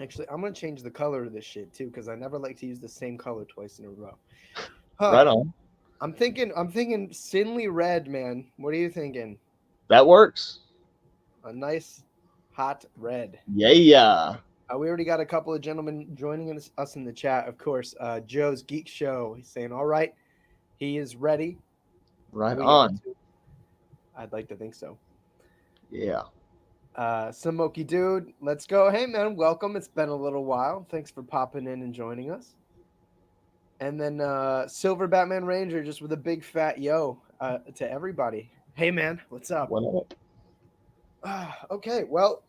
Actually, I'm gonna change the color of this shit too, because I never like to use the same color twice in a row. Huh. Right on. I'm thinking Sinley red, man. What are you thinking? That works. A nice hot red. Yeah. We already got a couple of gentlemen joining us in the chat. Of course, Joe's Geek Show. He's saying, "All right, he is ready." Are Right we able on. to? I'd like to think so. Yeah. Samoki dude, let's go. Hey man, welcome. It's been a little while. Thanks for popping in and joining us. And then Silver Batman Ranger, just with a big fat yo to everybody. Hey man, what's up? What up? Okay, well,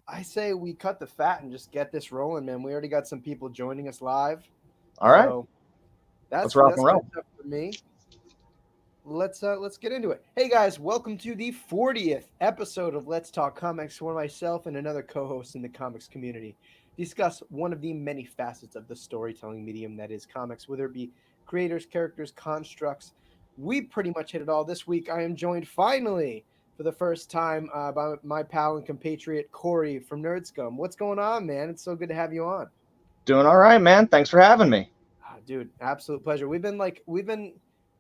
I say we cut the fat and just get this rolling, man. We already got some people joining us live, All right. so Let's rock that's and good roll. enough for me. Let's get into it. Hey guys, welcome to the 40th episode of Let's Talk Comics, where myself and another co-host in the comics community discuss one of the many facets of the storytelling medium that is comics, whether it be creators, characters, constructs. We pretty much hit it all. This week I am joined finally for the first time by my pal and compatriot Corey from NerdScum. What's going on, man? It's so good to have you on. Doing all right, man. Thanks for having me. Dude, absolute pleasure.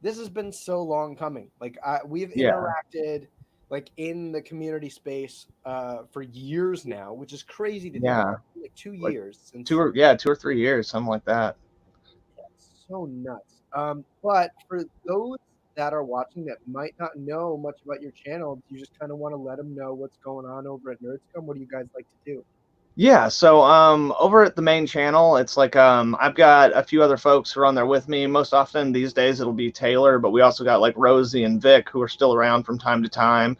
This has been so long coming. We've Yeah. interacted like in the community space for years now, which is crazy to think Yeah. about. Like two Like years two since. or yeah, 2 or 3 years, something like that. So nuts. But for those that are watching that might not know much about your channel, do you just kind of want to let them know what's going on over at NerdScum? What do you guys like to do? Yeah, so over at the main channel, it's like I've got a few other folks who are on there with me. Most often these days it'll be Taylor, but we also got like Rosie and Vic who are still around from time to time.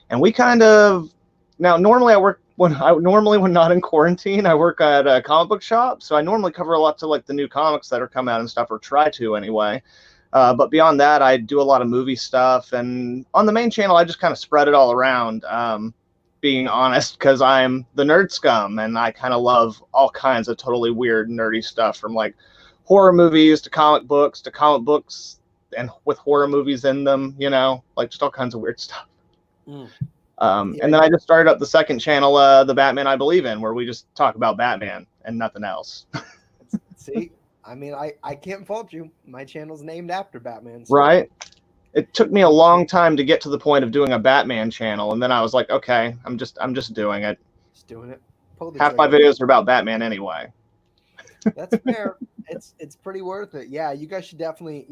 And we kind of now normally I work when not in quarantine, I work at a comic book shop, so I normally cover lots of like the new comics that are coming out and stuff, or try to anyway. But beyond that, I do a lot of movie stuff, and on the main channel, I just kind of spread it all around. Being honest, because I'm the nerd scum, and I kind of love all kinds of totally weird, nerdy stuff, from like horror movies to comic books, and with horror movies in them, like just all kinds of weird stuff. Mm. And Yeah, then I just started up the second channel, The Batman I Believe In, where we just talk about Batman and nothing else. see, I mean, I can't fault you. My channel's named after Batman, so Right? It took me a long time to get to the point of doing a Batman channel, and then I was like, okay, I'm just doing it. just doing it. Pull the Half my trigger. videos are about Batman anyway. That's fair. It's pretty worth it. Yeah, you guys should definitely,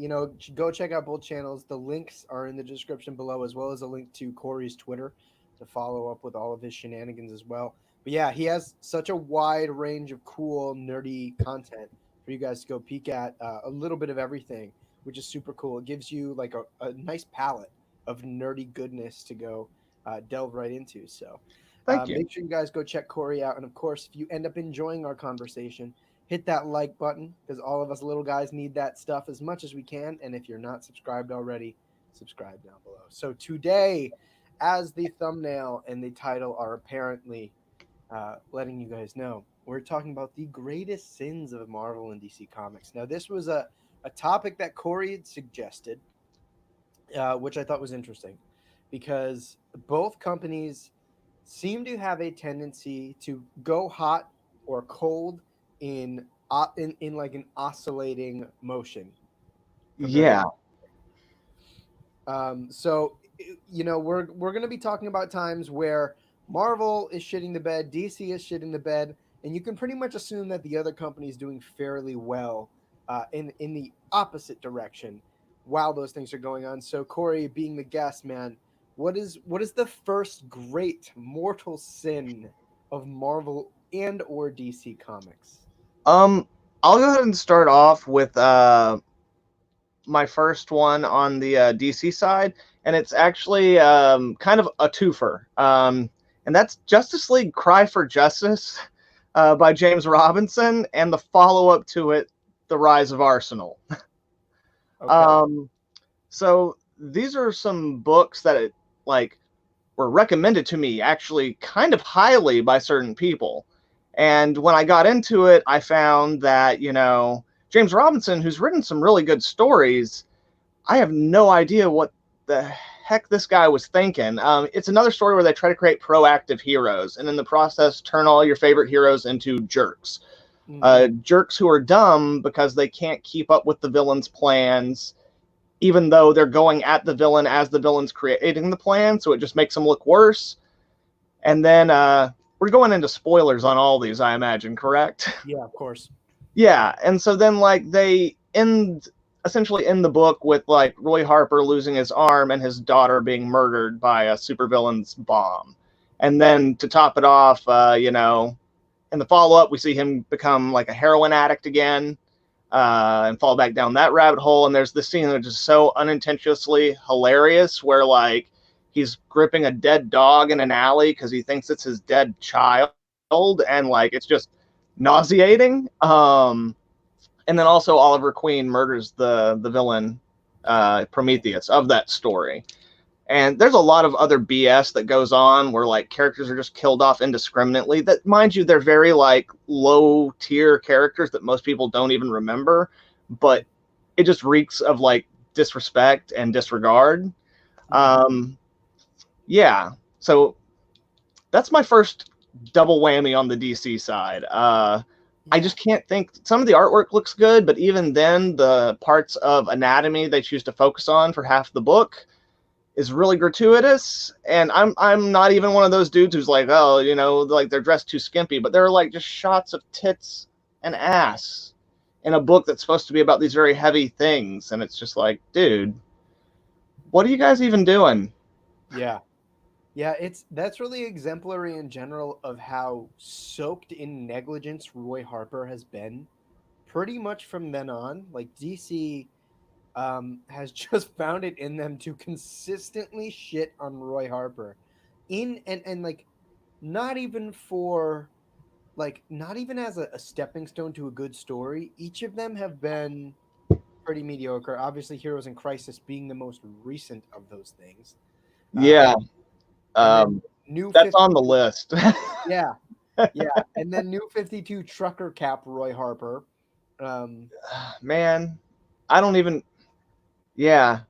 go check out both channels. The links are in the description below, as well as a link to Corey's Twitter to follow up with all of his shenanigans as well. But yeah, he has such a wide range of cool, nerdy content for you guys to go peek at. A little bit of everything, which is super cool. It gives you like a nice palette of nerdy goodness to go delve right into. So Thank you. make sure you guys go check Corey out. And of course, if you end up enjoying our conversation, hit that like button, because all of us little guys need that stuff as much as we can. And if you're not subscribed already, subscribe down below. So today, as the thumbnail and the title are apparently letting you guys know, we're talking about the greatest sins of Marvel and DC Comics. Now, this was a topic that Corey had suggested, which I thought was interesting, because both companies seem to have a tendency to go hot or cold in like an oscillating motion from their Yeah, so we're going to be talking about times where Marvel is shitting the bed, DC is shitting the bed, and you can pretty much assume that the other company is doing fairly well in the opposite direction while those things are going on. So Corey, being the guest, man, what is the first great mortal sin of Marvel and or DC Comics? um, I'll go ahead and start off with my first one on the DC side, and it's actually kind of a twofer. And that's Justice League: Cry for Justice by James Robinson, and the follow-up to it, The Rise of Arsenal. Okay. Um, so these are some books that like were recommended to me actually kind of highly by certain people. And when I got into it, I found that, James Robinson, who's written some really good stories, I have no idea what the heck this guy was thinking. It's another story where they try to create proactive heroes, and in the process, turn all your favorite heroes into jerks. Jerks who are dumb because they can't keep up with the villain's plans, even though they're going at the villain as the villain's creating the plan, so it just makes them look worse. And then we're going into spoilers on all these, I imagine, correct? Yeah, of course. Yeah, and so then like they essentially end the book with like Roy Harper losing his arm and his daughter being murdered by a supervillain's bomb. And then to top it off, in the follow-up, we see him become like a heroin addict again, and fall back down that rabbit hole. And there's this scene that is just so unintentionally hilarious where like he's gripping a dead dog in an alley because he thinks it's his dead child, and like it's just nauseating. And then also Oliver Queen murders the villain Prometheus of that story. And there's a lot of other BS that goes on where like characters are just killed off indiscriminately. That, mind you, they're very like low tier characters that most people don't even remember, but it just reeks of like disrespect and disregard. Yeah, so that's my first double whammy on the DC side. I just can't think. Some of the artwork looks good, but even then, the parts of anatomy they choose to focus on for half the book is really gratuitous. And I'm not even one of those dudes who's like, oh, like they're dressed too skimpy, but they're like just shots of tits and ass in a book that's supposed to be about these very heavy things, and it's just like, dude, what are you guys even doing? Yeah, that's really exemplary in general of how soaked in negligence Roy Harper has been pretty much from then on. Like DC has just found it in them to consistently shit on Roy Harper. And like not even for like not even as a stepping stone to a good story. Each of them have been pretty mediocre. Obviously, Heroes in Crisis being the most recent of those things. Yeah. New that's 50, on the list. yeah, and then New 52 Trucker Cap Roy Harper. Man, I don't even. Yeah,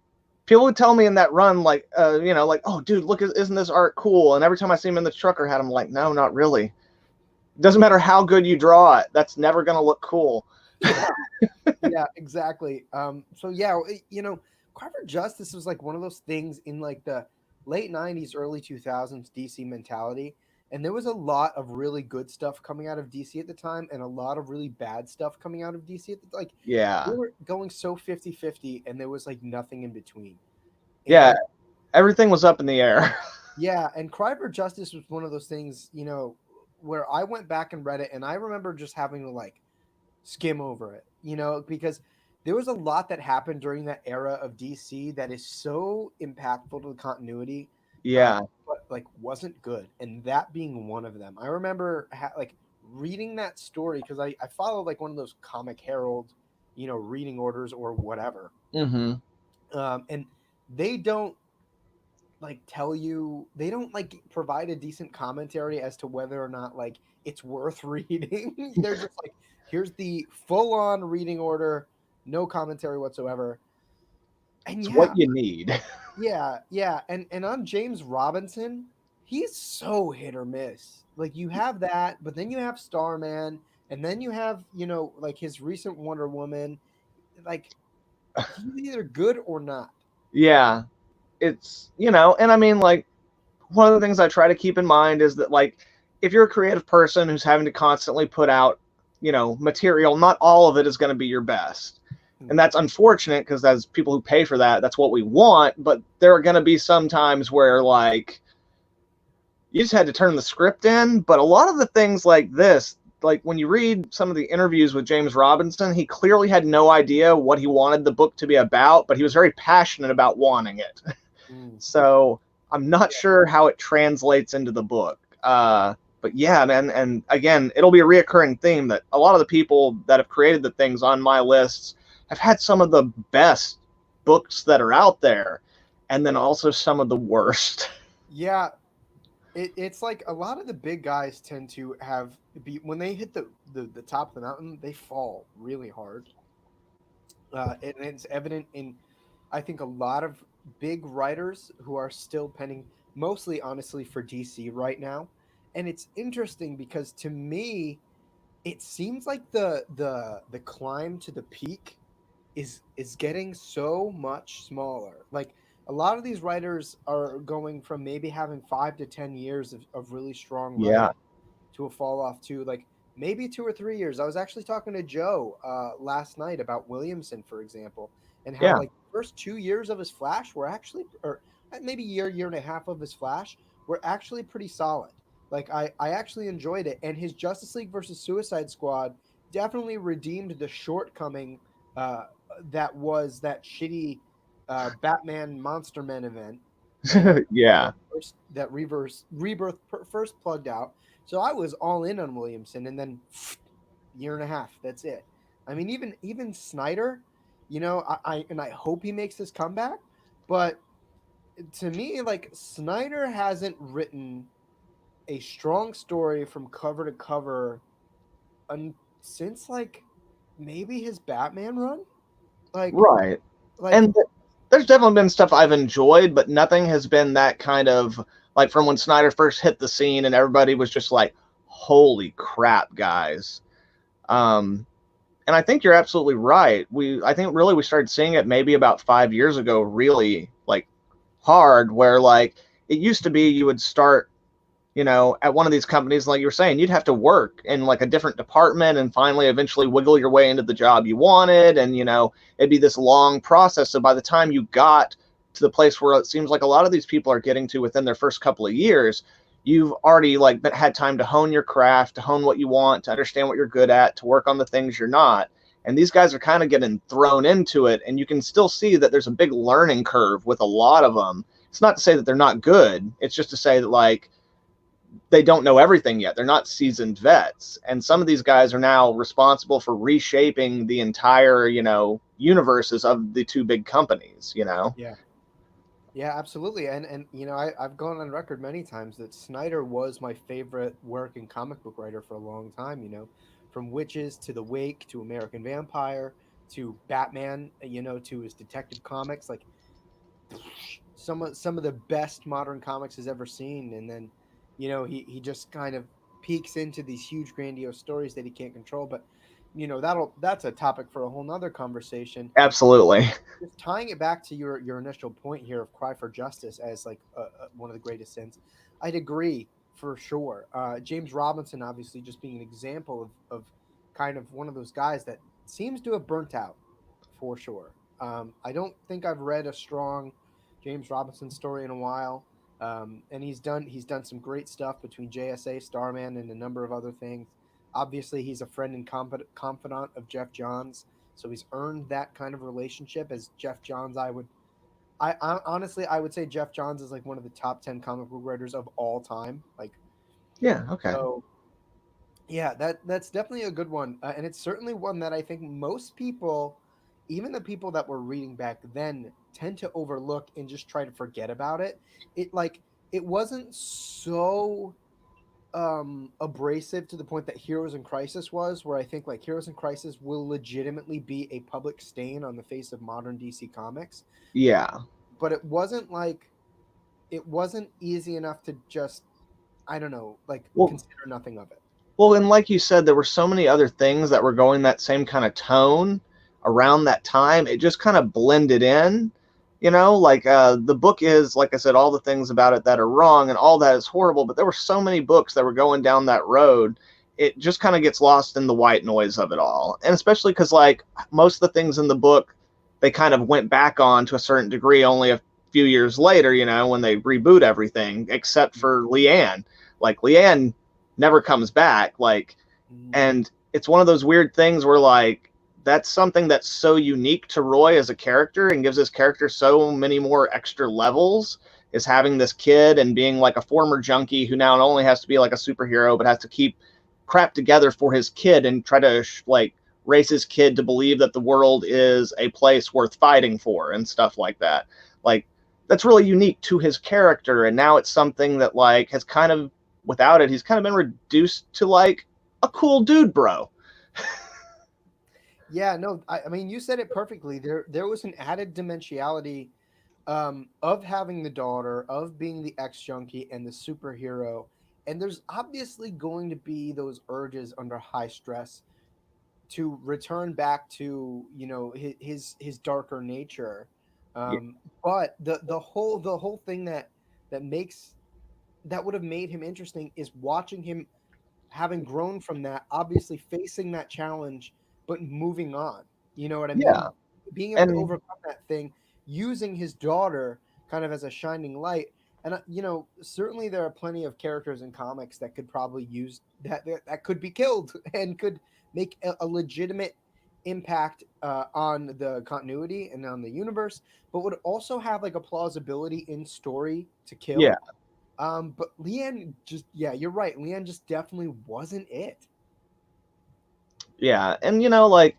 people would tell me in that run, like, like, oh, dude, look, isn't this art cool? And every time I see him in the trucker hat, I'm like, no, not really. It doesn't matter how good you draw it; that's never gonna look cool. Yeah, exactly. So yeah, Cry for Justice was like one of those things in like the late 90s, early 2000s DC mentality. And there was a lot of really good stuff coming out of DC at the time and a lot of really bad stuff coming out of DC at the like Yeah. we were going so 50-50 and there was like nothing in between. Yeah, everything was up in the air. Yeah, and Cry for Justice was one of those things, where I went back and read it and I remember just having to like skim over it, because there was a lot that happened during that era of DC that is so impactful to the continuity. Yeah. But like wasn't good, and that being one of them. I remember like reading that story because I follow like one of those Comic Herald, reading orders or whatever. Mm-hmm. And they don't like tell you, they don't like provide a decent commentary as to whether or not like it's worth reading. They're just like, here's the full on reading order, no commentary whatsoever. And it's what you need. Yeah. And on James Robinson, he's so hit or miss. Like you have that, but then you have Starman, and then you have, like his recent Wonder Woman. Like he's either good or not. Yeah. It's, and I mean, like, one of the things I try to keep in mind is that, like, if you're a creative person who's having to constantly put out, material, not all of it is going to be your best. And that's unfortunate because as people who pay for that, that's what we want. But there are going to be some times where, like, you just had to turn the script in. But a lot of the things like this, like when you read some of the interviews with James Robinson, he clearly had no idea what he wanted the book to be about, but he was very passionate about wanting it. So I'm not sure how it translates into the book. But yeah, man, and again, it'll be a reoccurring theme that a lot of the people that have created the things on my lists have had some of the best books that are out there, and then also some of the worst. Yeah, it's like a lot of the big guys tend to when they hit the top of the mountain, they fall really hard. And it's evident in, I think, a lot of big writers who are still penning, mostly honestly for DC right now. And it's interesting because to me, it seems like the climb to the peak is getting so much smaller. Like a lot of these writers are going from maybe having 5 to 10 years of really strong Yeah. writing to a fall off to like maybe 2 or 3 years. I was actually talking to Joe last night about Williamson, for example, and how Yeah. like the first 2 years of his Flash were actually, or maybe year and a half of his Flash were actually pretty solid. Like I actually enjoyed it, and his Justice League versus Suicide Squad definitely redeemed the shortcoming uh, that was that shitty Batman Monster Men event, Yeah. that reverse rebirth first plugged out. So I was all in on Williamson, and then year and a half. That's it. I mean, even Snyder, I hope he makes his comeback. But to me, like Snyder hasn't written a strong story from cover to cover since like maybe his Batman run. Like Right. like And there's definitely been stuff I've enjoyed, but nothing has been that kind of like from when Snyder first hit the scene and everybody was just like, holy crap, guys. Um, and I think you're absolutely right. I think really we started seeing it maybe about 5 years ago, really like hard, where like it used to be you would start, at one of these companies, like you were saying, you'd have to work in like a different department and finally eventually wiggle your way into the job you wanted. And, it'd be this long process. So by the time you got to the place where it seems like a lot of these people are getting to within their first couple of years, you've already like had time to hone your craft, to hone what you want, to understand what you're good at, to work on the things you're not. And these guys are kind of getting thrown into it. And you can still see that there's a big learning curve with a lot of them. It's not to say that they're not good. It's just to say that like, they don't know everything yet. They're not seasoned vets. And some of these guys are now responsible for reshaping the entire, universes of the two big companies. yeah. Yeah, absolutely. And I've gone on record many times that Snyder was my favorite working comic book writer for a long time, from Witches to The Wake to American Vampire to Batman, to his Detective Comics, like some of the best modern comics has ever seen. And then, he just kind of peeks into these huge grandiose stories that he can't control. But that's a topic for a whole nother conversation. Absolutely. Just tying it back to your initial point here of cry for justice as like one of the greatest sins, I'd agree for sure. James Robinson obviously just being an example of kind of one of those guys that seems to have burnt out for sure. I don't think I've read a strong James Robinson story in a while. And he's done some great stuff between JSA, Starman, and a number of other things. Obviously, he's a friend and confidant of Jeff Johns, so he's earned that kind of relationship as Jeff Johns. I honestly, I would say Jeff Johns is like one of the top 10 comic book writers of all time. Like, Yeah. Okay. so yeah, that's definitely a good one, and it's certainly one that I think most people, even the people that were reading back then, tend to overlook and just try to forget about it. It wasn't so abrasive to the point that Heroes in Crisis was, where I think like Heroes in Crisis will legitimately be a public stain on the face of modern DC Comics. Yeah. But it wasn't easy enough to just, I don't know, like Well, consider nothing of it. Well, and like you said, there were so many other things that were going that same kind of tone around that time. It just kind of blended in, like the book is, like I said, all the things about it that are wrong and all that is horrible. But there were so many books that were going down that road. It just kind of gets lost in the white noise of it all. And especially because, like, most of the things in the book, they kind of went back on to a certain degree only a few years later, when they reboot everything, except for Leanne. Like, Leanne never comes back, like, No. and it's one of those weird things where like that's something that's so unique to Roy as a character and gives his character so many more extra levels, is having this kid and being like a former junkie who now not only has to be like a superhero but has to keep crap together for his kid and try to like raise his kid to believe that the world is a place worth fighting for and stuff like that. Like, that's really unique to his character, and now it's something that like has kind of, without it, he's kind of been reduced to like a cool dude, bro. Yeah, no, I mean you said it perfectly. There was an added dimensionality of having the daughter, of being the ex junkie and the superhero. And there's obviously going to be those urges under high stress to return back to, you know, his darker nature. Yeah. But the whole thing that makes that would have made him interesting is watching him having grown from that, obviously facing that challenge, but moving on. You know what I Yeah. mean? Being able to And overcome that thing, using his daughter kind of as a shining light. And you know, certainly there are plenty of characters in comics that could probably use that could be killed and could make a legitimate impact on the continuity and on the universe, but would also have like a plausibility in story to yeah, kill. But Leanne just, yeah, you're right. Leanne just definitely wasn't it. yeah. And like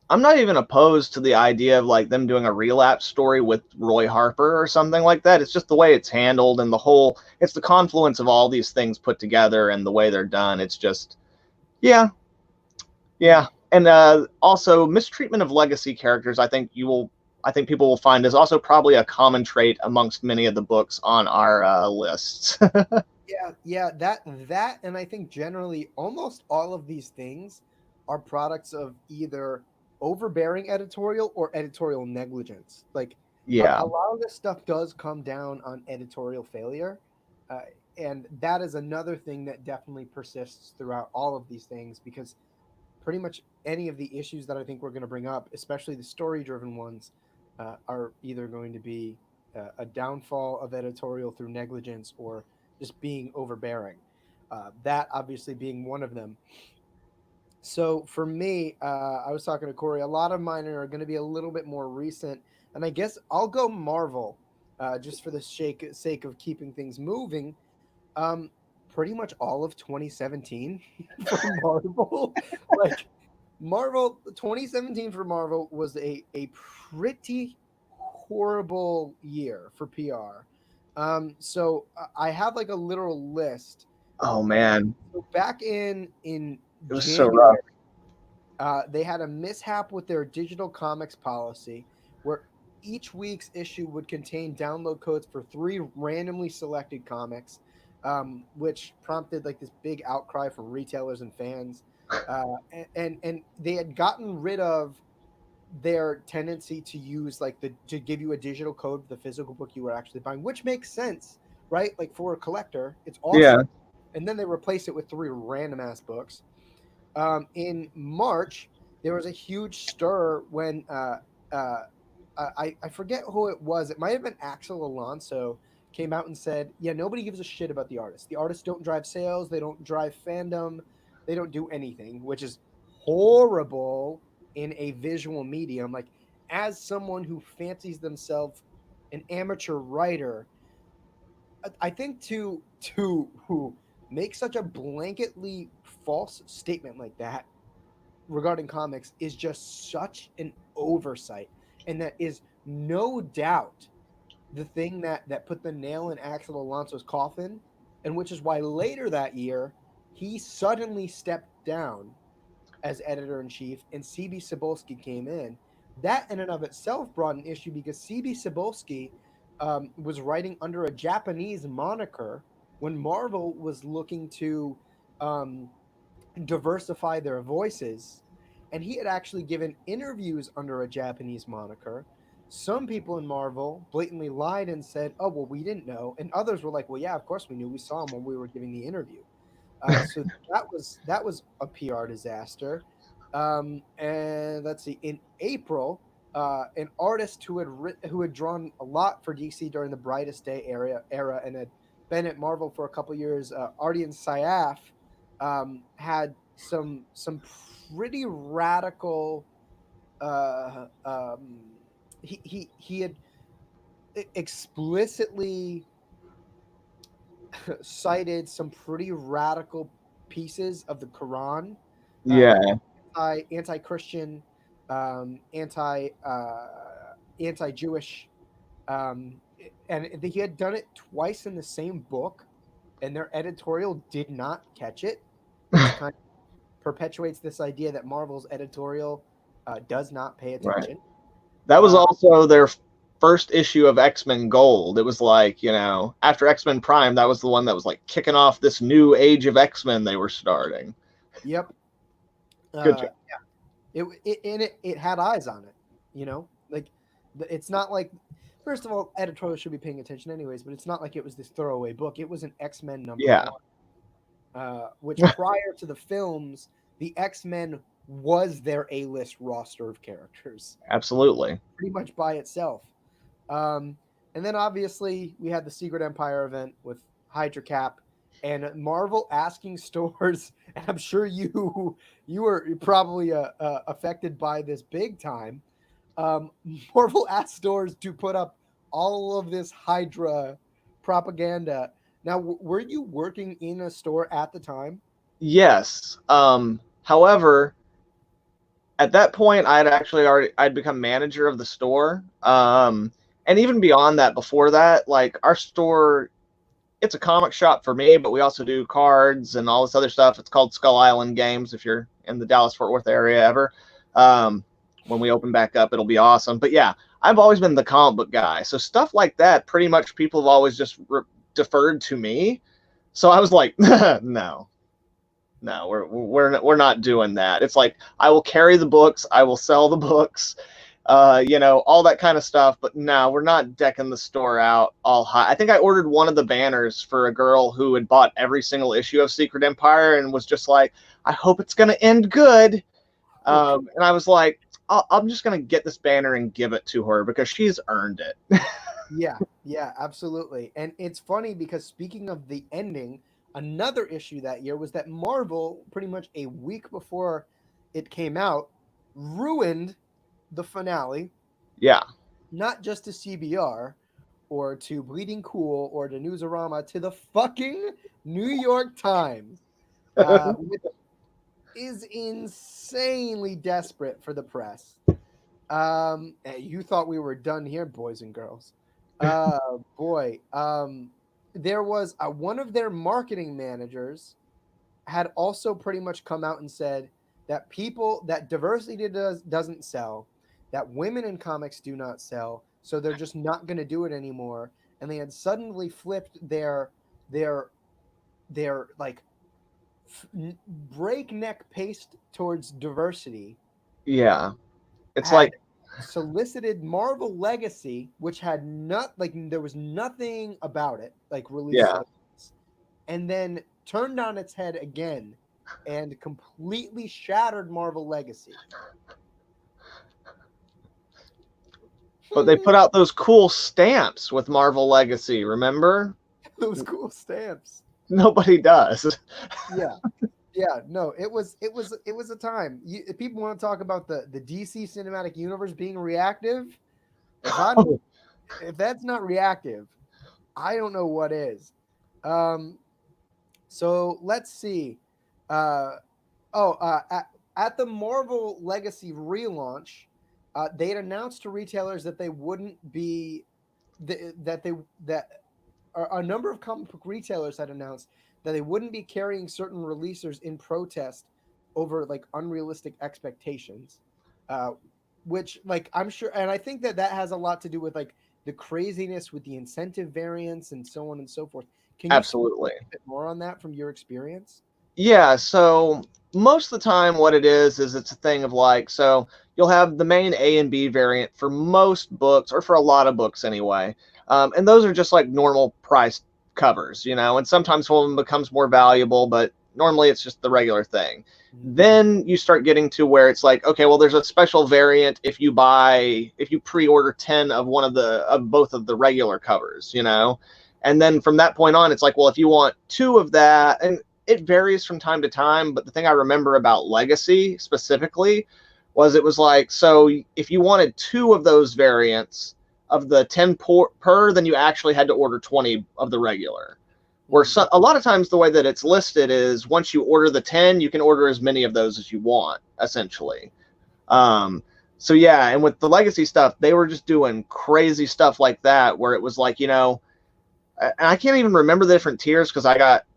I'm not even opposed to the idea of like them doing a relapse story with Roy Harper or something like that. It's just the way it's handled and it's the confluence of all these things put together and the way they're done. It's just, yeah, yeah. And also mistreatment of legacy characters. I think people will find is also probably a common trait amongst many of the books on our lists. Yeah, that, and I think generally almost all of these things are products of either overbearing editorial or editorial negligence. Like Yeah, a lot of this stuff does come down on editorial failure, uh, and that is another thing that definitely persists throughout all of these things because pretty much any of the issues that I think we're going to bring up, especially the story-driven ones, are either going to be a downfall of editorial through negligence or just being overbearing. That obviously being one of them. So for me, I was talking to Corey. A lot of mine are going to be a little bit more recent, and I guess I'll go Marvel, just for the sake of keeping things moving. Um, Pretty much all of 2017 for Marvel. Like Marvel 2017 for Marvel was a pretty horrible year for PR. So I have like a literal list. oh Uh, man, so back in it was so January, rough. they had a mishap with their digital comics policy where each week's issue would contain download codes for three randomly selected comics, which prompted like this big outcry from retailers and fans. And they had gotten rid of their tendency to use like the to give you a digital code for the physical book you were actually buying, which makes sense, right? Like for a collector, it's Yeah, awesome. And then they replaced it with three random ass books. In March, there was a huge stir when uh, I forget who it was. It might have been Axel Alonso came out and said, "Yeah, nobody gives a shit about the artists. The artists don't drive sales. They don't drive fandom. They don't do anything," which is horrible in a visual medium. Like as someone who fancies themselves an amateur writer, I think to who make such a blanketly false statement like that regarding comics is just such an oversight, and that is no doubt the thing that put the nail in Axel Alonso's coffin, and which is why later that year he suddenly stepped down as editor in chief and CB Cebulski came in. That in and of itself brought an issue because CB Cebulski was writing under a Japanese moniker when Marvel was looking to um, diversify their voices. And he had actually given interviews under a Japanese moniker. Some people in Marvel blatantly lied and said, "Oh, well, we didn't know," and others were like, "Well, yeah, of course we knew. We saw him when we were giving the interview." So that was a PR disaster. And let's see, in April, an artist who had drawn a lot for DC during the Brightest Day era and had been at Marvel for a couple years, Ardian Syaf, had some pretty radical. Uh, um, he had explicitly cited some pretty radical pieces of the Quran, like yeah, anti-Christian, anti anti-Jewish, um, and he had done it twice in the same book, and their editorial did not catch it, which kind of perpetuates this idea that Marvel's editorial does not pay right. attention. That was Uh, also their first issue of X-Men Gold. It was like, you know, after X-Men Prime, that was the one that was like kicking off this new age of X-Men they were starting. Yep. Good job. Yeah. It had eyes on it, you know? Like, it's not like, first of all, editorial should be paying attention anyways, but it's not like it was this throwaway book. It was an X-Men number Yeah. one, which prior to the films, the X-Men was their A-list roster of characters. Absolutely. Pretty much by itself. And then obviously we had the Secret Empire event with Hydra Cap and Marvel asking stores, and I'm sure you were probably affected by this big time. Marvel asked stores to put up all of this Hydra propaganda. Now, were you working in a store at the time? Yes. However, at that point, I'd become manager of the store. And even beyond that, before that, like our store, it's a comic shop for me, but we also do cards and all this other stuff. It's called Skull Island Games. If you're in the Dallas-Fort Worth area ever, when we open back up, it'll be awesome. But yeah, I've always been the comic book guy. So stuff like that, pretty much people have always just deferred to me. So I was like, no, we're not doing that. It's like, I will carry the books, I will sell the books, you know, all that kind of stuff. But no, we're not decking the store out all high. I think I ordered one of the banners for a girl who had bought every single issue of Secret Empire and was just like, I hope it's going to end good. And I was like, I'm just going to get this banner and give it to her because she's earned it. Yeah, absolutely. And it's funny because speaking of the ending, another issue that year was that Marvel, pretty much a week before it came out, ruined the finale. Yeah. Not just to CBR or to Bleeding Cool or to Newsarama, to the fucking New York Times, which is insanely desperate for the press. You thought we were done here, boys and girls. Boy. There was one of their marketing managers had also pretty much come out and said that diversity doesn't sell, that women in comics do not sell, so they're just not going to do it anymore. And they had suddenly flipped their like breakneck pace towards diversity. Yeah. It's like solicited Marvel Legacy, which had there was nothing about it, like released. Yeah. And then turned on its head again and completely shattered Marvel Legacy. But they put out those cool stamps with Marvel Legacy, remember? Those cool stamps. Nobody does. Yeah, no, it was a time. People want to talk about the DC cinematic universe being reactive. If that's not reactive, I don't know what is. So let's see. At the Marvel Legacy relaunch, they had announced to retailers that they wouldn't be a number of comic book retailers had announced that they wouldn't be carrying certain releasers in protest over like unrealistic expectations, which like I'm sure, and I think that has a lot to do with like the craziness with the incentive variants and so on and so forth. Can you Absolutely speak a bit more on that from your experience? Yeah, so most of the time what it is it's a thing of like, so you'll have the main A and B variant for most books, or for a lot of books anyway. And those are just like normal price covers, you know, and sometimes one of them becomes more valuable, but normally it's just the regular thing. Then you start getting to where it's like, okay, well, there's a special variant if you pre-order 10 of both of the regular covers, you know. And then from that point on, it's like, well, if you want 2 of that, and it varies from time to time, but the thing I remember about Legacy specifically was it was like, so if you wanted 2 of those variants of the 10 per, then you actually had to order 20 of the regular. Where a lot of times the way that it's listed is once you order the 10, you can order as many of those as you want, essentially. So yeah, and with the Legacy stuff, they were just doing crazy stuff like that, where it was like, you know, and I can't even remember the different tiers because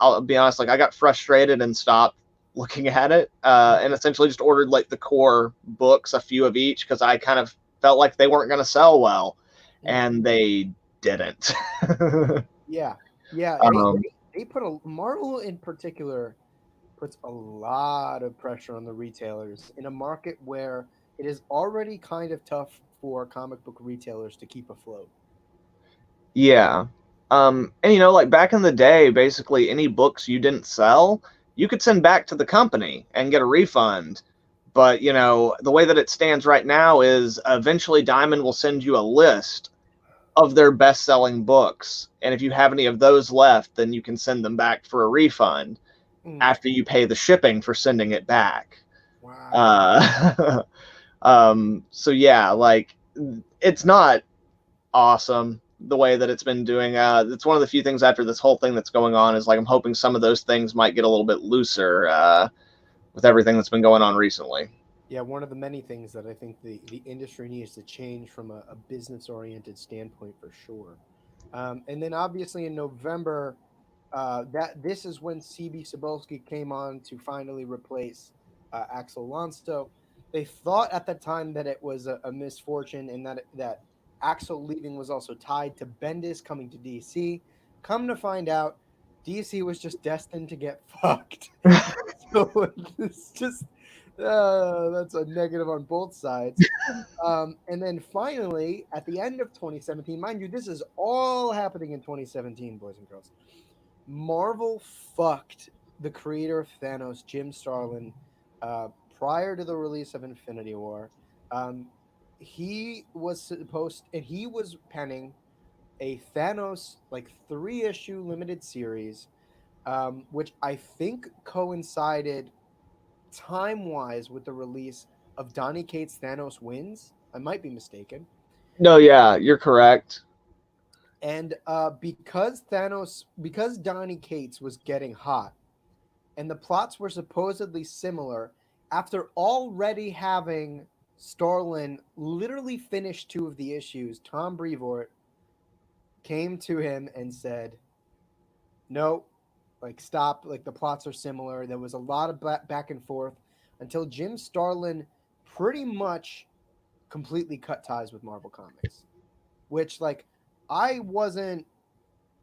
I'll be honest, like I got frustrated and stopped looking at it, and essentially just ordered like the core books, a few of each, because I kind of felt like they weren't going to sell well. and they didn't. Yeah, yeah. um, They put a Marvel in particular puts a lot of pressure on the retailers in a market where it is already kind of tough for comic book retailers to keep afloat. yeah. And like back in the day, basically any books you didn't sell, you could send back to the company and get a refund. But the way that it stands right now is eventually Diamond will send you a list of their best-selling books, and if you have any of those left, then you can send them back for a refund Mm, after you pay the shipping for sending it back. wow. Uh, so yeah, like it's not awesome the way that it's been doing. It's one of the few things after this whole thing that's going on is like I'm hoping some of those things might get a little bit looser with everything that's been going on recently. Yeah, one of the many things that I think the industry needs to change from a business oriented standpoint for sure. And then obviously in November, that this is when CB Cebulski came on to finally replace Axel Lonsto. They thought at the time that it was a misfortune and that Axel leaving was also tied to Bendis coming to DC. Come to find out, DC was just destined to get fucked. So it's just that's a negative on both sides. And then finally, at the end of 2017, mind you, this is all happening in 2017, boys and girls. Marvel fucked the creator of Thanos, Jim Starlin, uh, prior to the release of Infinity War. Um, he was supposed, and he was penning a Thanos like 3-issue limited series, which I think coincided time wise with the release of Donny Cates' Thanos Wins. I might be mistaken. No, yeah, you're correct. And because Donny Cates was getting hot, and the plots were supposedly similar, after already having Starlin literally finish 2 of the issues, Tom Brevoort came to him and said, "No, like stop. Like the plots are similar." There was a lot of back and forth until Jim Starlin pretty much completely cut ties with Marvel Comics, which like I wasn't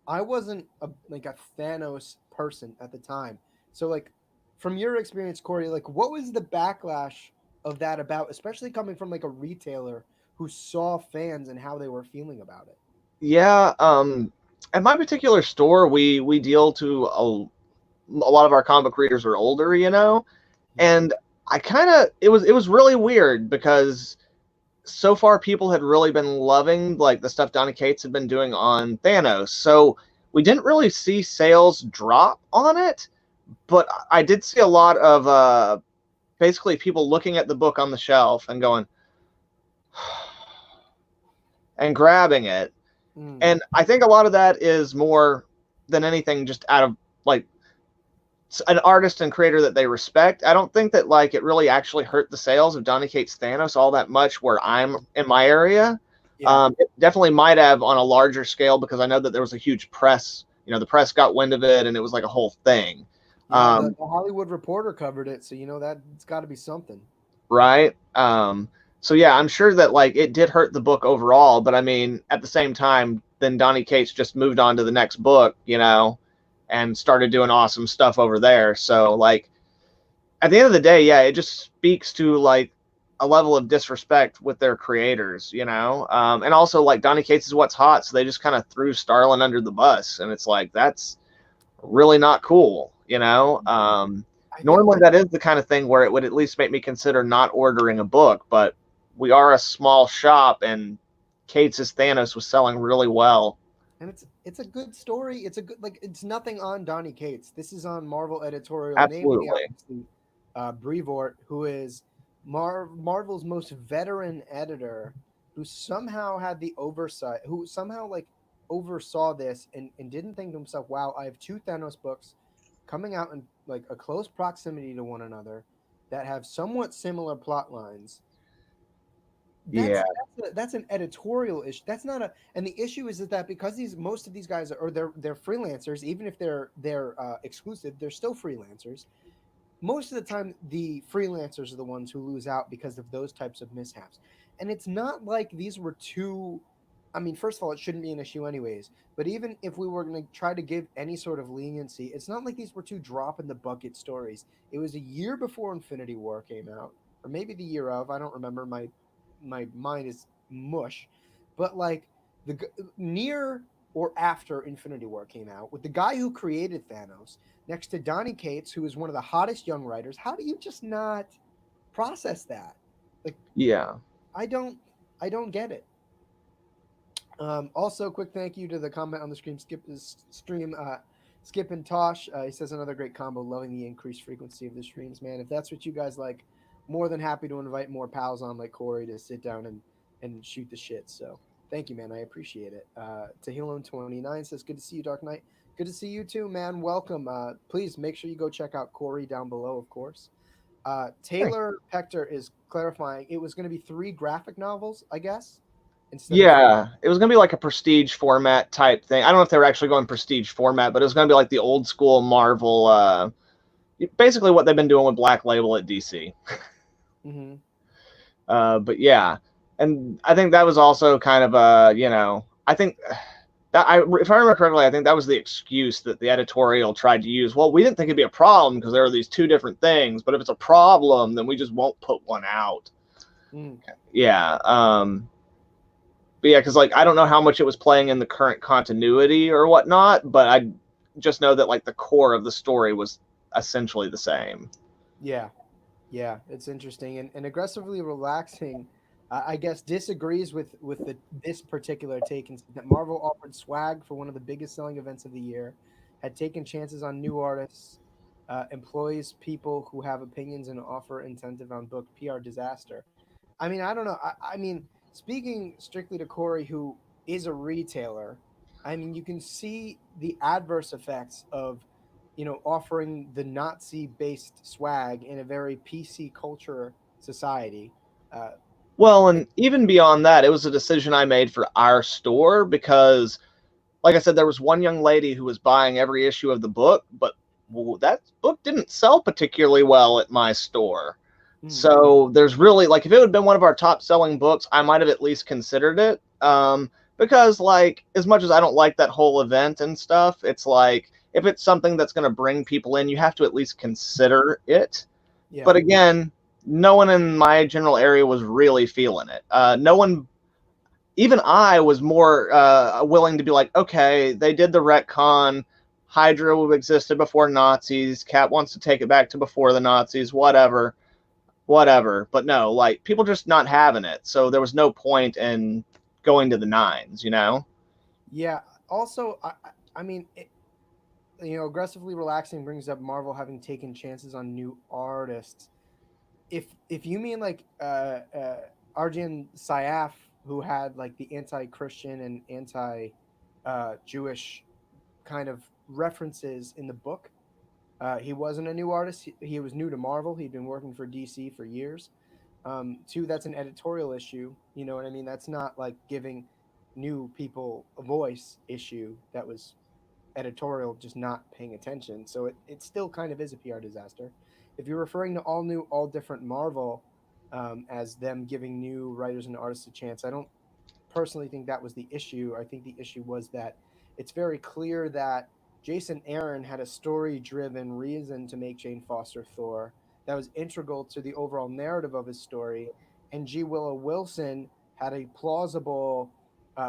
I wasn't like a Thanos person at the time. So like from your experience, Corey, like what was the backlash of that about, especially coming from like a retailer who saw fans and how they were feeling about it? Yeah, at my particular store, we deal to a lot of our comic book readers are older, and I kind of it was really weird because so far people had really been loving like the stuff Donny Cates had been doing on Thanos, so we didn't really see sales drop on it, but I did see a lot of basically people looking at the book on the shelf and going and grabbing it. Mm. And I think a lot of that is more than anything just out of like an artist and creator that they respect. I don't think that like it really actually hurt the sales of Donny Cates Thanos all that much where I'm in my area. Yeah. It definitely might have on a larger scale because I know that there was a huge press. The press got wind of it and it was like a whole thing. Yeah, Um, the Hollywood Reporter covered it, so that it's got to be something. right? So yeah, I'm sure that like it did hurt the book overall, but I mean, at the same time, then Donny Cates just moved on to the next book, and started doing awesome stuff over there. So like at the end of the day, yeah, it just speaks to like a level of disrespect with their creators, and also like Donny Cates is what's hot, so they just kind of threw Starlin under the bus, and it's like that's really not cool. I think Normally that that is the kind of thing where it would at least make me consider not ordering a book, but we are a small shop, and Cates' Thanos was selling really well. and it's a good story. It's a good like it's nothing on Donny Cates. This is on Marvel editorial, namely Absolutely. obviously Brevoort, who is Marvel's most veteran editor, who somehow had the oversight, who somehow like oversaw this and didn't think to himself, "Wow, I have 2 Thanos books coming out in like a close proximity to one another that have somewhat similar plot lines." Yeah. That's an editorial issue. That's not a and the issue is that because these most of these guys are or they're freelancers, even if they're exclusive, they're still freelancers. Most of the time, the freelancers are the ones who lose out because of those types of mishaps. And it's not like these were two I mean, first of all, it shouldn't be an issue anyways. But even if we were going to try to give any sort of leniency, it's not like these were two drop in the bucket stories. It was a year before Infinity War came out, or maybe the year of. I don't remember. My mind is mush. But like near or after Infinity War came out, with the guy who created Thanos next to Donny Cates, who is one of the hottest young writers, how do you just not process that? Like, Yeah. I don't, I don't get it. Also, quick thank you to the comment on the Skip and Tosh. He says another great combo. Loving the increased frequency of the streams, man. If that's what you guys like, more than happy to invite more pals on like Corey to sit down and shoot the shit. So thank you, man. I appreciate it. Tahilon29 says, "Good to see you, Dark Knight. Good to see you too, man. Welcome. Please make sure you go check out Corey down below, of course." Taylor Hector is clarifying it was going to be 3 graphic novels, I guess. Yeah, it was going to be like a prestige format type thing. I don't know if they were actually going prestige format, but it was going to be like the old school Marvel, basically what they've been doing with Black Label at DC. Mm-hmm. But yeah, and I think that was also kind of I think that if I remember correctly, I think that was the excuse that the editorial tried to use. Well, we didn't think it'd be a problem because there are these 2 different things, but if it's a problem, then we just won't put one out. Mm. Yeah. But yeah, because like I don't know how much it was playing in the current continuity or whatnot, but I just know that like the core of the story was essentially the same. Yeah, it's interesting and aggressively relaxing. I guess disagrees with this particular take and said that Marvel offered swag for one of the biggest selling events of the year, had taken chances on new artists, employs people who have opinions and offer incentive on book PR disaster. I mean, I don't know. I mean, speaking strictly to Corey, who is a retailer, I mean, you can see the adverse effects of, offering the Nazi-based swag in a very PC culture society. Uh, Well, and even beyond that, it was a decision I made for our store because, like I said, there was one young lady who was buying every issue of the book, but that book didn't sell particularly well at my store. So there's really, like, if it had been one of our top selling books, I might have at least considered it. Because, like, as much as I don't like that whole event and stuff, it's like, if it's something that's going to bring people in, you have to at least consider it. yeah. But again, no one in my general area was really feeling it. No one, even I was more willing to be like, okay, they did the retcon. Hydra existed before Nazis. Cap wants to take it back to before the Nazis, whatever. But no, like, people just not having it. So there was no point in going to the 9s, you know? Yeah. Also, I mean, aggressively relaxing brings up Marvel having taken chances on new artists. If you mean like Arjun Syaf, who had like the anti-Christian and anti-Jewish kind of references in the book, he wasn't a new artist. He was new to Marvel. He'd been working for DC for years. 2, that's an editorial issue. You know what I mean? That's not like giving new people a voice issue. That was editorial just not paying attention. So it still kind of is a PR disaster. If you're referring to all new, all different Marvel as them giving new writers and artists a chance, I don't personally think that was the issue. I think the issue was that it's very clear that Jason Aaron had a story-driven reason to make Jane Foster Thor that was integral to the overall narrative of his story, and G. Willow Wilson had a plausible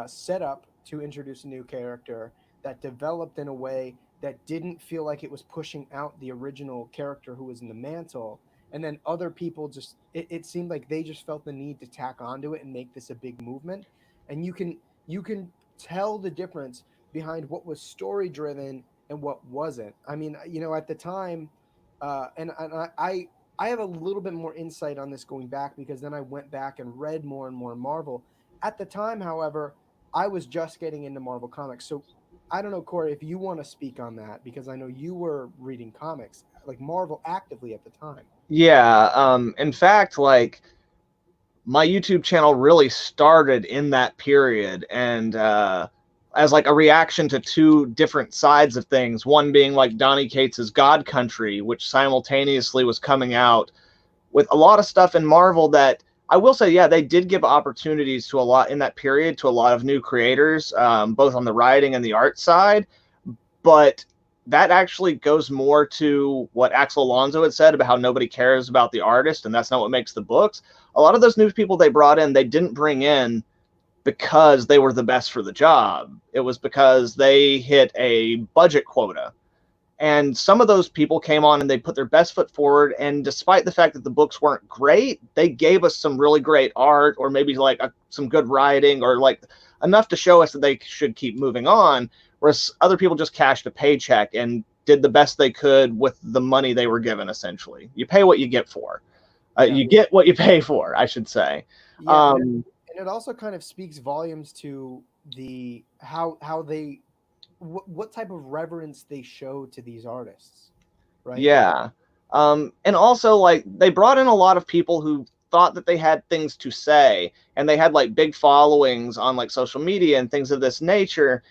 setup to introduce a new character that developed in a way that didn't feel like it was pushing out the original character who was in the mantle. And then other people just, it seemed like they just felt the need to tack onto it and make this a big movement. And you can tell the difference behind what was story driven and what wasn't. I mean, at the time, and I have a little bit more insight on this going back because then I went back and read more and more Marvel. At the time, however, I was just getting into Marvel comics. So I don't know, Corey, if you want to speak on that, because I know you were reading comics, like Marvel actively at the time. Yeah. In fact, like, my YouTube channel really started in that period, and as like a reaction to 2 different sides of things. One being like Donny Cates's God Country, which simultaneously was coming out with a lot of stuff in Marvel that I will say, yeah, they did give opportunities to a lot in that period to a lot of new creators, both on the writing and the art side. But that actually goes more to what Axel Alonso had said about how nobody cares about the artist, and that's not what makes the books. A lot of those new people they brought in, they didn't bring in because they were the best for the job. It was because they hit a budget quota. And some of those people came on and they put their best foot forward. And despite the fact that the books weren't great, they gave us some really great art, or maybe like some good writing, or like enough to show us that they should keep moving on. Whereas other people just cashed a paycheck and did the best they could with the money they were given, essentially. You pay what you get for. Yeah. You get what you pay for, I should say. Yeah, and it also kind of speaks volumes to the how they what type of reverence they show to these artists, right? Yeah. And also, like, they brought in a lot of people who thought that they had things to say, and they had like big followings on like social media and things of this nature.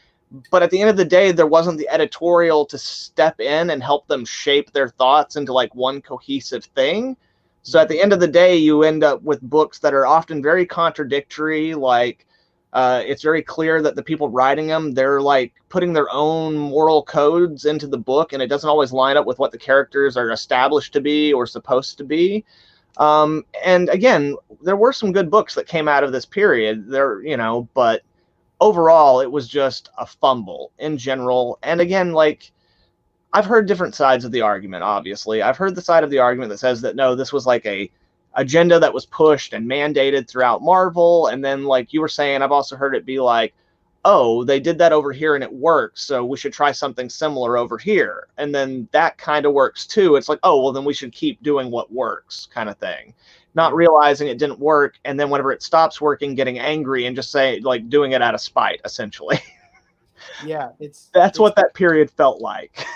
But at the end of the day, there wasn't the editorial to step in and help them shape their thoughts into like one cohesive thing. So at the end of the day, you end up with books that are often very contradictory. Like, it's very clear that the people writing them, they're like putting their own moral codes into the book, and it doesn't always line up with what the characters are established to be or supposed to be. And again, there were some good books that came out of this period there, but overall it was just a fumble in general. And again, like, I've heard different sides of the argument. Obviously, I've heard the side of the argument that says that no, this was like a agenda that was pushed and mandated throughout Marvel. And then, like you were saying, I've also heard it be like, oh, they did that over here and it works, so we should try something similar over here. And then that kind of works too. It's like, oh, well, then we should keep doing what works, kind of thing. Not realizing it didn't work, and then whenever it stops working, getting angry and just say, like, doing it out of spite, essentially. Yeah, That's what that period felt like.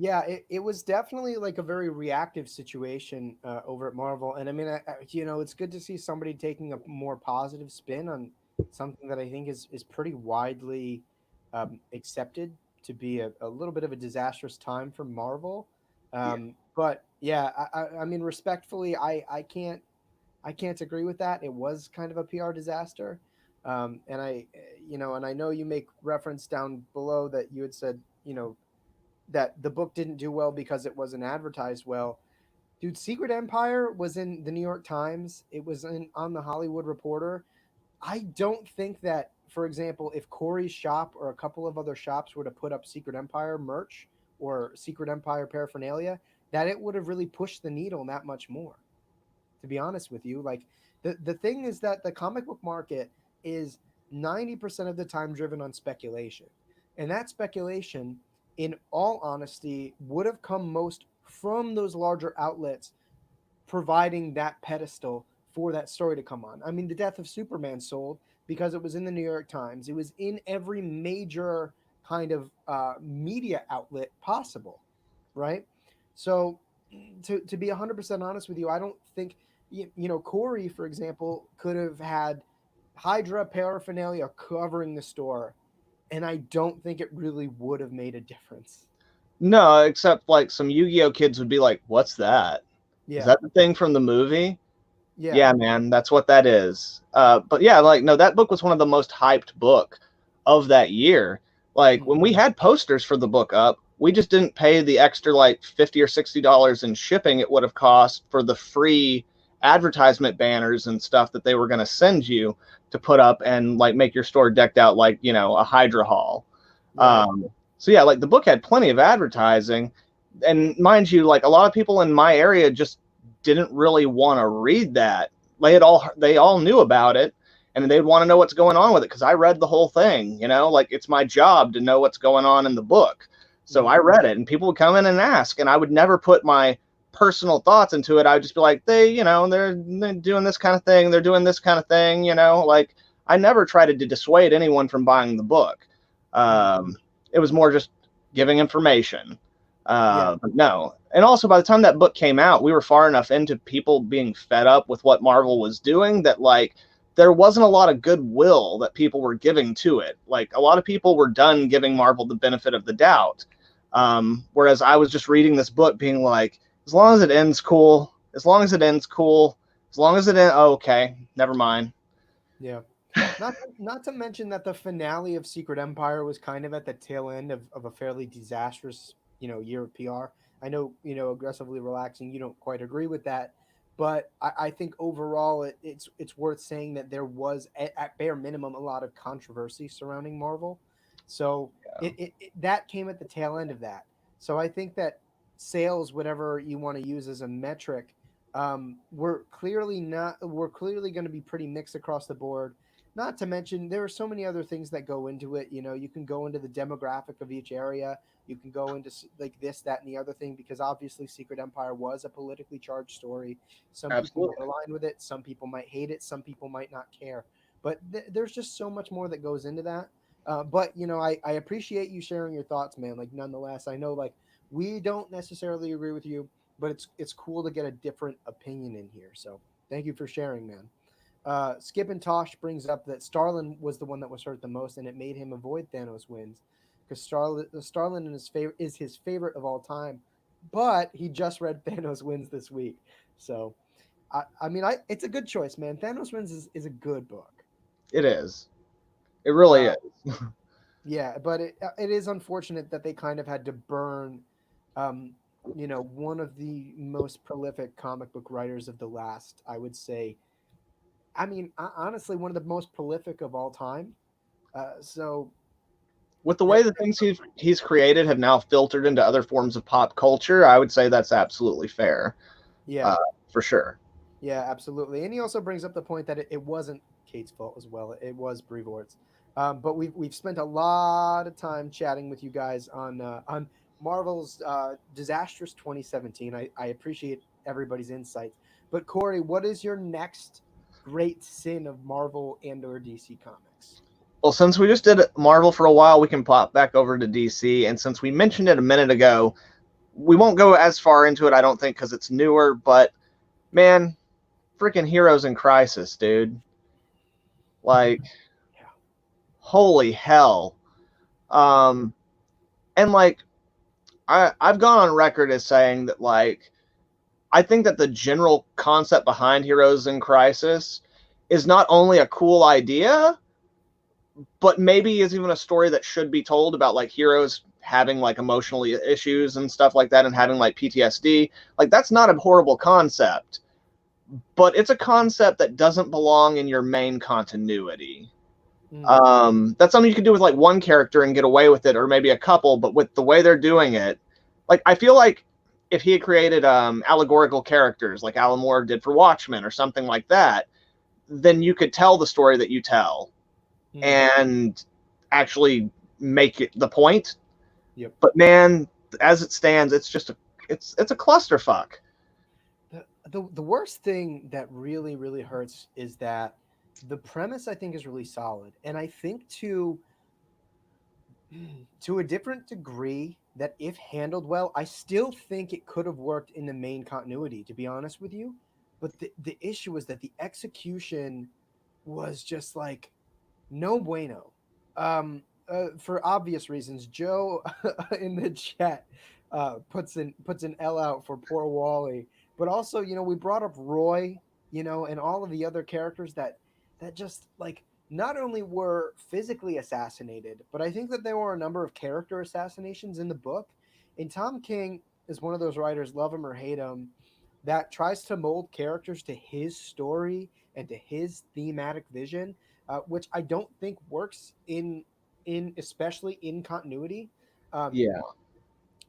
Yeah, it was definitely like a very reactive situation over at Marvel. And I mean, it's good to see somebody taking a more positive spin on something that I think is pretty widely accepted to be a little bit of a disastrous time for Marvel. But yeah, I mean, respectfully, I can't agree with that. It was kind of a PR disaster. And I know you make reference down below that you had said, that the book didn't do well because it wasn't advertised well. Dude, Secret Empire was in the New York Times. It was on the Hollywood Reporter. I don't think that, for example, if Corey's shop or a couple of other shops were to put up Secret Empire merch or Secret Empire paraphernalia, that it would have really pushed the needle that much more. To be honest with you, like the thing is that the comic book market is 90% of the time driven on speculation. And that speculation, in all honesty, would have come most from those larger outlets providing that pedestal for that story to come on. I mean, the death of Superman sold because it was in the New York Times. It was in every major kind of media outlet possible, right? So to be 100% honest with you, I don't think, Corey, for example, could have had Hydra paraphernalia covering the store, and I don't think it really would have made a difference. No, except like some Yu-Gi-Oh kids would be like, what's that? Yeah. Is that the thing from the movie? Yeah. Yeah, man, that's what that is. But yeah, like, no, that book was one of the most hyped book of that year. Like, when we had posters for the book up, we just didn't pay the extra like $50 or $60 in shipping it would have cost for the free advertisement banners and stuff that they were going to send you to put up and like make your store decked out like, a Hydra hall. Right. So yeah, like the book had plenty of advertising, and mind you, like a lot of people in my area just didn't really want to read that. They all knew about it, and they'd want to know what's going on with it because I read the whole thing. Like it's my job to know what's going on in the book. So I read it, and people would come in and ask, and I would never put my personal thoughts into it. I would just be like, they're doing this kind of thing. They're doing this kind of thing. Like I never tried to dissuade anyone from buying the book. It was more just giving information. But no. And also, by the time that book came out, we were far enough into people being fed up with what Marvel was doing that, like, there wasn't a lot of goodwill that people were giving to it. Like, a lot of people were done giving Marvel the benefit of the doubt. Whereas I was just reading this book being like, as long as it ends cool, As long as it is okay, never mind. Yeah. Not to mention that the finale of Secret Empire was kind of at the tail end of a fairly disastrous, year of PR. I know, aggressively relaxing, you don't quite agree with that, but I think overall it's worth saying that there was at bare minimum a lot of controversy surrounding Marvel. So that came at the tail end of that. So I think that sales, whatever you want to use as a metric, we're clearly going to be pretty mixed across the board. Not to mention, there are so many other things that go into it. You can go into the demographic of each area. You can go into like this, that, and the other thing, because obviously Secret Empire was a politically charged story. Some people might Absolutely. align with it. Some people might hate it. Some people might not care. But there's just so much more that goes into that. But I appreciate you sharing your thoughts, man. Like, nonetheless, I know like we don't necessarily agree with you, but it's cool to get a different opinion in here. So thank you for sharing, man. Skip and Tosh brings up that Starlin was the one that was hurt the most, and it made him avoid Thanos wins because Starlin is his favorite of all time, but he just read Thanos wins this week. So it's a good choice, man. Thanos wins is a good book. It is. It really Uh, is. yeah, but it is unfortunate that they kind of had to burn, um, one of the most prolific comic book writers of the last, I would say, honestly, one of the most prolific of all time. So With the that, way the things he's created have now filtered into other forms of pop culture, I would say that's absolutely fair, yeah, uh, for sure. yeah, absolutely. And he also brings up the point that it wasn't Kate's fault as well. It was Brevoort's. But we've spent a lot of time chatting with you guys on Marvel's disastrous 2017. I appreciate everybody's insights. But Corey, what is your next great sin of Marvel and/or DC Comics? Well, since we just did Marvel for a while, we can pop back over to DC. And since we mentioned it a minute ago, we won't go as far into it, I don't think, because it's newer. But man, freaking Heroes in Crisis, dude! Like, Yeah. holy hell! Um, and like, I've gone on record as saying that like I think that the general concept behind Heroes in Crisis is not only a cool idea, but maybe is even a story that should be told about like heroes having like emotional issues and stuff like that and having like PTSD. Like that's not a horrible concept, but it's a concept that doesn't belong in your main continuity. Mm, That's something you could do with like one character and get away with it, or maybe a couple. But with the way they're doing it, like I feel like if he had created allegorical characters like Alan Moore did for Watchmen or something like that, then you could tell the story that you tell mm, and actually make it the point. yep. But man, as it stands, it's just it's a clusterfuck. The worst thing that really really hurts is that the premise I think is really solid, and I think to a different degree that if handled well, I still think it could have worked in the main continuity. To be honest with you, but the issue is that the execution was just like no bueno. For obvious reasons, Joe in the chat puts an L out for poor Wally, but also we brought up Roy, and all of the other characters that just like not only were physically assassinated, but I think that there were a number of character assassinations in the book. And Tom King is one of those writers, love him or hate him, that tries to mold characters to his story and to his thematic vision, which I don't think works in especially in continuity. Um, Yeah,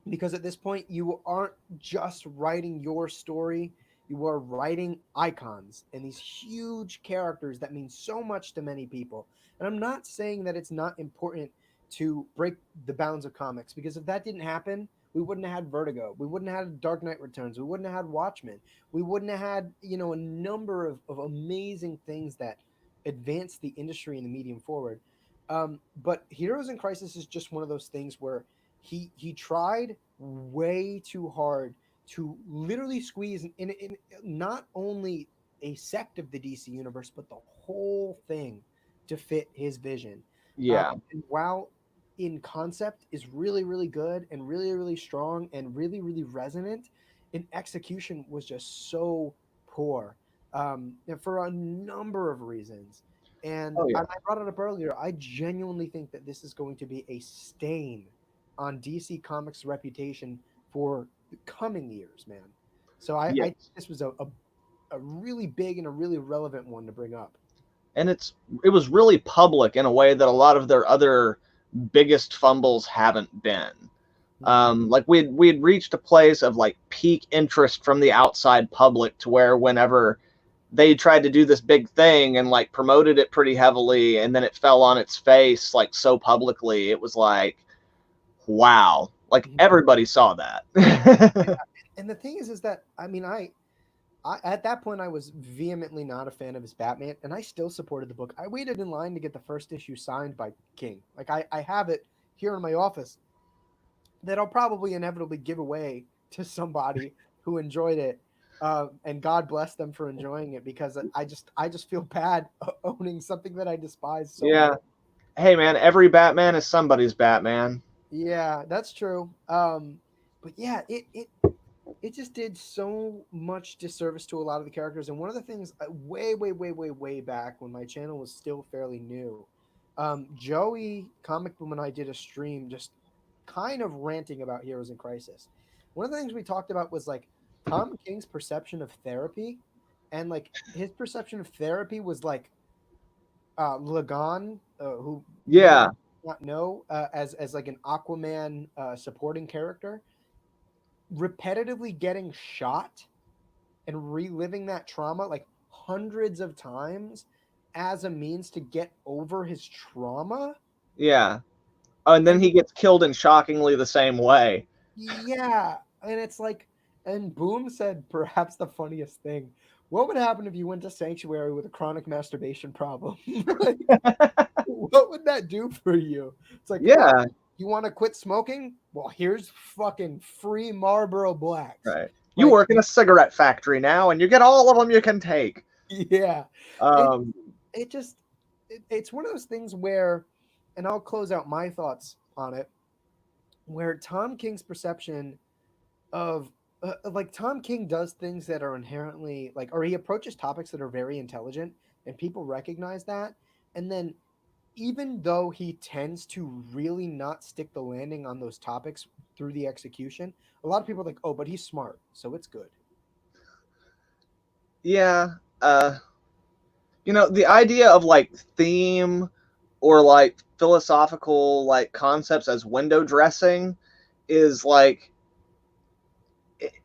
because at this point you aren't just writing your story, you are writing icons and these huge characters that mean so much to many people. And I'm not saying that it's not important to break the bounds of comics, because if that didn't happen, we wouldn't have had Vertigo, we wouldn't have had Dark Knight Returns, we wouldn't have had Watchmen, we wouldn't have had a number of amazing things that advance the industry and the medium forward. But Heroes in Crisis is just one of those things where he tried way too hard to literally squeeze in not only a sect of the DC universe, but the whole thing to fit his vision. yeah, And while in concept is really, really good and really, really strong and really, really resonant, in execution was just so poor. and for a number of reasons. And Oh I yeah. brought it up earlier. I genuinely think that this is going to be a stain on DC Comics' reputation for the coming years, man. So I think Yes. this was a really big and a really relevant one to bring up. And it was really public in a way that a lot of their other biggest fumbles haven't been. Hmm. Like we'd reached a place of like peak interest from the outside public to where whenever they tried to do this big thing and like promoted it pretty heavily and then it fell on its face like so publicly, it was like, wow, like everybody saw Yeah. that. And the thing is that I mean, I at that point I was vehemently not a fan of his Batman, and I still supported the book. I waited in line to get the first issue signed by King. Like I have it here in my office that I'll probably inevitably give away to somebody who enjoyed it. And God bless them for enjoying it because I just feel bad owning something that I despise so Yeah. much. Hey man, every Batman is somebody's Batman. Yeah, that's true. But yeah, it just did so much disservice to a lot of the characters. And one of the things way back when my channel was still fairly new, Joey Comic Boom and I did a stream just kind of ranting about Heroes in Crisis. One of the things we talked about was like Tom King's perception of therapy, and like his perception of therapy was like Lagan, who many of Yeah. you not know as like an Aquaman supporting character, repetitively getting shot and reliving that trauma like hundreds of times as a means to get over his trauma. Yeah. Oh, and then And he gets killed in shockingly the same way. yeah, and it's like, and Boom said perhaps the funniest thing. What would happen if you went to Sanctuary with a chronic masturbation problem? Like, what would that do for you? It's like, oh, Yeah. you want to quit smoking? Well, here's fucking free Marlboro Blacks. Right. You Like, work in a cigarette factory now, and you get all of them you can take. yeah, it Um, it just it's one of those things where, and I'll close out my thoughts on it, where Tom King's perception of like Tom King does things that are inherently like, or he approaches topics that are very intelligent, and people recognize that, and then even though he tends to really not stick the landing on those topics through the execution, a lot of people are like, oh, but he's smart, so it's good. yeah. Uh, the idea of like theme or like philosophical like concepts as window dressing is like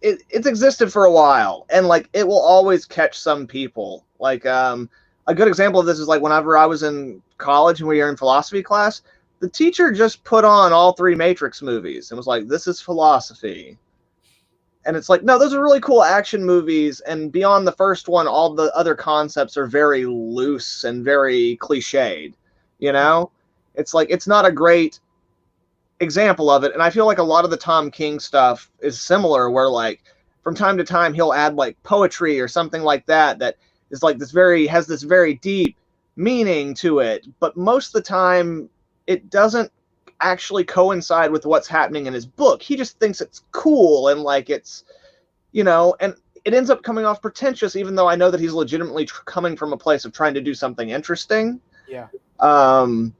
it's existed for a while, and like it will always catch some people. Like a good example of this is like whenever I was in college and we were in philosophy class, the teacher just put on all three Matrix movies and was like, "This is philosophy." And it's like, no, those are really cool action movies, and beyond the first one, all the other concepts are very loose and very cliched. You know, it's like it's not a great example of it. And I feel like a lot of the Tom King stuff is similar, where like from time to time he'll add like poetry or something like that that is like has this very deep meaning to it, but most of the time it doesn't actually coincide with what's happening in his book. He just thinks it's cool and like it's and it ends up coming off pretentious, even though I know that he's legitimately coming from a place of trying to do something interesting. Yeah. um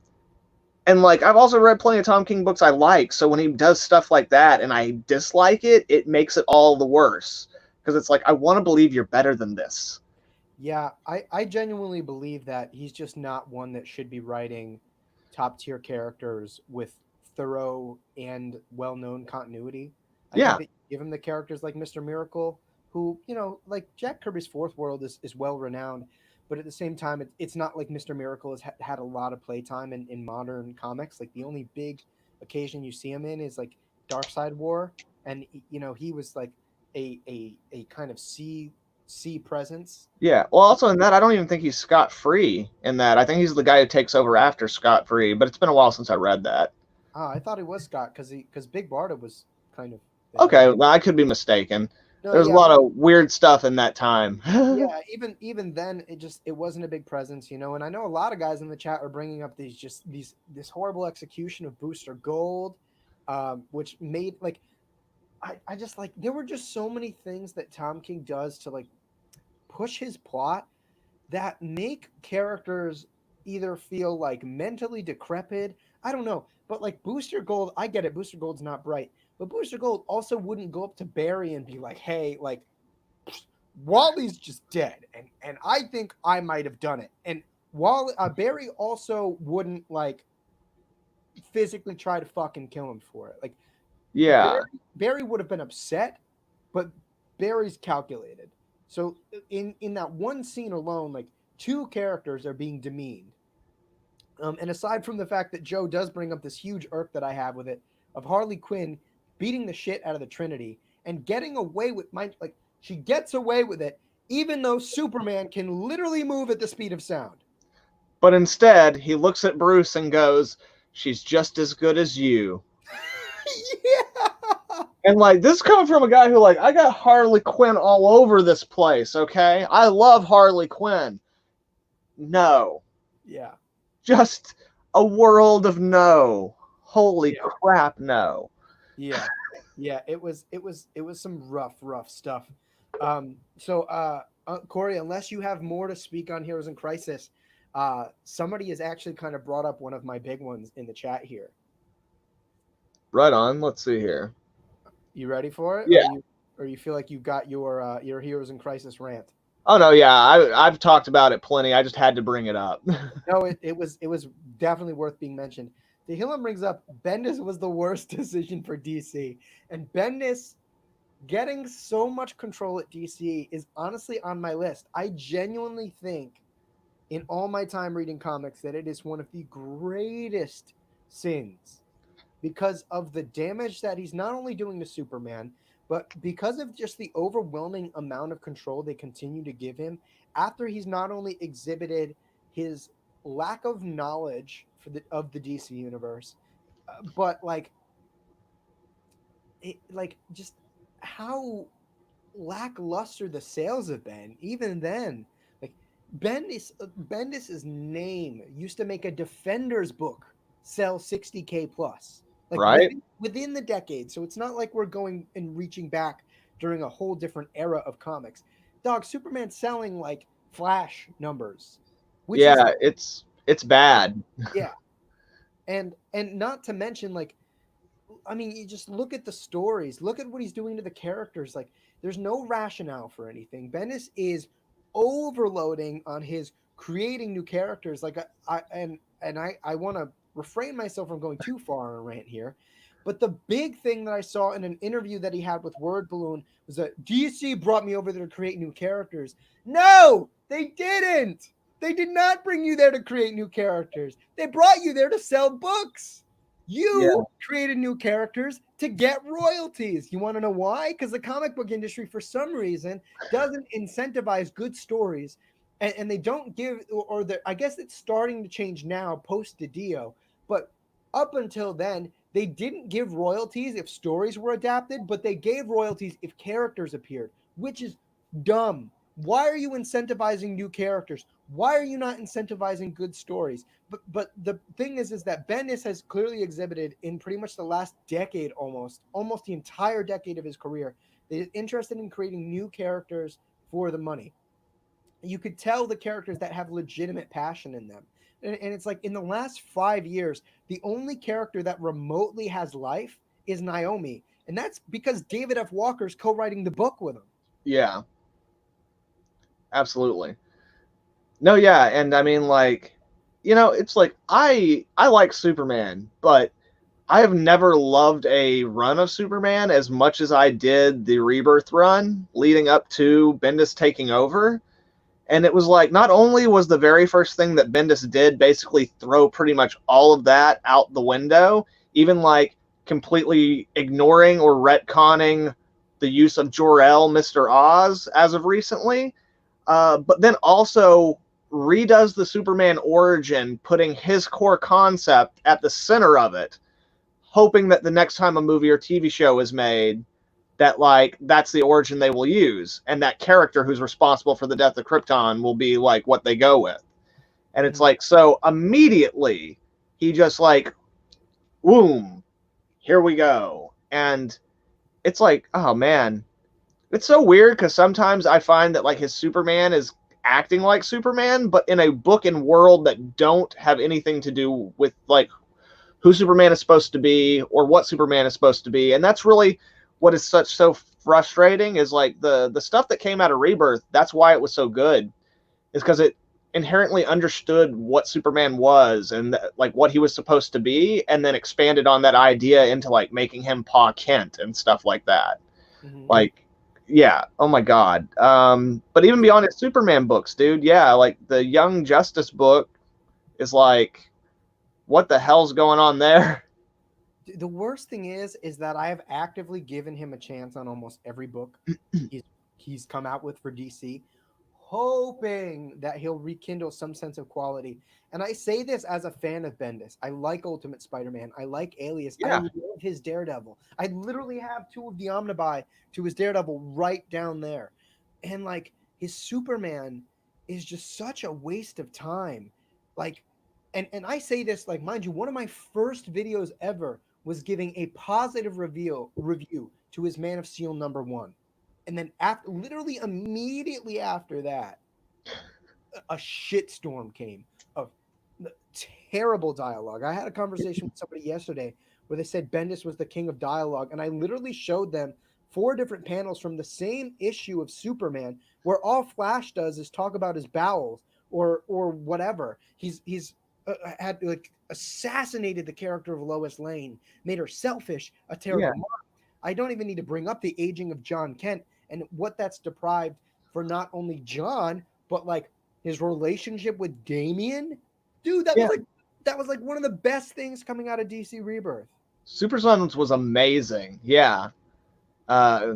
and like I've also read plenty of Tom King books I like, so when he does stuff like that and I dislike it, it makes it all the worse because it's like I want to believe you're better than this. Yeah, I genuinely believe that he's just not one that should be writing top tier characters with thorough and well known continuity. I think Yeah, that you give him the characters like Mr. Miracle, who, like Jack Kirby's Fourth World is well renowned, but at the same time, it's not like Mr. Miracle has had a lot of playtime in modern comics. Like the only big occasion you see him in is like Dark Side War, and he was like a kind of C presence. yeah. Well, also in that, I don't even think he's scot free in that. I think he's the guy who takes over after scot free, but it's been a while since I read that. Ah, I thought he was Scott because Big Barda was kind of there. Okay, well, I could be mistaken. No, There's a yeah, lot of weird stuff in that time. yeah. Even then, it wasn't a big presence, And I know a lot of guys in the chat are bringing up this horrible execution of Booster Gold, which made I just like there were just so many things that Tom King does to like push his plot that make characters either feel like mentally decrepit. I don't know. But like Booster Gold, I get it. Booster Gold's not bright. But Booster Gold also wouldn't go up to Barry and be like, hey, like, Wally's just dead. And I think I might have done it. And Barry also wouldn't like physically try to fucking kill him for it. Like, Yeah. Barry would have been upset, but Barry's calculated. So in that one scene alone, like two characters are being demeaned. And aside from the fact that Joe does bring up this huge irk that I have with it of Harley Quinn beating the shit out of the Trinity and getting away with she gets away with it, even though Superman can literally move at the speed of sound. But instead, he looks at Bruce and goes, "She's just as good as you." Yeah. And like this coming from a guy who like, I got Harley Quinn all over this place, okay? I love Harley Quinn. No. Yeah. Just a world of no. Holy crap, no. Yeah. Yeah, it was some rough stuff. Corey, unless you have more to speak on Heroes in Crisis, somebody has actually kind of brought up one of my big ones in the chat here. Right on. Let's see here. You ready for it? Yeah. Or you feel like you've got your Heroes in Crisis rant? Oh no, yeah, I've talked about it plenty. I just had to bring it up. No, it was definitely worth being mentioned. The Hillam brings up Bendis was the worst decision for DC, and Bendis getting so much control at DC is honestly on my list. I genuinely think, in all my time reading comics, that it is one of the greatest sins because of the damage that he's not only doing to Superman, but because of just the overwhelming amount of control they continue to give him after he's not only exhibited his lack of knowledge of the DC universe, but just how lackluster the sales have been. Even then, like Bendis's name used to make a Defenders book sell 60K plus. Like right? Within the decade. So it's not like we're going and reaching back during a whole different era of comics. Dog, Superman selling like Flash numbers. It's bad. Yeah. And not to mention, like, I mean, you just look at the stories, look at what he's doing to the characters. Like, there's no rationale for anything. Bendis is overloading on his creating new characters. Like, I want to refrain myself from going too far on a rant here, but the big thing that I saw in an interview that he had with Word Balloon was that DC brought me over there to create new characters. No, they didn't. They did not bring you there to create new characters. They brought you there to sell books. You created new characters to get royalties. You want to know why? Because the comic book industry, for some reason, doesn't incentivize good stories, and they don't give, I guess it's starting to change now post Didio, but up until then, they didn't give royalties if stories were adapted, but they gave royalties if characters appeared, which is dumb. Why are you incentivizing new characters? Why are you not incentivizing good stories? But the thing is that Bendis has clearly exhibited in pretty much the last decade, almost the entire decade of his career, that he's interested in creating new characters for the money. You could tell the characters that have legitimate passion in them. And it's like in the last 5 years, the only character that remotely has life is Naomi. And that's because David F. Walker's co-writing the book with him. Yeah. Absolutely. No, yeah, and I mean, like, you know, it's like I like Superman, but I have never loved a run of Superman as much as I did the Rebirth run leading up to Bendis taking over. And it was like, not only was the very first thing that Bendis did basically throw pretty much all of that out the window, even like completely ignoring or retconning the use of Jor-El, Mr. Oz, as of recently, but then also redoes the Superman origin, putting his core concept at the center of it, hoping that the next time a movie or TV show is made, that like that's the origin they will use, and that character who's responsible for the death of Krypton will be like what they go with. And it's like, so immediately he just like, boom, here we go. And it's like, oh man, It's so weird because sometimes I find that like his Superman is acting like Superman, but in a book and world that don't have anything to do with like who Superman is supposed to be or what Superman is supposed to be. And that's really what is so frustrating is like the stuff that came out of Rebirth. That's why it was so good, is because it inherently understood what Superman was and like what he was supposed to be, and then expanded on that idea into like making him Pa Kent and stuff like that. Mm-hmm. Like, yeah, oh my God. But even beyond his Superman books, dude, yeah, like the Young Justice book is like, what the hell's going on there? The worst thing is that I have actively given him a chance on almost every book he's he's come out with for DC, hoping that he'll rekindle some sense of quality. And I say this as a fan of Bendis. I like Ultimate Spider-Man. I like Alias. I Yeah, love his Daredevil. I literally have two of the Omnibuy to his Daredevil right down there. And like his Superman is just such a waste of time. Like, and I say this, like, mind you, one of my first videos ever was giving a positive review to his Man of Steel #1. And then after, literally immediately after that, a shitstorm came of terrible dialogue. I had a conversation with somebody yesterday where they said Bendis was the king of dialogue, and I literally showed them 4 different panels from the same issue of Superman where all Flash does is talk about his bowels or whatever. He's had like assassinated the character of Lois Lane, made her selfish, a terrible yeah, mom. I don't even need to bring up the aging of John Kent and what that's deprived for not only John, but like his relationship with Damian. Dude, yeah. that was like one of the best things coming out of DC Rebirth. Super Sons was amazing. Yeah. Uh,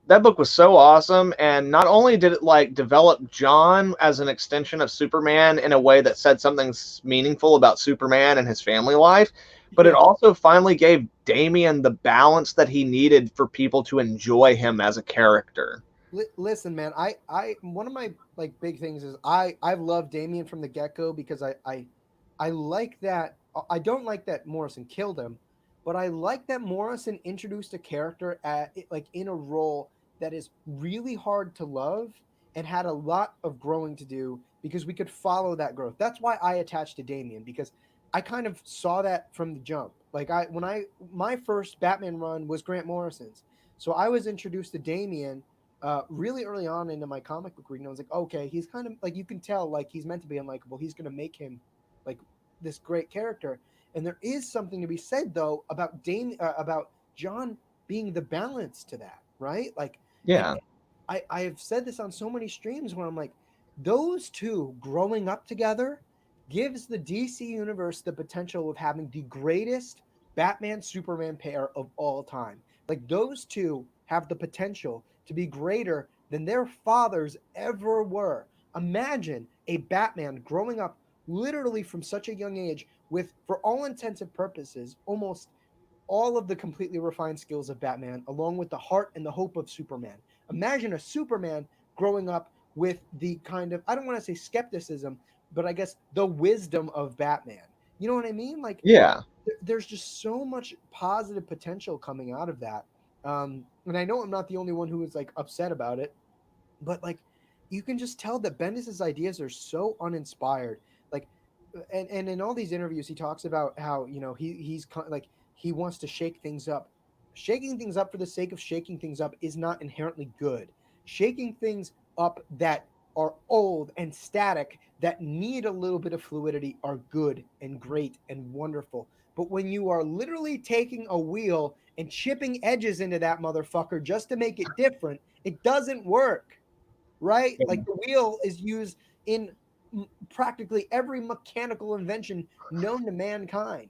that book was so awesome, and not only did it like develop John as an extension of Superman in a way that said something meaningful about Superman and his family life, but it Yeah. also finally gave Damian the balance that he needed for people to enjoy him as a character. Listen, man, I one of my like big things is I've loved Damian from the get-go because I like that. I don't like that Morrison killed him, but I like that Morrison introduced a character at like in a role that is really hard to love and had a lot of growing to do because we could follow that growth. That's why I attached to Damian, because I kind of saw that from the jump. Like I my first Batman run was Grant Morrison's, so I was introduced to Damian really early on into my comic book reading. I was like, okay, he's kind of like, you can tell like he's meant to be unlikable. He's going to make him like this great character. And there is something to be said though about John being the balance to that, right? Like, and Yeah. I have said this on so many streams where I'm like, those two growing up together gives the DC universe the potential of having the greatest Batman Superman pair of all time. Like those two have the potential to be greater than their fathers ever were. Imagine a Batman growing up literally from such a young age with, for all intents and purposes, almost all of the completely refined skills of Batman, along with the heart and the hope of Superman. Imagine a Superman growing up with the kind of, I don't want to say skepticism, but I guess the wisdom of Batman. You know what I mean? Like, Yeah. there's just so much positive potential coming out of that. And I know I'm not the only one who is like upset about it, but like you can just tell that Bendis's ideas are so uninspired. Like, and in all these interviews, he talks about how like he wants to shake things up. Shaking things up for the sake of shaking things up is not inherently good. Shaking things up that are old and static that need a little bit of fluidity are good and great and wonderful. But when you are literally taking a wheel and chipping edges into that motherfucker just to make it different, it doesn't work, right? Like the wheel is used in practically every mechanical invention known to mankind.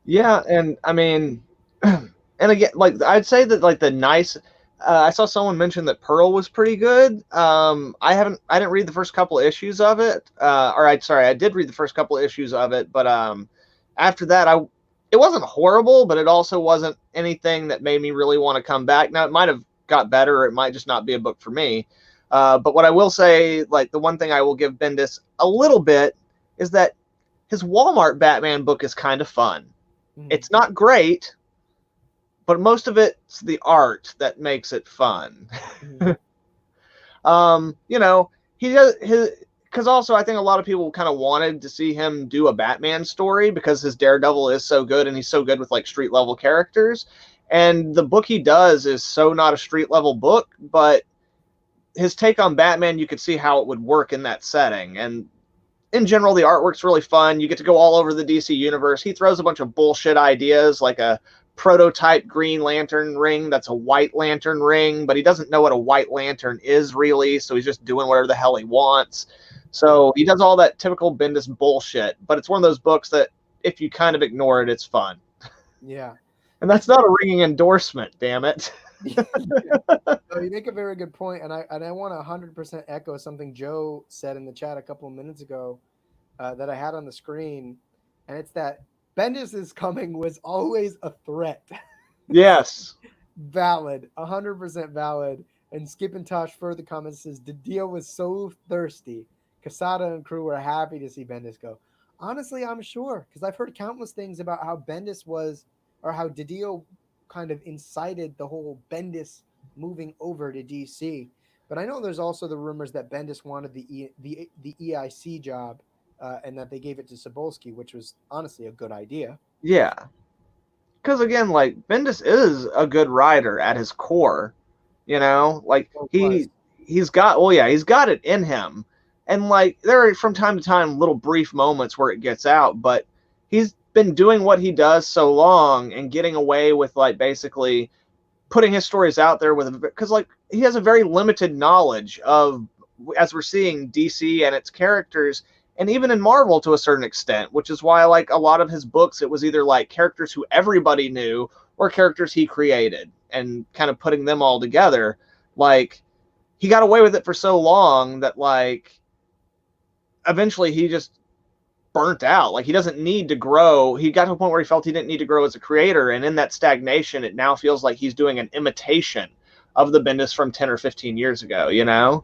Yeah, and I mean, and again, like I'd say that like the nice. I saw someone mention that Pearl was pretty good. I didn't read the first couple of issues of it. I did read the first couple of issues of it, but after that, it wasn't horrible, but it also wasn't anything that made me really want to come back. Now it might have got better, or it might just not be a book for me. But what I will say, like the one thing I will give Bendis a little bit is that his Walmart Batman book is kind of fun. Mm. It's not great, but most of it's the art that makes it fun. Mhm. You know, he does his because also I think a lot of people kind of wanted to see him do a Batman story because his Daredevil is so good and he's so good with like street level characters. And the book he does is so not a street level book, but his take on Batman, you could see how it would work in that setting. And in general, the artwork's really fun. You get to go all over the DC universe. He throws a bunch of bullshit ideas like a prototype Green Lantern ring that's a White Lantern ring, but he doesn't know what a White Lantern is really, so he's just doing whatever the hell he wants. So he does all that typical Bendis bullshit, but it's one of those books that if you kind of ignore it, it's fun. Yeah. And that's not a ringing endorsement, damn it. No, you make a very good point, and I want to 100% echo something Joe said in the chat a couple of minutes ago that I had on the screen, and it's that Bendis' coming was always a threat. Yes. Valid, 100% valid. And Skip and Tosh further comments says the deal was so thirsty. Casada and crew were happy to see Bendis go. Honestly, I'm sure because I've heard countless things about how Bendis was, or how Didio kind of incited the whole Bendis moving over to DC. But I know there's also the rumors that Bendis wanted the EIC job, and that they gave it to Sobolski, which was honestly a good idea. Yeah. Because again, like Bendis is a good writer at his core, you know, like Or was. he's got well, yeah, he's got it in him, and like there are from time to time little brief moments where it gets out, but he's been doing what he does so long and getting away with like basically putting his stories out there with because like he has a very limited knowledge of as we're seeing DC and its characters and even in Marvel to a certain extent, which is why like a lot of his books it was either like characters who everybody knew or characters he created and kind of putting them all together. Like he got away with it for so long that like eventually he just burnt out. Like he doesn't need to grow. He got to a point where he felt he didn't need to grow as a creator, and in that stagnation, it now feels like he's doing an imitation of the Bendis from 10 or 15 years ago. You know,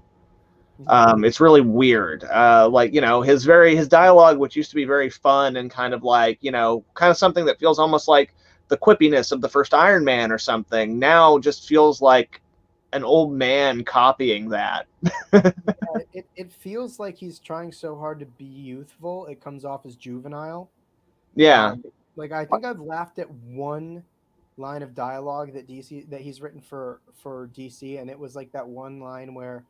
it's really weird. Like you know, his dialogue, which used to be very fun and kind of like you know, kind of something that feels almost like the quippiness of the first Iron Man or something, now just feels like an old man copying that. It feels like he's trying so hard to be youthful. It comes off as juvenile. Yeah, Um, like I think I've laughed at one line of dialogue that he's written for DC, and it was like that one line where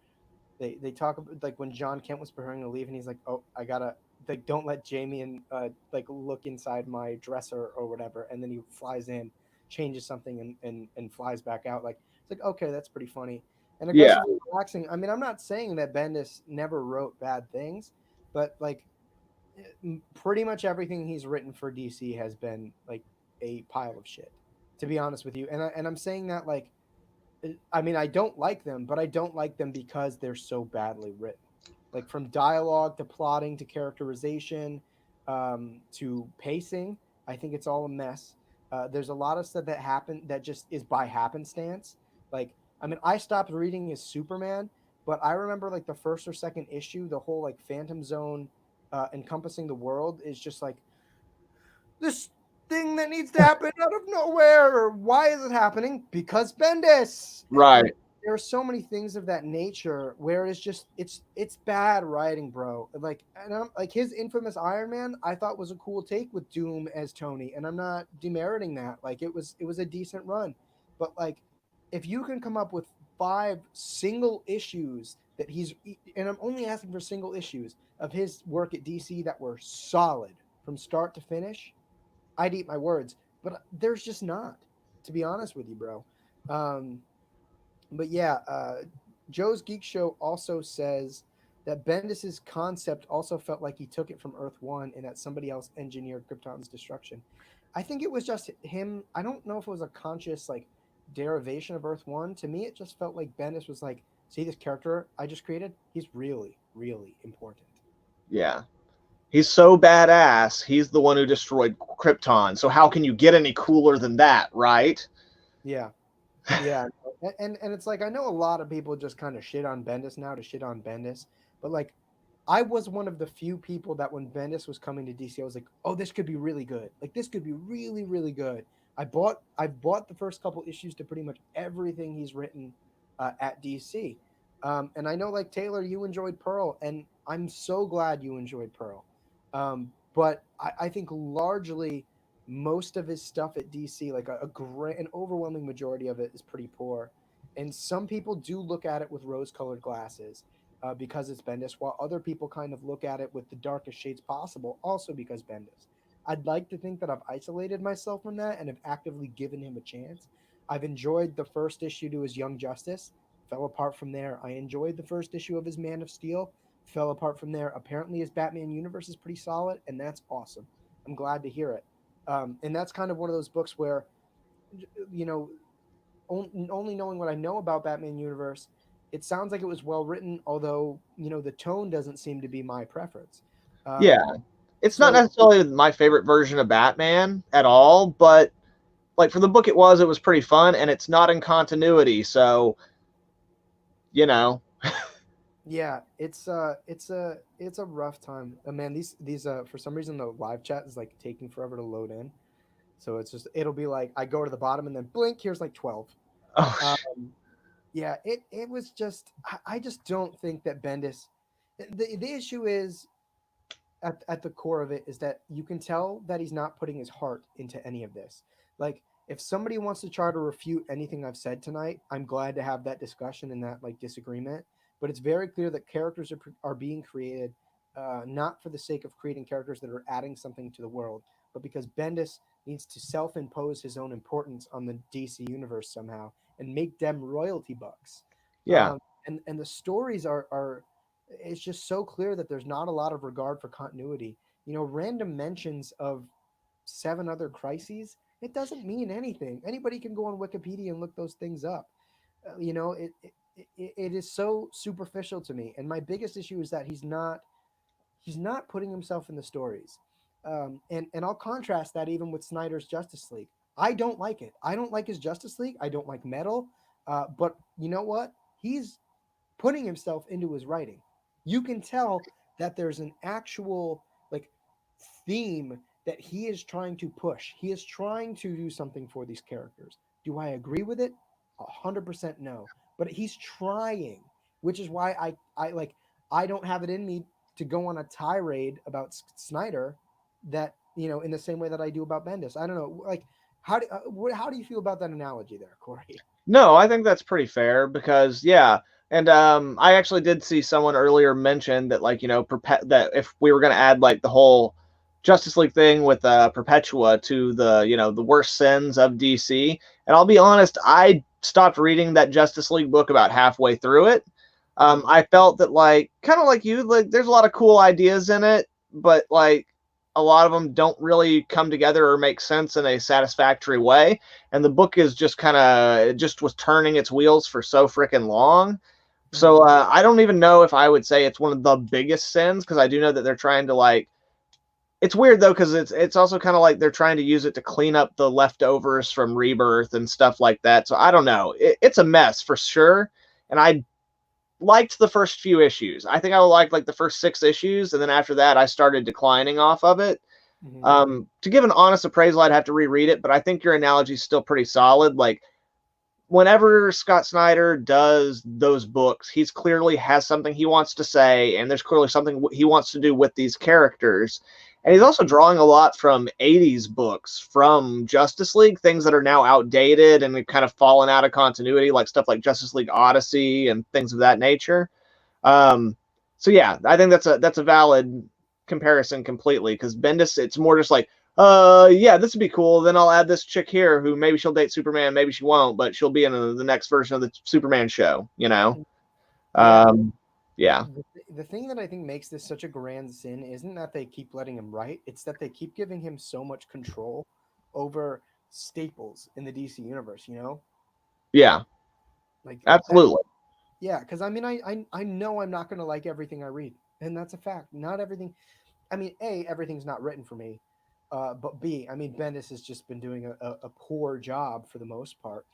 they talk about like when John Kent was preparing to leave, and he's like, "Oh, I gotta like don't let Jamie and like look inside my dresser or whatever," and then he flies in, changes something, and flies back out. Like it's like okay, that's pretty funny and yeah, aggressively relaxing. I mean, I'm not saying that Bendis never wrote bad things, but like pretty much everything he's written for DC has been like a pile of shit, to be honest with you. And I'm saying that like I mean I don't like them, but I don't like them because they're so badly written. Like from dialogue to plotting to characterization, to pacing, I think it's all a mess. There's a lot of stuff that happened that just is by happenstance. Like I mean, I stopped reading his Superman, but I remember like the first or second issue, the whole like Phantom Zone encompassing the world is just like this thing that needs to happen out of nowhere. Or why is it happening? Because Bendis. And right. there are so many things of that nature where it's just it's bad writing, bro. Like and I'm, like his infamous Iron Man, I thought was a cool take with Doom as Tony, and I'm not demeriting that. Like it was a decent run, but like if you can come up with 5 single issues that he's and I'm only asking for single issues of his work at DC that were solid from start to finish, I'd eat my words. But there's just not, to be honest with you, bro. Um, but yeah, Joe's Geek Show also says that Bendis's concept also felt like he took it from Earth One and that somebody else engineered Krypton's destruction. I think it was just him. I don't know if it was a conscious like derivation of Earth One. To me, it just felt like Bendis was like, "See this character I just created? He's really, really important." Yeah. He's so badass. He's the one who destroyed Krypton. So how can you get any cooler than that, right? Yeah, yeah, and it's like I know a lot of people just kind of shit on Bendis now to shit on Bendis, but like I was one of the few people that when Bendis was coming to DC, I was like, oh, this could be really good. Like this could be really, really good. I've bought the first couple issues to pretty much everything he's written at DC. And I know, like Taylor, you enjoyed Pearl, and I'm so glad you enjoyed Pearl. But I think largely most of his stuff at DC, like an overwhelming majority of it, is pretty poor. And some people do look at it with rose-colored glasses because it's Bendis, while other people kind of look at it with the darkest shades possible, also because Bendis. I'd like to think that I've isolated myself from that and have actively given him a chance. I've enjoyed the first issue to his Young Justice, fell apart from there. I enjoyed the first issue of his Man of Steel, fell apart from there. Apparently, his Batman universe is pretty solid, and that's awesome. I'm glad to hear it. And that's kind of one of those books where, you know, only knowing what I know about Batman universe, it sounds like it was well written, although the tone doesn't seem to be my preference. Yeah, Um, it's not so necessarily my favorite version of Batman at all, but like for the book it was pretty fun, and it's not in continuity, so you know. yeah, it's a rough time. Man, these for some reason the live chat is like taking forever to load in. So it'll be like I go to the bottom and then blink, here's like 12. Oh, Um, yeah, it was just I just don't think that Bendis. The issue is at the core of it is that you can tell that he's not putting his heart into any of this. Like if somebody wants to try to refute anything I've said tonight, I'm glad to have that discussion and that like disagreement. But it's very clear that characters are being created not for the sake of creating characters that are adding something to the world, but because Bendis needs to self-impose his own importance on the DC universe somehow and make them royalty bucks. yeah, And the stories are it's just so clear that there's not a lot of regard for continuity. Random mentions of seven other crises, it doesn't mean anything. Anybody can go on Wikipedia and look those things up. It is so superficial to me. And my biggest issue is that he's not putting himself in the stories. And I'll contrast that even with Snyder's Justice League. I don't like it. I don't like his Justice League. I don't like Metal. But you know what? He's putting himself into his writing. You can tell that there's an actual like theme that he is trying to push. He is trying to do something for these characters. Do I agree with it? 100% no. But he's trying, which is why I don't have it in me to go on a tirade about Snyder that in the same way that I do about Bendis. I don't know, like how do you feel about that analogy there, Corey? no, I think that's pretty fair because yeah, and I actually did see someone earlier mention that like that if we were going to add like the whole Justice League thing with Perpetua to the the worst sins of DC, and I'll be honest, I stopped reading that Justice League book about halfway through it. Mm-hmm. I felt that like kind of like you, like there's a lot of cool ideas in it, but like a lot of them don't really come together or make sense in a satisfactory way, and the book is just kind of it just was turning its wheels for so freaking long. So Mm-hmm. I don't even know if I would say it's one of the biggest sins because I do know that they're trying to like. It's weird though because it's also kind of like they're trying to use it to clean up the leftovers from Rebirth and stuff like that. So I don't know. It's a mess for sure, and I liked the first few issues. I think I liked like the first 6 issues, and then after that I started declining off of it. Mm-hmm. To give an honest appraisal, I'd have to reread it, but I think your analogy is still pretty solid. Like whenever Scott Snyder does those books, he's clearly has something he wants to say, and there's clearly something he wants to do with these characters. And he's Mm-hmm. also drawing a lot from 80s books from Justice League, things that are now outdated and have kind of fallen out of continuity, like stuff like Justice League Odyssey and things of that nature. Um, so yeah, I think that's a valid comparison completely because Bendis, it's more just like, yeah, this would be cool. Then I'll add this chick here who maybe she'll date Superman, maybe she won't, but she'll be in the next version of the Superman show. Yeah, Um, yeah, the thing that I think makes this such a grand sin isn't that they keep letting him write, it's that they keep giving him so much control over staples in the DC universe, yeah, Like that. absolutely. Yeah, because I mean, I know I'm not going to like everything I read, and that's a fact. Not everything. I mean, A, everything's not written for me, but B, I mean, Bendis has just been doing a poor job for the most part.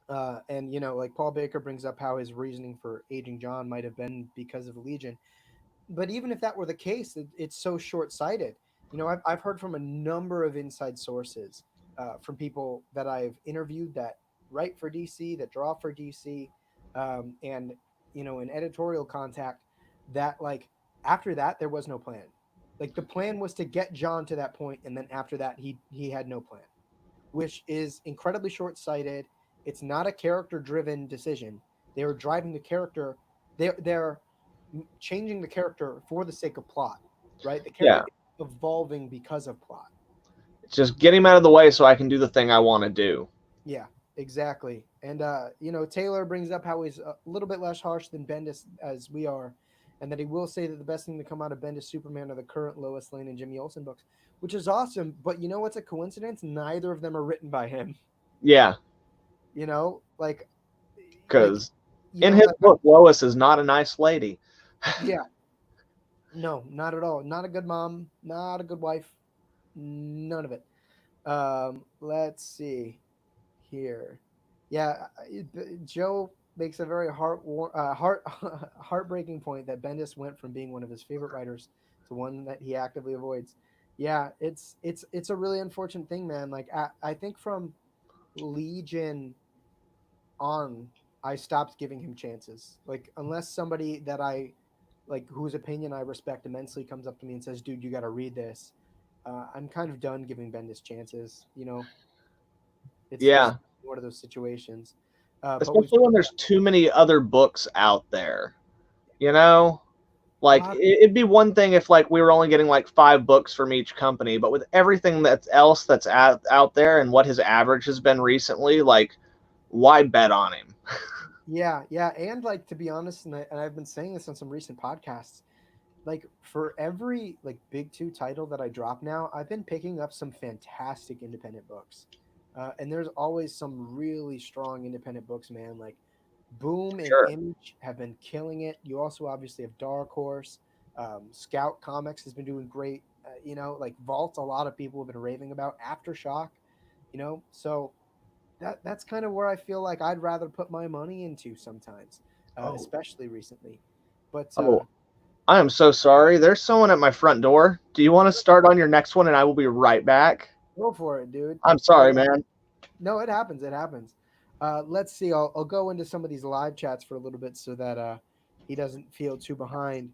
And like Paul Baker brings up how his reasoning for aging John might have been because of Legion, but even if that were the case, it's so short-sighted. I've heard from a number of inside sources from people that I've interviewed that write for DC, that draw for DC, and in editorial contact, that like after that there was no plan. Like the plan was to get John to that point, and then after that he had no plan, which is incredibly short sighted. It's not a character driven decision. They were driving the character. They're changing the character for the sake of plot, right? The character Yeah. is evolving because of plot. It's just get him out of the way so I can do the thing I want to do. Yeah, exactly. And Taylor brings up how he's a little bit less harsh than Bendis as we are, and that he will say that the best thing to come out of Bendis Superman are the current Lois Lane and Jimmy Olsen books, which is awesome. But you know what's a coincidence? Neither of them are written by him. Yeah, You know, like because in his that. book, Lois is not a nice lady. Yeah, no, not at all. Not a good mom. Not a good wife. None of it. Let's see here. Yeah, Joe makes a very heartbreaking point that Bendis went from being one of his favorite writers to one that he actively avoids. Yeah, it's a really unfortunate thing, man. Like I think from Legion on, I stopped giving him chances. Like unless somebody that I like whose opinion I respect immensely comes up to me and says, "Dude, you got to read this." I'm kind of done giving Bendis chances. It's Yeah, one of those situations. But we've especially when there's too many other books out there. You know, like uh, it'd be one thing if like we were only getting like 5 books from each company, but with everything that's else that's out there and what his average has been recently, like why bet on him? yeah, and like to be honest, and I've been saying this on some recent podcasts. Like for every like big two title that I drop now, I've been picking up some fantastic independent books, and there's always some really strong independent books, man. Like Boom and Sure. Image have been killing it. You also obviously have Dark Horse. Scout Comics has been doing great. Like Vault, a lot of people have been raving about. Aftershock, so that's kind of where I feel like I'd rather put my money into sometimes, Oh, especially recently. But oh, I am so sorry. There's someone at my front door. Do you want to start on your next one, and I will be right back? go for it, dude. I'm But sorry, man. no, it happens. It happens. Let's see. I'll go into some of these live chats for a little bit so that he doesn't feel too behind.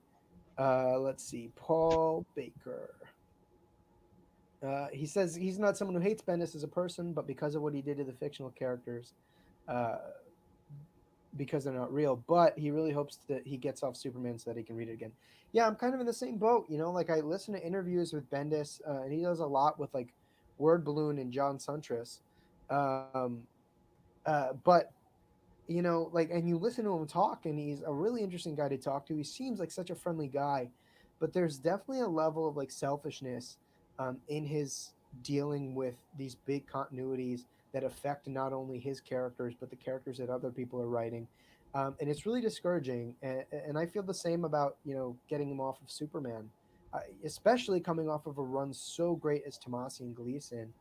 Let's see. Paul Baker. He says he's not someone who hates Bendis as a person, but because of what he did to the fictional characters, uh, because they're not real. But he really hopes that he gets off Superman so that he can read it again. Yeah, I'm kind of in the same boat. Like I listen to interviews with Bendis, and he does a lot with like Word Balloon and John Suntress. Um, but like, and you listen to him talk, and he's a really interesting guy to talk to. He seems like such a friendly guy, but there's definitely a level of like selfishness in his dealing with these big continuities that affect not only his characters but the characters that other people are writing. And it's really discouraging. And I feel the same about getting him off of Superman, especially coming off of a run so great as Tomasi and Gleason.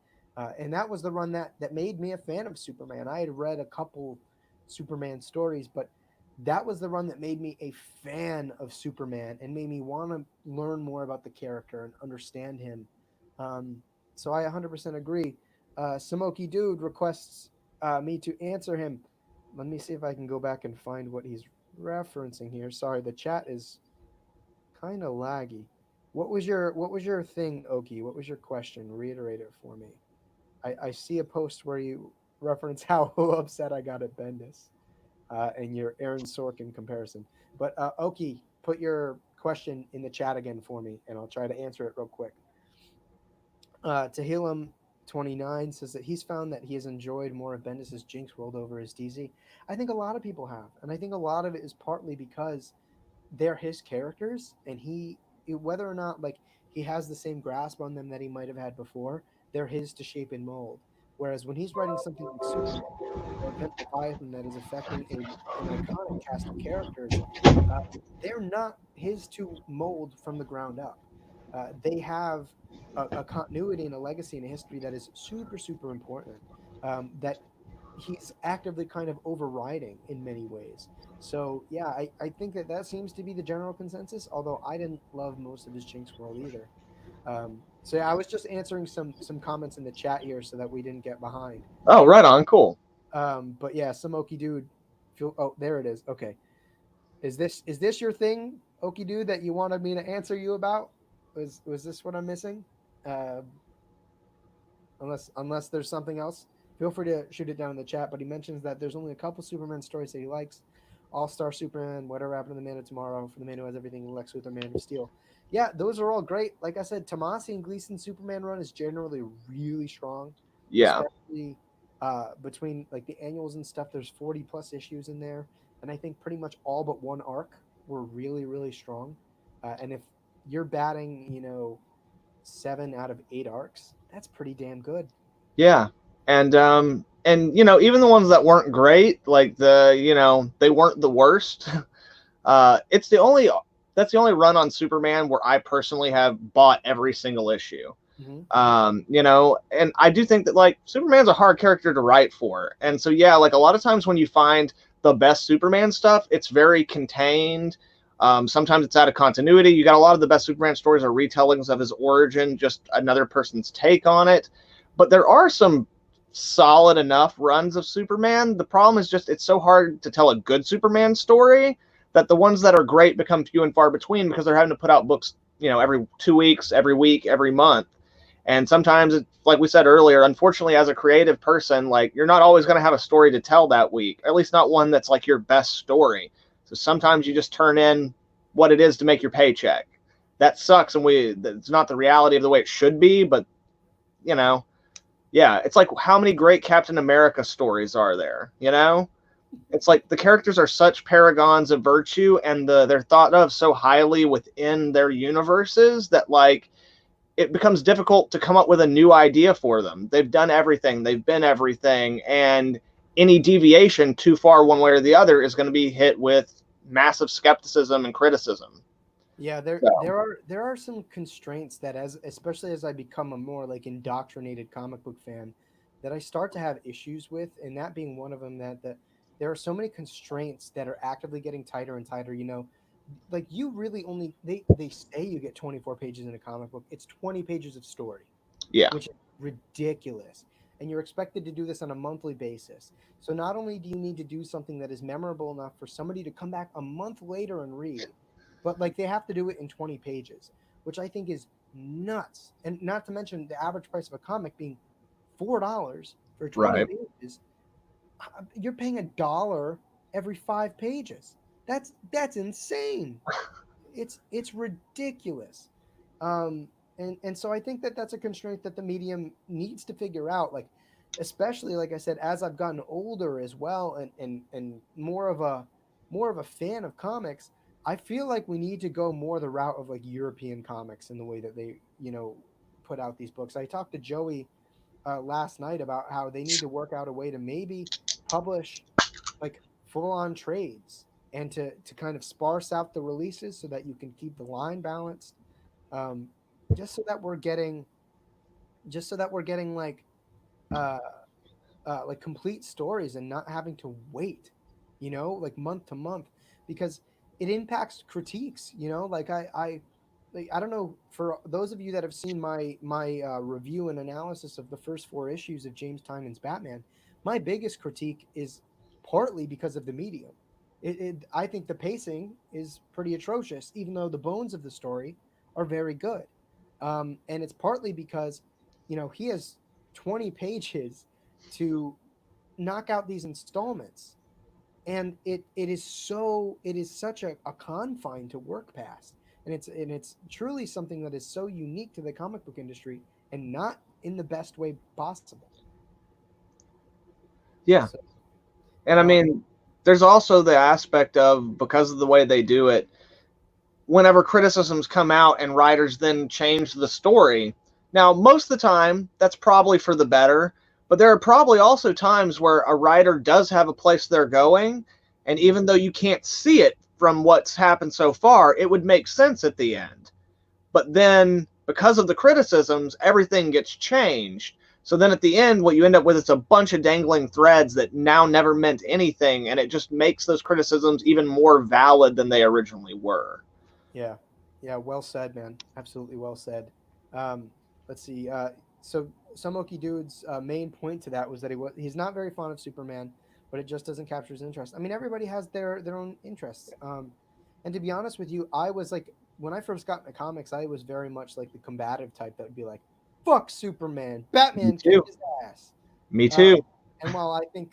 And that was the run that made me a fan of Superman. I had read a couple Superman stories, but that was the run that made me a fan of Superman and made me want to learn more about the character and understand him. Um, so I 100% agree. Samoki Dude requests me to answer him. Let me see if I can go back and find what he's referencing here. Sorry, the chat is kind of laggy. What was your thing, Oki? What was your question? Reiterate it for me. I see a post where you reference how upset I got at Bendis and your Aaron Sorkin comparison. But Oki, put your question in the chat again for me, and I'll try to answer it real quick. Tehillim29 says that he's found that he has enjoyed more of Bendis's Jinx world over his DZ. I think a lot of people have, and I think a lot of it is partly because they're his characters, and whether or not like he has the same grasp on them that he might have had before, they're his to shape and mold. Whereas when he's writing something like Superman or Event Leviathan that is affecting an iconic cast of characters, uh, they're not his to mold from the ground up. They have a continuity and a legacy and a history that is super, super important. That he's actively kind of overriding in many ways. So yeah, I think that seems to be the general consensus. Although I didn't love most of his Jinx World either. So yeah, I was just answering some comments in the chat here so that we didn't get behind. Oh, right on. Cool. But yeah, some Okie dude. Feel, oh, there it is. Okay, is this your thing, Okie dude, that you wanted me to answer you about? Was this what I'm missing? Uh, unless there's something else, feel free to shoot it down in the chat. But he mentions that there's only a couple Superman stories that he likes: All Star Superman, Whatever Happened to the Man of Tomorrow, For the Man Who Has Everything, Lex Luthor, Man of Steel. Yeah, those are all great. Like I said, Tomasi and Gleason's Superman run is generally really strong, Yeah. especially between like the annuals and stuff. There's 40 plus issues in there, and I think pretty much all but one arc were really really strong. And if you're batting, 7 out of 8 arcs, that's pretty damn good. Yeah. And even the ones that weren't great, like they weren't the worst. It's the only that's the only run on Superman where I personally have bought every single issue. Hmm. And I do think that like Superman's a hard character to write for. And so yeah, like a lot of times when you find the best Superman stuff, it's very contained. Sometimes it's out of continuity. You got a lot of the best Superman stories are retellings of his origin, just another person's take on it. But there are some solid enough runs of Superman. The problem is just it's so hard to tell a good Superman story that the ones that are great become few and far between because they're having to put out books, every 2 weeks, every week, every month. And sometimes, like we said earlier, unfortunately, as a creative person, like you're not always going to have a story to tell that week, at least not one that's like your best story. So sometimes you just turn in what it is to make your paycheck. That sucks, and it's not the reality of the way it should be. But you know, yeah, it's like how many great Captain America stories are there? It's like the characters are such paragons of virtue, and they're thought of so highly within their universes that like it becomes difficult to come up with a new idea for them. They've done everything, they've been everything, and any deviation too far one way or the other is going to be hit with massive skepticism and criticism. Yeah, there So, there are there are some constraints that especially as I become a more like indoctrinated comic book fan, that I start to have issues with, and that being one of them, that there are so many constraints that are actively getting tighter and tighter. Like you really only they say you get 24 pages in a comic book. It's 20 pages of story, yeah, which is ridiculous. And you're expected to do this on a monthly basis. So not only do you need to do something that is memorable enough for somebody to come back a month later and read, but like they have to do it in 20 pages, which I think is nuts. And not to mention the average price of a comic being $4 for 20 right. pages. You're paying $1 every 5 pages. That's insane. It's ridiculous. And so I think that that's a constraint that the medium needs to figure out. Like, especially like I said, as I've gotten older as well, and more of a fan of comics, I feel like we need to go more the route of like European comics in the way that they put out these books. I talked to Joey last night about how they need to work out a way to maybe publish like full on trades, and to kind of sparse out the releases so that you can keep the line balanced, um, just so that we're getting uh, like complete stories and not having to wait, like month to month, because it impacts critiques. Like, I don't know, for those of you that have seen my review and analysis of the first 4 issues of James Tynion's Batman, my biggest critique is partly because of the medium. I think the pacing is pretty atrocious, even though the bones of the story are very good. And it's partly because he has 20 pages to knock out these installments, and it is such a confine to work past, and it's truly something that is so unique to the comic book industry, and not in the best way possible. Yeah. So And I um mean, there's also the aspect of because of the way they do it, whenever criticisms come out and writers then change the story. Now, most of the time, that's probably for the better, but there are probably also times where a writer does have a place they're going, and mhm. even though you can't see it from what's happened so far, it would make sense at the end. But then, because of the criticisms, everything gets changed. So then at the end, what you end up with is a bunch of dangling threads that now never meant anything, and it just makes those criticisms even more valid than they originally were. Yeah, yeah, well said, man, absolutely well said. um let's see. So Samoki Dude's main point to that was that he's not very fond of Superman, but it just doesn't capture his interest. I mean, everybody has their own interests. And to be honest with you, I was like, when I first got into comics, I was very much like the combative type that would be like, "Fuck Superman, Me Batman kick too. his ass." Me Um, too. and while I think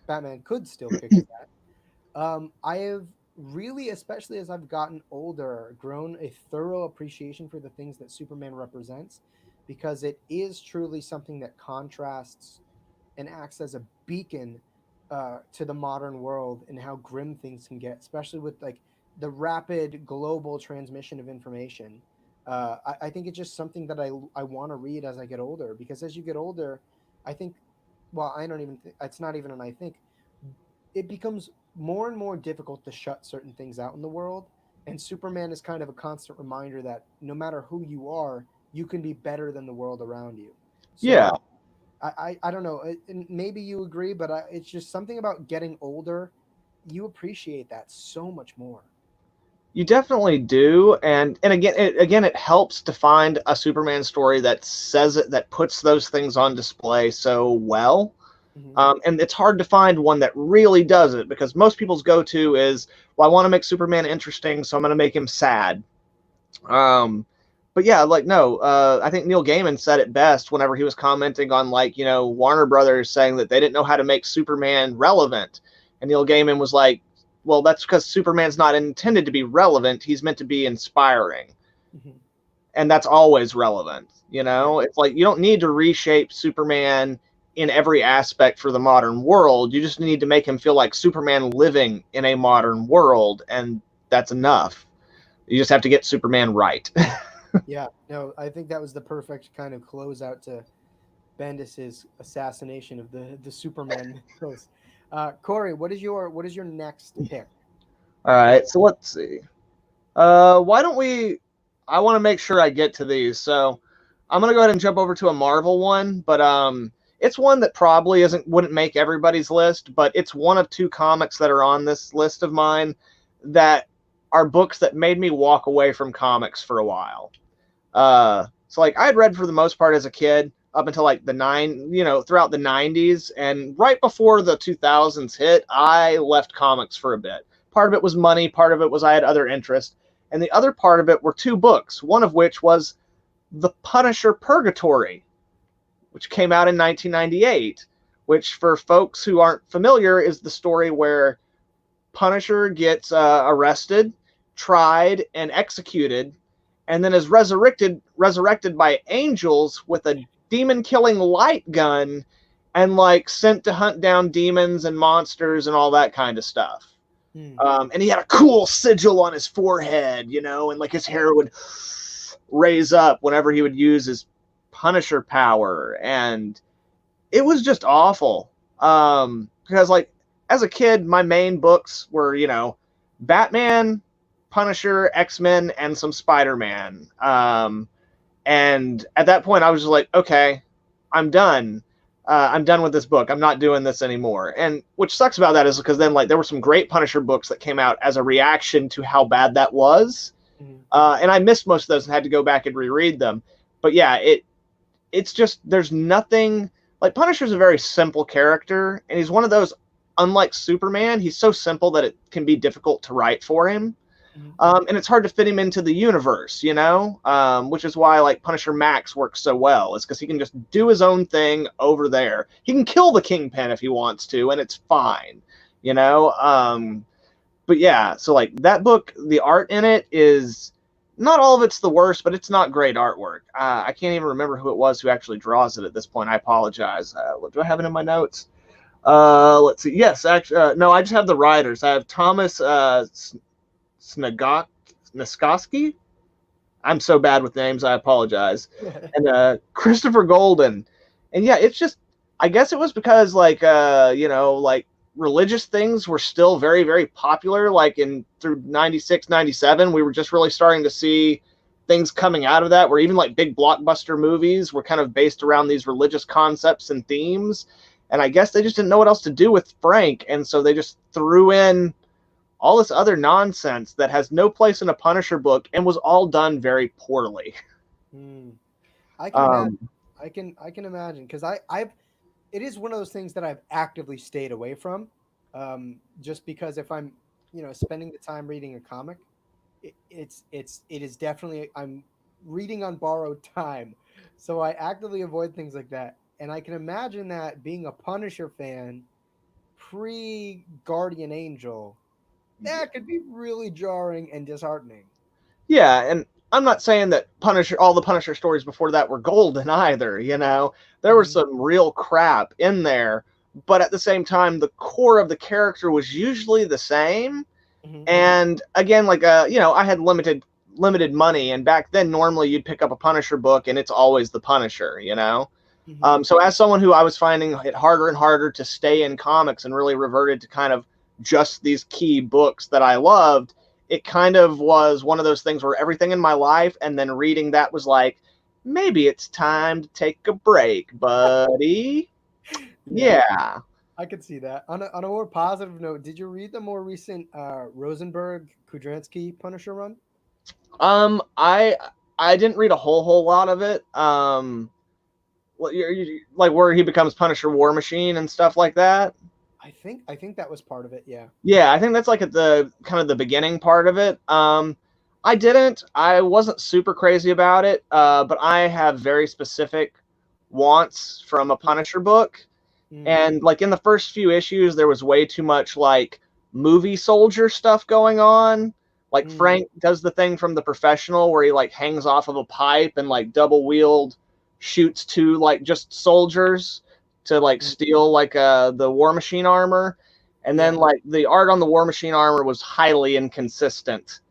Batman could still kick his ass, I have really, especially as I've gotten older, grown a thorough appreciation for the things that Superman represents, because it is truly something that contrasts and acts as a beacon to the modern world and how grim things can get, especially with like the rapid global transmission of information. I think it's just something that I want to read as I get older, because as you get older, I think, well, I don't even, it's not even an I think, it becomes more and more difficult to shut certain things out in the world. And Superman is kind of a constant reminder that no matter who you are, you can be better than the world around you. Yeah. So I don't know. And maybe you agree, but it's just something about getting older. You appreciate that so much more. You definitely do, and again, it helps to find a Superman story that says it, that puts those things on display so well. Hmm. And it's hard to find one that really does it, because most people's go-to is, well, I want to make Superman interesting, so I'm going to make him sad. But yeah, like, no, I think Neil Gaiman said it best whenever he was commenting on, like, Warner Brothers saying that they didn't know how to make Superman relevant. And Neil Gaiman was like, well, that's because Superman's not intended to be relevant. He's meant to be inspiring. Hmm. And that's always relevant. Yeah. It's like, you don't need to reshape Superman in every aspect for the modern world. You just need to make him feel like Superman living in a modern world, and that's enough. You just have to get Superman right. Yeah. No, I think that was the perfect kind of closeout to Bendis's assassination of the Superman mythos. Corey, what is your next pick All for right, so let's see. Why don't we? I want to make sure I get to these, so I'm gonna go ahead and jump over to a Marvel one, but it's one that probably wouldn't make everybody's list, but it's one of two comics that are on this list of mine that are books that made me walk away from comics for a while. So like, I had read for the most part as a kid up until like throughout the 90s, and right before the 2000s hit, I left comics for a bit. Part of it was money, part of it was I had other interests, and the other part of it were two books, one of which was The Punisher Purgatory, which came out in 1998, which, for folks who aren't familiar, is the story where Punisher gets arrested, tried, and executed, and then is resurrected by angels with a demon killing light gun, and like sent to hunt down demons and monsters and all that kind of stuff. Hmm. And he had a cool sigil on his forehead, and like his hair would raise up whenever he would use his Punisher power, and it was just awful. Because like, as a kid, my main books were, Batman, Punisher, X-Men, and some Spider-Man. And at that point, I was just like, okay, I'm done. I'm done with this book. I'm not doing this anymore. And which sucks about that is because then, like, there were some great Punisher books that came out as a reaction to how bad that was. Hmm. And I missed most of those and had to go back and reread them. But yeah, it's just, there's nothing, like, Punisher's a very simple character, and he's one of those, unlike Superman, he's so simple that it can be difficult to write for him. Hmm. And it's hard to fit him into the universe, which is why, like, Punisher Max works so well, is because he can just do his own thing over there. He can kill the Kingpin if he wants to, and it's fine, but yeah, so like, that book, the art in it is not all of it's the worst, but it's not great artwork. I can't even remember who it was who actually draws it at this point. I apologize. Do I have it in my notes? Let's see. Yes, actually, no, I just have the writers. I have Thomas Snagoski. I'm so bad with names, I apologize. And Christopher Golden. And yeah, it's just, I guess it was because, like, like, religious things were still very, very popular, like through 96, 97. We were just really starting to see things coming out of that, where even like big blockbuster movies were kind of based around these religious concepts and themes. And I guess they just didn't know what else to do with Frank, and so they just threw in all this other nonsense that has no place in a Punisher book and was all done very poorly. Hmm. I can imagine. I can imagine because I've it is one of those things that I've actively stayed away from, just because if I'm spending the time reading a comic, it is definitely I'm reading on borrowed time, so I actively avoid things like that. And I can imagine that being a Punisher fan pre Guardian Angel, that could be really jarring and disheartening. Yeah, and I'm not saying that all the Punisher stories before that were golden either, There was Hmm. some real crap in there, but at the same time, the core of the character was usually the same. Hmm. And again, like I had limited money, and back then normally you'd pick up a Punisher book and it's always the Punisher. Hmm. So as someone who I was finding it harder and harder to stay in comics and really reverted to kind of just these key books that I loved, it kind of was one of those things where everything in my life and then reading that was like, maybe it's time to take a break, buddy. Yeah, Yeah. I could see that. On a more positive note, did you read the more recent Rosenberg Kudransky Punisher run? I didn't read a whole lot of it. Like where he becomes Punisher War Machine and stuff like that. I think that was part of it. Yeah. Yeah, I think that's like at the kind of the beginning part of it. I wasn't super crazy about it, but I have very specific wants from a Punisher book. Mm, And like in the first few issues, there was way too much like movie soldier stuff going on. Like mm, Frank does the thing from The Professional where he like hangs off of a pipe and like double wheeled shoots two like just soldiers to like mm. steal like the War Machine armor. And then Yeah. like the art on the War Machine armor was highly inconsistent.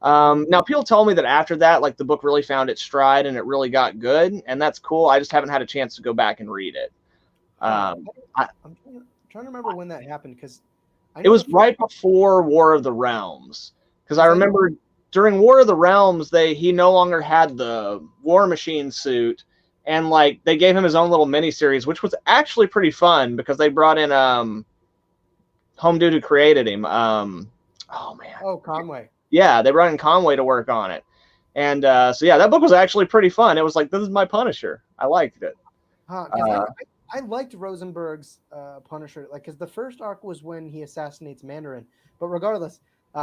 Mm. Now people told me that after that, like the book really found its stride and it really got good, and that's cool. I just haven't had a chance to go back and read it. Huh. Um, I, I'm trying to remember when that happened because I it know the was first. right before War of the Realms, because I Is that remember during War of the Realms he no longer had the War Machine suit, and like they gave him his own little mini series, which was actually pretty fun because they brought in Home Dude who created him. Oh man, Oh, Conway? yeah, they brought in Conway to work on it, and so yeah, that book was actually pretty fun. It was like, this is my Punisher. I liked it. Huh? Because Uh, I liked Rosenberg's Punisher, like because the first arc was when he assassinates Mandarin. But regardless,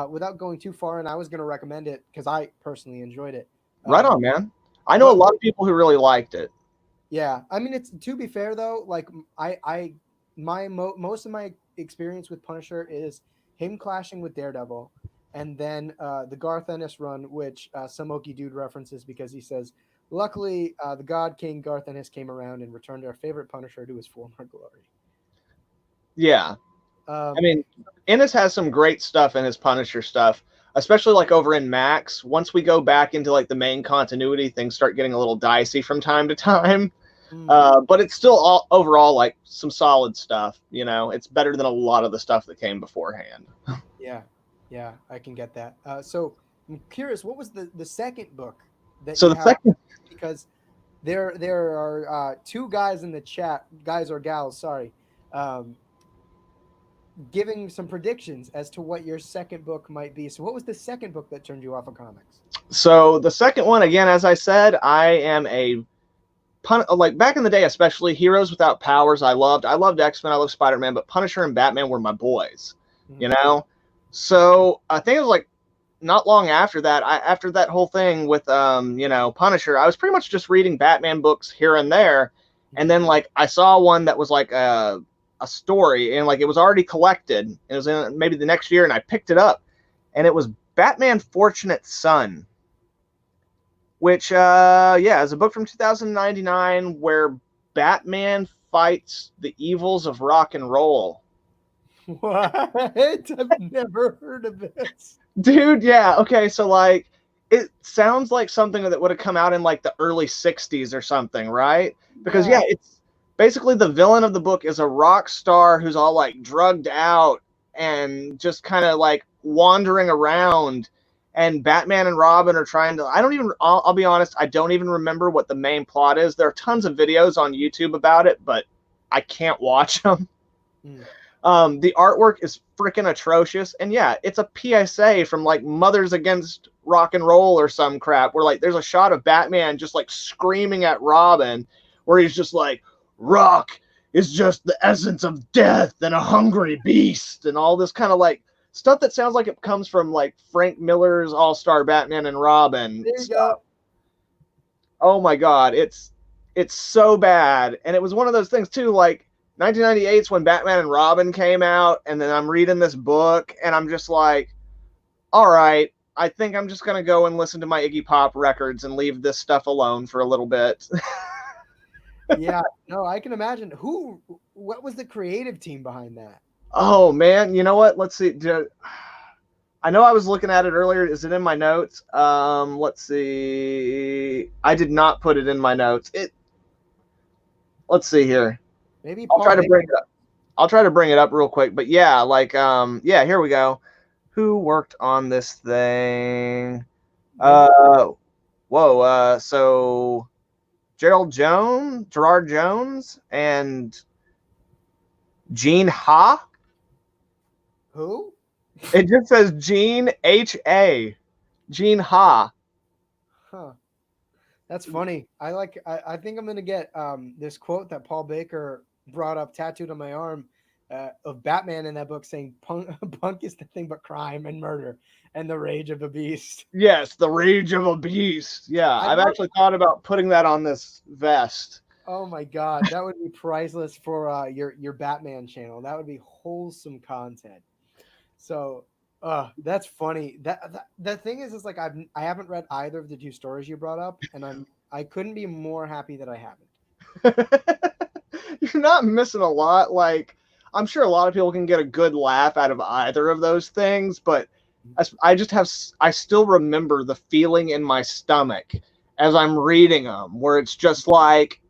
without going too far, and I was going to recommend it because I personally enjoyed it. right on, Um, man. I know a but lot of people who really liked it. yeah, I mean, it's to be fair though. Like I most of my experience with Punisher is him clashing with Daredevil, and then the Garth Ennis run, which Samoki Dude references because he says, "Luckily, the God King Garth Ennis came around and returned our favorite Punisher to his former glory." Yeah, I Um, mean, Ennis has some great stuff in his Punisher stuff, especially like over in Max. Once we go back into like the main continuity, things start getting a little dicey from time to time. mm, But it's still overall like some solid stuff. It's better than a lot of the stuff that came beforehand. yeah, yeah, I can get that. So I'm curious, what was the second book that So you the have? second, Because there are two guys in the chat, guys or gals, sorry, um, giving some predictions as to what your second book might be. So, what was the second book that turned you off of comics? one again, as I said, I am like back in the day, especially Heroes Without Powers. I loved X-Men, I loved Spider-Man, but Punisher and Batman were my boys. You Mhm. know, so I think it was like not long after that, after that whole thing with Punisher, I was pretty much just reading Batman books here and there, and Mhm. then like I saw one that was like a story, and like it was already collected. It was in maybe the next year, and I picked it up, and it was Batman Fortunate Son, which yeah, is a book from 2099 where Batman fights the evils of rock and roll. What? I've never heard of this. Dude, yeah. Okay, so like it sounds like something that would have come out in like the early 60s or something, right? Because yeah, Yeah. it's basically the villain of the book is a rock star who's all like drugged out and just kind of like wandering around, and Batman and Robin are trying to I'll be honest, I don't even remember what the main plot is. There are tons of videos on YouTube about it, but I can't watch them. Mm. The artwork is freaking atrocious, and yeah, it's a PSA from like Mothers Against Rock and Roll or some crap, where like there's a shot of Batman just like screaming at Robin, where he's just like, rock is just the essence of death and a hungry beast, and all this kind of like stuff that sounds like it comes from like Frank Miller's All-Star Batman and Robin. There you go. Oh my God, it's so bad. And it was one of those things too, like 1998 is when Batman and Robin came out, and then I'm reading this book and I'm just like, all right, I think I'm just gonna go and listen to my Iggy Pop records and leave this stuff alone for a little bit. Yeah, no, I can imagine. What was the creative team behind that? Oh man, you know what? Let's see. I know I was looking at it earlier. Is it in my notes? Let's see. I did not put it in my notes. Let's see here. Maybe I'll try to bring it up. I'll try to bring it up real quick. But yeah, like yeah, here we go. Who worked on this thing? So Gerard Jones, and Gene Ha. Who? It just says Gene H.A. Gene Ha. Huh. That's funny. I think I'm gonna get this quote that Paul Baker brought up tattooed on my arm of Batman in that book, saying punk is nothing but crime and murder and the rage of a beast. Yes, the rage of a beast. Yeah, I've actually thought about putting that on this vest. Oh my God, that would be priceless for your Batman channel. That would be wholesome content. So that's funny. The thing is like I haven't read either of the two stories you brought up, and I couldn't be more happy that I haven't. You're not missing a lot. Like, I'm sure a lot of people can get a good laugh out of either of those things, but I still remember the feeling in my stomach as I'm reading them, where it's just like,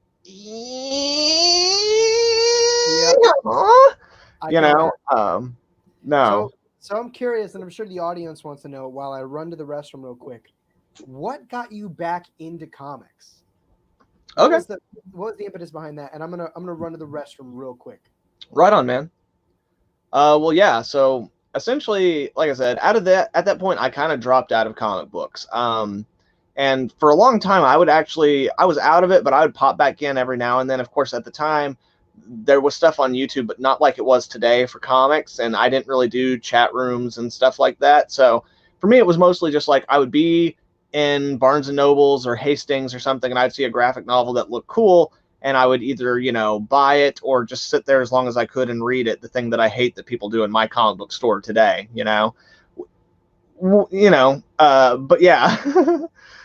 no. So I'm curious, and I'm sure the audience wants to know, while I run to the restroom real quick, what got you back into comics? Okay. What was the impetus behind that? And I'm gonna run to the restroom real quick. Right on, man. Well, yeah. So essentially, like I said, at that point, I kind of dropped out of comic books. And for a long time, I was out of it, but I would pop back in every now and then. Of course, at the time, there was stuff on YouTube, but not like it was today for comics. And I didn't really do chat rooms and stuff like that. So for me, it was mostly just like I would be in Barnes and Nobles or Hastings or something, and I'd see a graphic novel that looked cool, and I would either, buy it or just sit there as long as I could and read it. The thing that I hate that people do in my comic book store today, but yeah.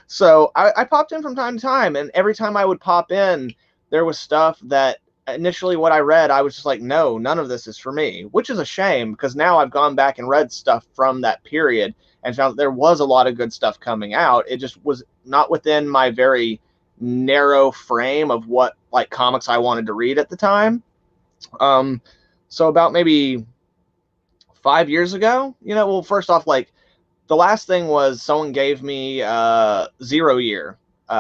So I popped in from time to time, and every time I would pop in, there was stuff that initially what I read, I was just like, no, none of this is for me, which is a shame, because now I've gone back and read stuff from that period and found that there was a lot of good stuff coming out. It just was not within my very narrow frame of what like comics I wanted to read at the time. So about maybe 5 years ago, first off, like the last thing was someone gave me Zero Year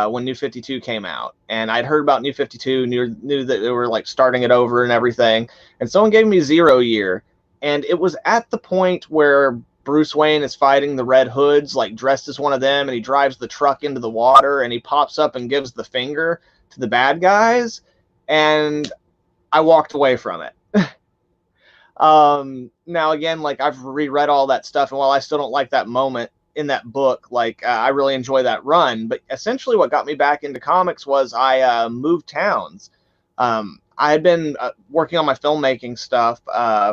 when New 52 came out, and I'd heard about New 52, knew that they were like starting it over and everything, and someone gave me Zero Year, and it was at the point where Bruce Wayne is fighting the Red Hoods, like dressed as one of them, and he drives the truck into the water, and he pops up and gives the finger to the bad guys, and I walked away from it. Now again, like I've reread all that stuff, and while I still don't like that moment in that book, like I really enjoy that run. But essentially what got me back into comics was I moved towns. I had been working on my filmmaking stuff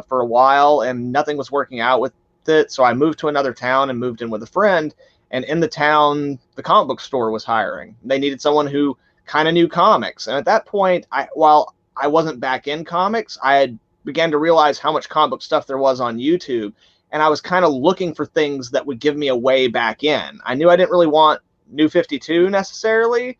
for a while, and nothing was working out with it, so I moved to another town and moved in with a friend, and in the town the comic book store was hiring. They needed someone who kind of knew comics, and at that point, while I wasn't back in comics, I had began to realize how much comic book stuff there was on YouTube, and I was kind of looking for things that would give me a way back in. I knew I didn't really want New 52 necessarily,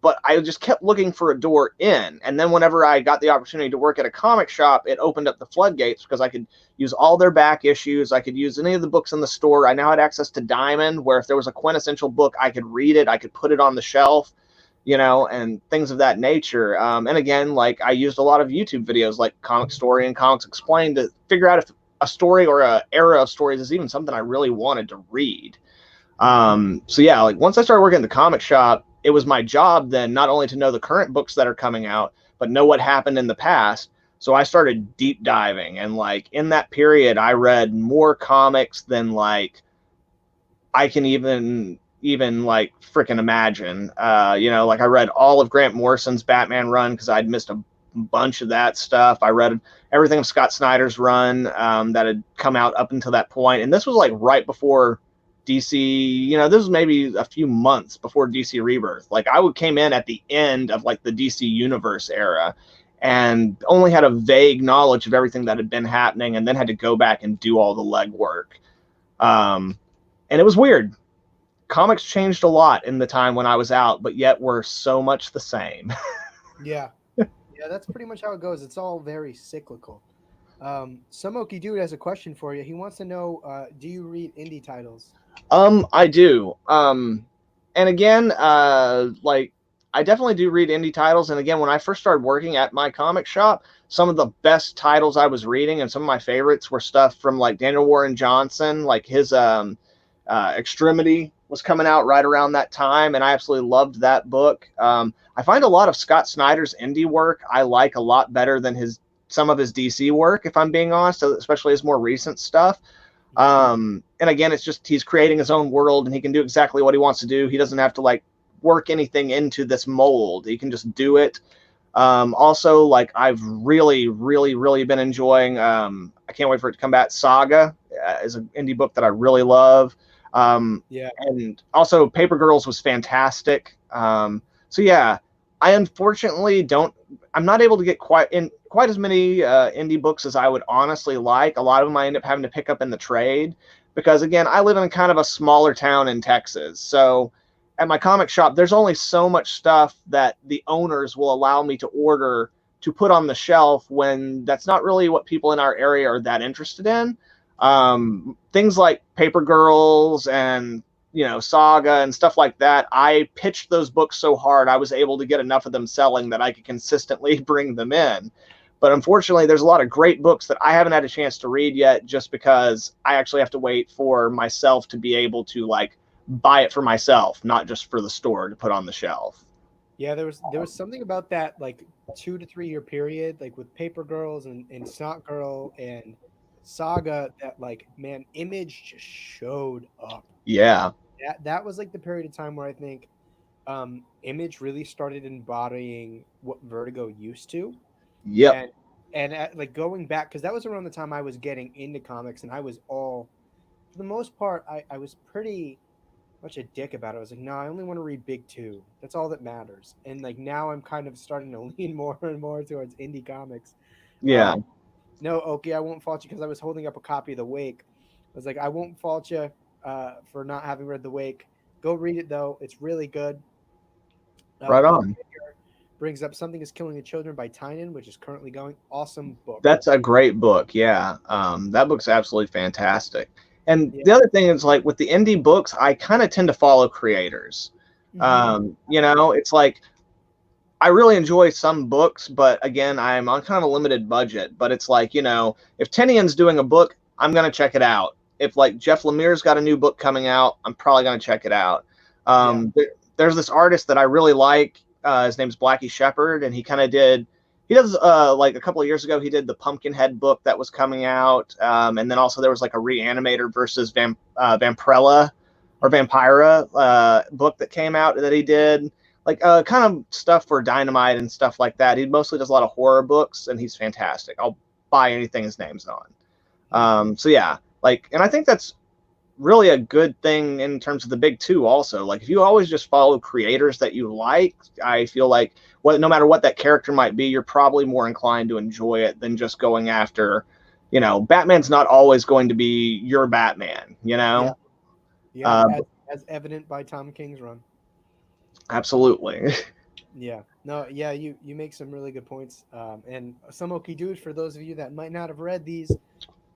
but I just kept looking for a door in. And then whenever I got the opportunity to work at a comic shop, it opened up the floodgates, because I could use all their back issues. I could use any of the books in the store. I now had access to Diamond, where if there was a quintessential book, I could read it. I could put it on the shelf, and things of that nature. And again, like I used a lot of YouTube videos like Comic Story and Comics Explained to figure out if a story or a era of stories is even something I really wanted to read. So yeah, like once I started working at the comic shop, it was my job then not only to know the current books that are coming out, but know what happened in the past. So I started deep diving, and like in that period, I read more comics than like I can even like freaking imagine. Like I read all of Grant Morrison's Batman run because I'd missed a bunch of that stuff. I read everything of Scott Snyder's run that had come out up until that point, and this was like right before DC. This was maybe a few months before DC Rebirth. Like came in at the end of like the DC Universe era, and only had a vague knowledge of everything that had been happening, and then had to go back and do all the legwork. And it was weird. Comics changed a lot in the time when I was out, but yet we're so much the same. Yeah. Yeah, that's pretty much how it goes. It's all very cyclical. Samoki Dude has a question for you. He wants to know, do you read indie titles? I do. And again, like I definitely do read indie titles. And again, when I first started working at my comic shop, some of the best titles I was reading and some of my favorites were stuff from like Daniel Warren Johnson, like his Extremity was coming out right around that time, and I absolutely loved that book. I find a lot of Scott Snyder's indie work I like a lot better than some of his DC work, if I'm being honest, especially his more recent stuff. And again, it's just he's creating his own world, and he can do exactly what he wants to do. He doesn't have to like work anything into this mold. He can just do it. Also, like I've really, really, really been enjoying. I can't wait for it to come back. Saga is an indie book that I really love. Yeah. And also Paper Girls was fantastic. So yeah, I unfortunately I'm not able to get quite as many indie books as I would honestly like. A lot of them I end up having to pick up in the trade because again, I live in kind of a smaller town in Texas. So at my comic shop, there's only so much stuff that the owners will allow me to order to put on the shelf when that's not really what people in our area are that interested in. Things like Paper Girls and Saga and stuff like that. I pitched those books so hard I was able to get enough of them selling that I could consistently bring them in. But unfortunately, there's a lot of great books that I haven't had a chance to read yet, just because I actually have to wait for myself to be able to like buy it for myself, not just for the store to put on the shelf. Yeah, there was something about that like 2 to 3 year period, like with Paper Girls and Snot Girl and Saga, that like man, Image just showed up. Yeah. That was like the period of time where I think Image really started embodying what Vertigo used to, Yep. and like going back, because that was around the time I was getting into comics, and I was all, for the most part, I was pretty much a dick about it. I was like, no, I only want to read big two. That's all that matters. And like now I'm kind of starting to lean more and more towards indie comics. Yeah. Um, no, Oki, I won't fault you because I was holding up a copy of The Wake. I was like, I won't fault you for not having read The Wake. Go read it though; it's really good. Right Book on. brings up Something is Killing the Children by Tynan, which is currently going. Awesome book. That's a great book. Yeah. That book's absolutely fantastic. And Yeah. the other thing is like with the indie books, I kind of tend to follow creators. It's like I really enjoy some books, but again, I'm on kind of a limited budget. But it's like, if Tinian's doing a book, I'm going to check it out. If like Jeff Lemire's got a new book coming out, I'm probably going to check it out. Yeah. There's this artist that I really like. His name's Blackie Shepherd, and he does like a couple of years ago, he did the Pumpkinhead book that was coming out. And then also there was like a Reanimator versus Vampirella or Vampira book that came out that he did, like kind of stuff for Dynamite and stuff like that. He mostly does a lot of horror books, and he's fantastic. I'll buy anything his name's on. So yeah, like, and I think that's really a good thing in terms of the big two also. Like if you always just follow creators that you like, I feel like no matter what that character might be, you're probably more inclined to enjoy it than just going after, Batman's not always going to be your Batman, Yeah. Yeah. Uh, As evident by Tom King's run. absolutely. Yeah. No, yeah, you make some really good points. And some Okie Dude, for those of you that might not have read these,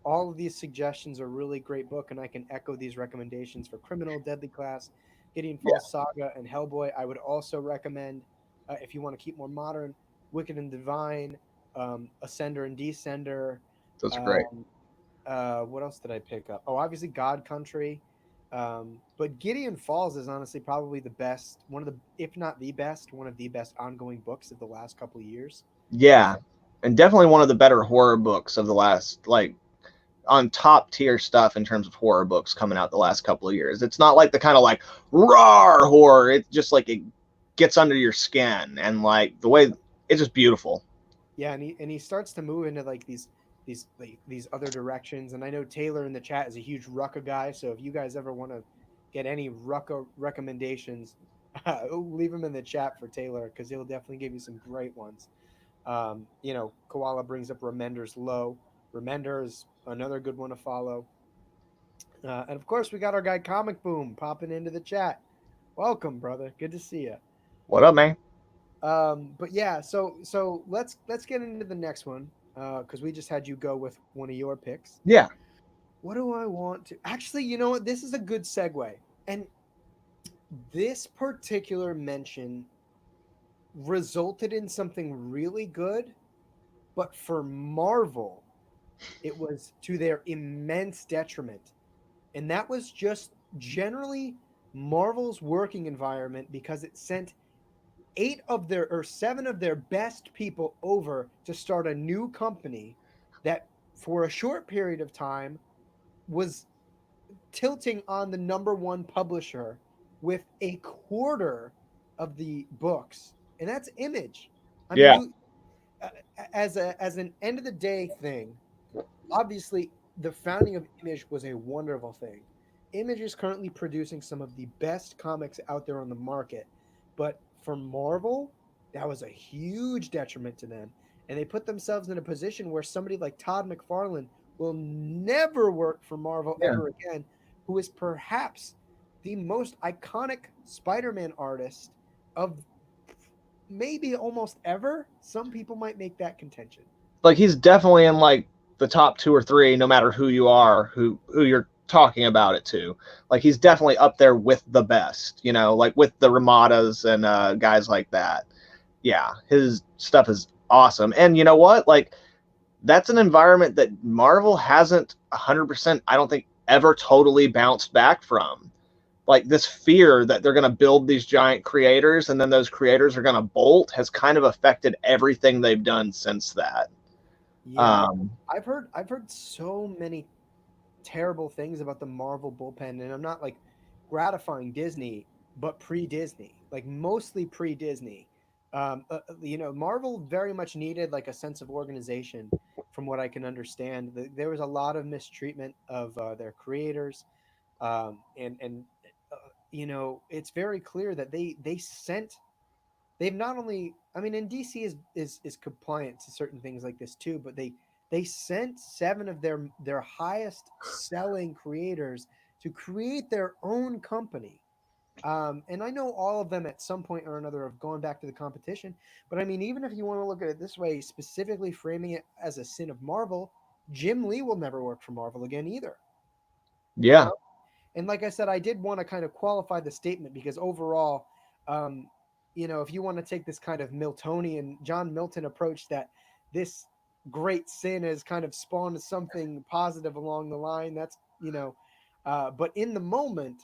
all of these suggestions are really great book, and I can echo these recommendations for Criminal, Deadly Class, Gideon Yeah, Falls Saga, and Hellboy. I would also recommend, if you want to keep more modern, Wicked and Divine, Ascender and Descender. that's great. Um, what else did I pick up? Oh, obviously God Country. But Gideon Falls is honestly probably the best, one of the, if not the best, one of the best ongoing books of the last couple of years. Yeah, and definitely one of the better horror books of the last, like, on top tier stuff in terms of horror books coming out the last couple of years. It's not like the kind of like raw horror. It's just like it gets under your skin, and like the way it's just beautiful. Yeah, and he starts to move into like these other directions. And I know Taylor in the chat is a huge Rucka guy, so if you guys ever want to get any Rucka recommendations, leave them in the chat for Taylor because he'll definitely give you some great ones. Koala brings up Remender's Low. Remender is another good one to follow. And of course, we got our guy Comic Boom popping into the chat. Welcome, brother. Good to see you. What up, man? But yeah, so let's get into the next one because we just had you go with one of your picks. Yeah. What do I want to? Actually, you know what? This is a good segue, and this particular mention resulted in something really good, but for Marvel, it was to their immense detriment, and that was just generally Marvel's working environment because it sent seven of their best people over to start a new company that for a short period of time was tilting on the number one publisher with a quarter of the books, and that's Image. I mean, Yeah. you as an end of the day thing, obviously the founding of Image was a wonderful thing. Image is currently producing some of the best comics out there on the market, but for Marvel, that was a huge detriment to them. And they put themselves in a position where somebody like Todd McFarlane will never work for Marvel Yeah. ever again, who is perhaps the most iconic Spider-Man artist of maybe almost ever. Some people might make that contention. Like he's definitely in like the top two or three, no matter who you are, who you're talking about it to. Like he's definitely up there with the best, like with the Ramadas and guys like that. Yeah, his stuff is awesome. And you know what? Like that's an environment that Marvel hasn't 100%, I don't think, ever totally bounced back from. Like this fear that they're going to build these giant creators and then those creators are going to bolt has kind of affected everything they've done since that. Yeah, I've heard so many terrible things about the Marvel bullpen, and I'm not like gratifying Disney, but pre-Disney, like mostly pre-Disney. Marvel very much needed like a sense of organization, from what I can understand. There was a lot of mistreatment of their creators, and it's very clear that they've not only, I mean, and DC is compliant to certain things like this too, but they sent seven of their highest selling creators to create their own company. And I know all of them at some point or another have gone back to the competition, but I mean, even if you want to look at it this way, specifically framing it as a sin of Marvel, Jim Lee will never work for Marvel again either. You Yeah. know, and like I said, I did want to kind of qualify the statement because overall, um, if you want to take this kind of Miltonian, John Milton approach, that this great sin has kind of spawned something positive along the line, but in the moment,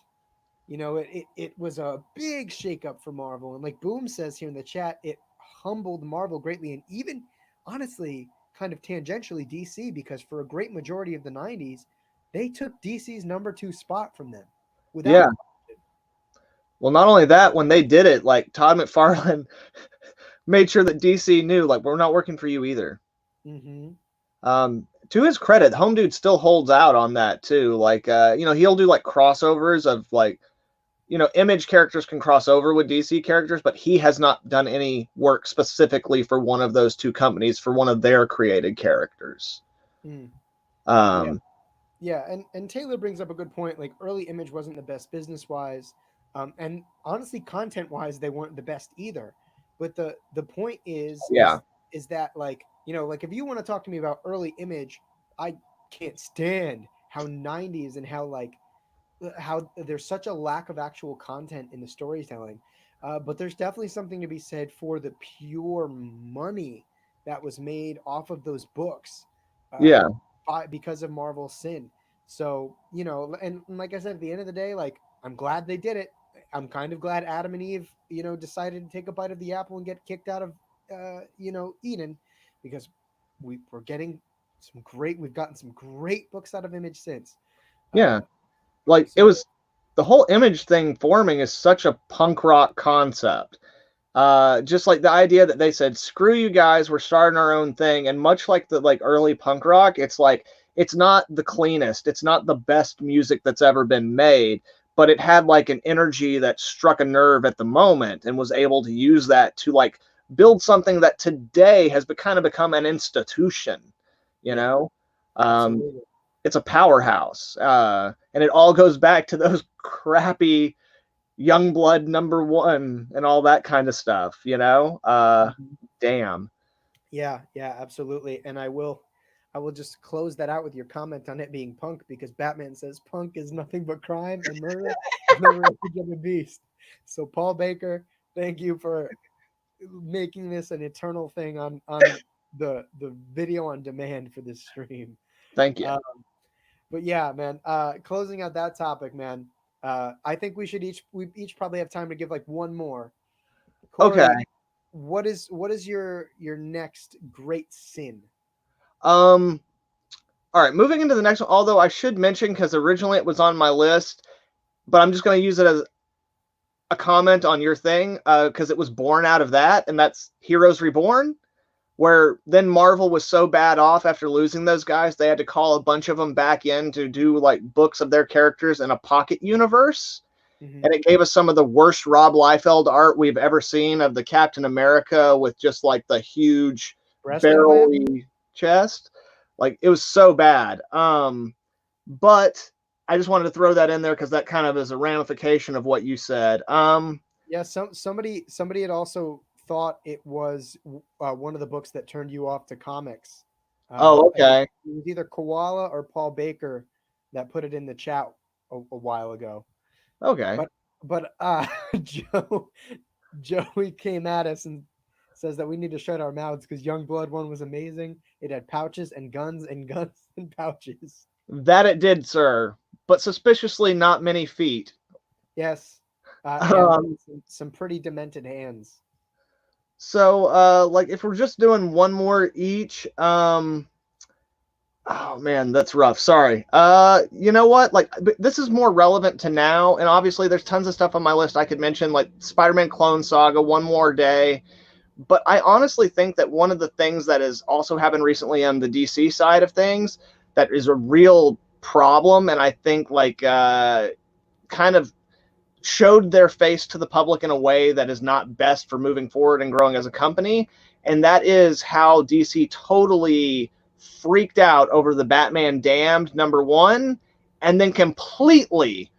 it was a big shakeup for Marvel. And like Boom says here in the chat, it humbled Marvel greatly, and even honestly, kind of tangentially DC, because for a great majority of the 90s, they took DC's number two spot from them without Yeah. question. Well, not only that, when they did it, like Todd McFarlane made sure that DC knew, like, we're not working for you either. Mm-hmm. To his credit, Home Dude still holds out on that too. Like, he'll do like crossovers of like, Image characters can cross over with DC characters, but he has not done any work specifically for one of those two companies for one of their created characters. Mm. Yeah. Um, Yeah, and Taylor brings up a good point. Like early Image wasn't the best business wise, and honestly, content wise, they weren't the best either. But the point is yeah, is that like if you want to talk to me about early Image, I can't stand how 90s and how there's such a lack of actual content in the storytelling. But there's definitely something to be said for the pure money that was made off of those books. Uh, yeah, because of Marvel's sin. So, and like I said, at the end of the day, like, I'm glad they did it. I'm kind of glad Adam and Eve, decided to take a bite of the apple and get kicked out of, Eden, because we've gotten some great books out of Image since. Yeah. Like, it So was the whole Image thing forming is such a punk rock concept. Just like the idea that they said, screw you guys, we're starting our own thing. And much like the like early punk rock, it's like, it's not the cleanest, it's not the best music that's ever been made, but it had like an energy that struck a nerve at the moment and was able to use that to like build something that today has kind of become an institution, you yeah, know? Um, absolutely. it's a powerhouse. And it all goes back to those crappy Youngblood #1 and all that kind of stuff, Mhm. damn. Yeah, yeah, absolutely. And I will just close that out with your comment on it being punk, because Batman says punk is nothing but crime and murder and the rage of a beast. So Paul Baker, thank you for making this an eternal thing on the video on demand for this stream. Thank you. Uh, but yeah, man. Closing out that topic, man. I think we each probably have time to give like one more. Okay. Corey, what is your next great sin? Um all right, moving into the next one, although I should mention, because originally it was on my list, but I'm just going to use it as a comment on your thing, because it was born out of that, and that's Heroes Reborn, where then Marvel was so bad off after losing those guys, they had to call a bunch of them back in to do like books of their characters in a pocket universe. Mm-hmm. And it gave us some of the worst Rob Liefeld art we've ever seen of the Captain America with just like the huge Breast implant? barrel-y chest. Like, it was so bad. But I just wanted to throw that in there because that kind of is a ramification of what you said. Yeah, somebody had also thought it was one of the books that turned you off to comics. Oh, I think okay. it was either Koala or Paul Baker that put it in the chat a while ago. Okay. But Joe Joey came at us and says that we need to shut our mouths because Young Blood one was amazing. It had pouches and guns and guns and pouches. That it did, sir. But suspiciously not many feet. Yes, and Um, some pretty demented hands. so, like, if we're just doing one more each, oh man, that's rough. Sorry. You know what? Like, this is more relevant to now, and obviously there's tons of stuff on my list I could mention, like Spider-Man Clone Saga, One More Day. But I honestly think that one of the things that has also happened recently on the DC side of things that is a real problem, and I think like kind of showed their face to the public in a way that is not best for moving forward and growing as a company, and that is how DC totally freaked out over the Batman Damned #1 and then completely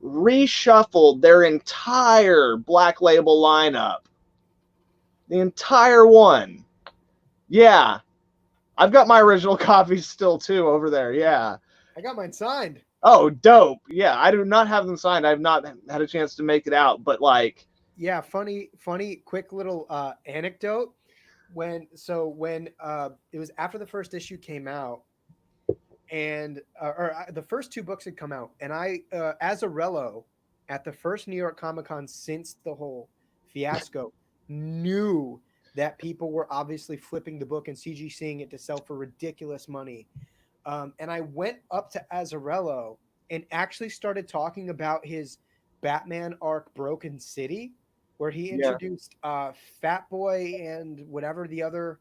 reshuffled their entire Black Label lineup. The entire one. Yeah. I've got my original copies still too over there. Yeah. I got mine signed. Oh, dope. Yeah, I do not have them signed. I've not had a chance to make it out, but like, Yeah, funny, quick little anecdote. When it was after the first issue came out, and the first two books had come out, and I Azzarello at the first New York Comic Con since the whole fiasco knew that people were obviously flipping the book and CGCing it to sell for ridiculous money. And I went up to Azzarello and actually started talking about his Batman arc Broken City, where he yeah. introduced Fat Boy and whatever the other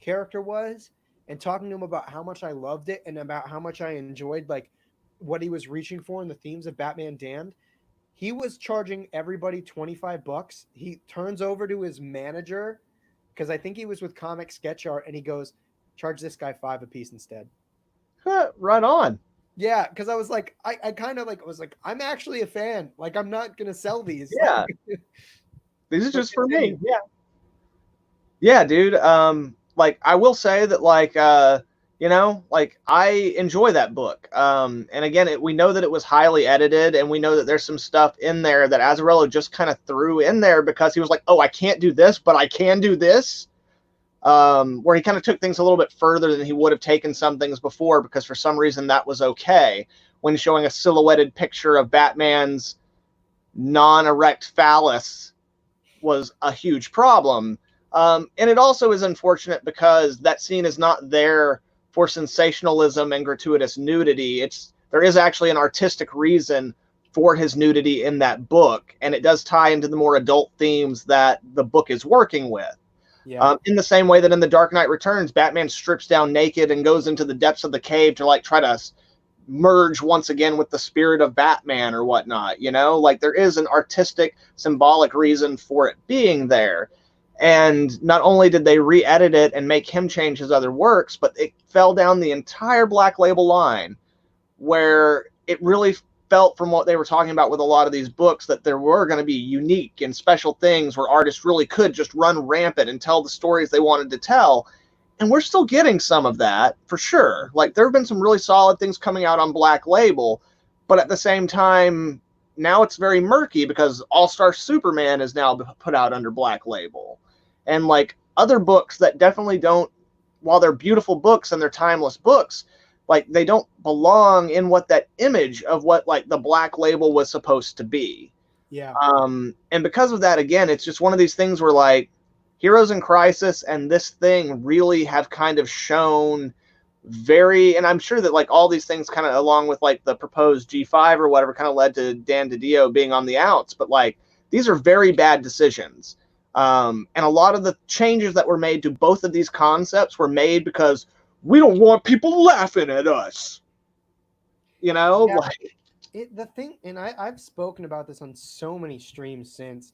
character was, and talking to him about how much I loved it and about how much I enjoyed like what he was reaching for in the themes of Batman Damned. He was charging everybody $25. He turns over to his manager, because I think he was with Comic Sketch Art, and he goes, charge this guy $5 a piece instead. Right on. Yeah, because I was like, I kind of like was like, I'm actually a fan. Like, I'm not gonna sell these. Yeah. These are But just for me. continue. Yeah. Yeah, dude. Like, I will say that like like, I enjoy that book. And again, we know that it was highly edited, and we know that there's some stuff in there that Azzarello just kind of threw in there because he was like, oh, I can't do this, but I can do this. where he kind of took things a little bit further than he would have taken some things before, because for some reason that was okay when showing a silhouetted picture of Batman's non-erect phallus was a huge problem. And it also is unfortunate because that scene is not there for sensationalism and gratuitous nudity. There is actually an artistic reason for his nudity in that book, and it does tie into the more adult themes that the book is working with. Yeah. In the same way that in The Dark Knight Returns, Batman strips down naked and goes into the depths of the cave to like try to merge once again with the spirit of Batman or whatnot, you know? Like, there is an artistic, symbolic reason for it being there. And not only did they re-edit it and make him change his other works, but it fell down the entire Black Label line, where it really felt, from what they were talking about with a lot of these books, that there were going to be unique and special things where artists really could just run rampant and tell the stories they wanted to tell. And we're still getting some of that, for sure. Like, there have been some really solid things coming out on Black Label, but at the same time, now it's very murky because All-Star Superman is now put out under Black Label. And, like, other books that definitely don't, while they're beautiful books and they're timeless books, like, they don't belong in what that image of what, like, the Black Label was supposed to be. Yeah. And because of that, again, it's just one of these things where, like, Heroes in Crisis and this thing really have kind of shown very, and I'm sure that like all these things kind of, along with like the proposed G5 or whatever, kind of led to Dan DiDio being on the outs, but like these are very bad decisions. And a lot of the changes that were made to both of these concepts were made because we don't want people laughing at us. You know, Yeah. like The thing, and I've spoken about this on so many streams since,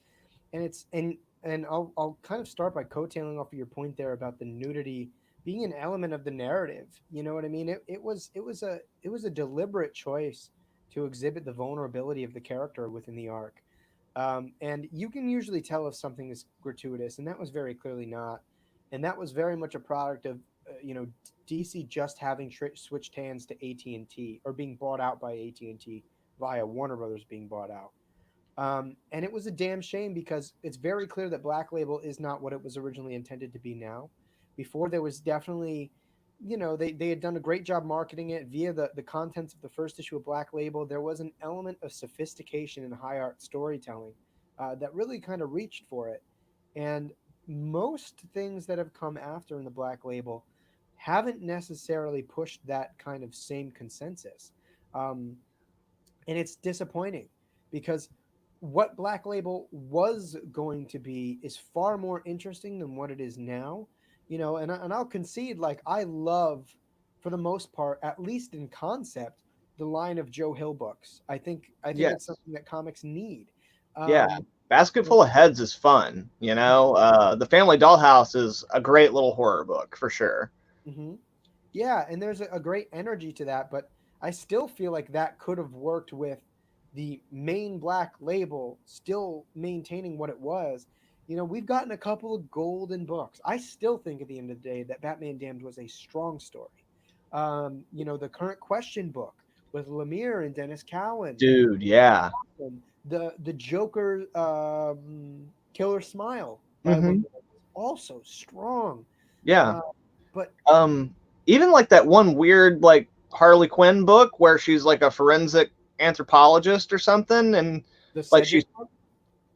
and I'll kind of start by coattailing off of your point there about the nudity being an element of the narrative. You know what I mean? It was a deliberate choice to exhibit the vulnerability of the character within the arc. And you can usually tell if something is gratuitous, and that was very clearly not. And that was very much a product of DC just having switched hands to AT&T, or being bought out by AT&T via Warner Brothers being bought out. And it was a damn shame because it's very clear that Black Label is not what it was originally intended to be now. Before, there was definitely, they had done a great job marketing it via the contents of the first issue of Black Label. There was an element of sophistication and high art storytelling that really kind of reached for it. And most things that have come after in the Black Label haven't necessarily pushed that kind of same consensus. Um, and it's disappointing because what Black Label was going to be is far more interesting than what it is now. And I'll concede, like, I love, for the most part, at least in concept, the line of Joe Hill books. I think it's yes, something that comics need. yeah. Um, Basket Full of Heads is fun, you know. The Family Dollhouse is a great little horror book for sure. mhm. Yeah, and there's a great energy to that, but I still feel like that could have worked with the main Black Label still maintaining what it was. We've gotten a couple of golden books. I still think at the end of the day that Batman Damned was a strong story. The Current Question book with Lemire and Dennis Cowan, Dude, yeah. and the Joker Killer Smile by Mm-hmm. Lemire was also strong. Yeah. Uh, but Um, Even like that one weird like Harley Quinn book where she's like a forensic anthropologist or something, and the like she's Sedgwick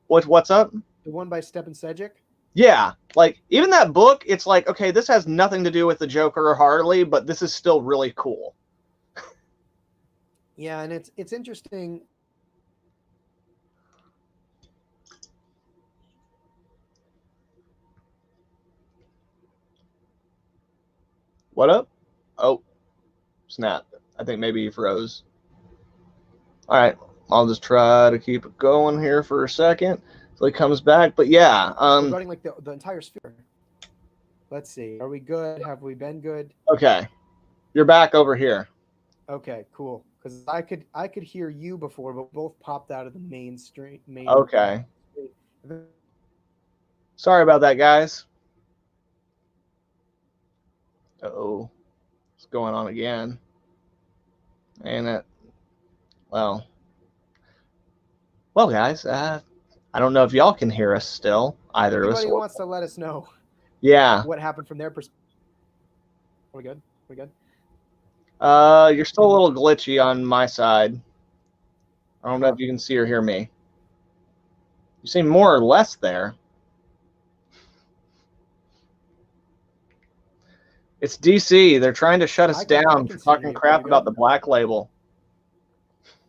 book, what's up? the one by Stepan Sejic. Yeah, like even that book, it's like, okay, this has nothing to do with the Joker or Harley, but this is still really cool. Yeah, and it's interesting. What up? Oh, snap. I think maybe he froze. All right, I'll just try to keep it going here for a second till he comes back. But yeah, Regarding like the entire sphere. Let's see. Are we good? Have we been good? okay, you're back over here. Okay, cool. Because I could hear you before, but both popped out of the main stream. Okay, sorry about that, guys. Oh, what's going on again? And it, well, guys. I don't know if y'all can hear us still, either of us. Anybody wants to let us know. Yeah. what happened from their perspective. Are we good? We good? You're still a little glitchy on my side. I don't know if you can see or hear me. You seem more or less there. It's DC. They're trying to shut us I down can for see talking you. Are we crap about good? the Black Label.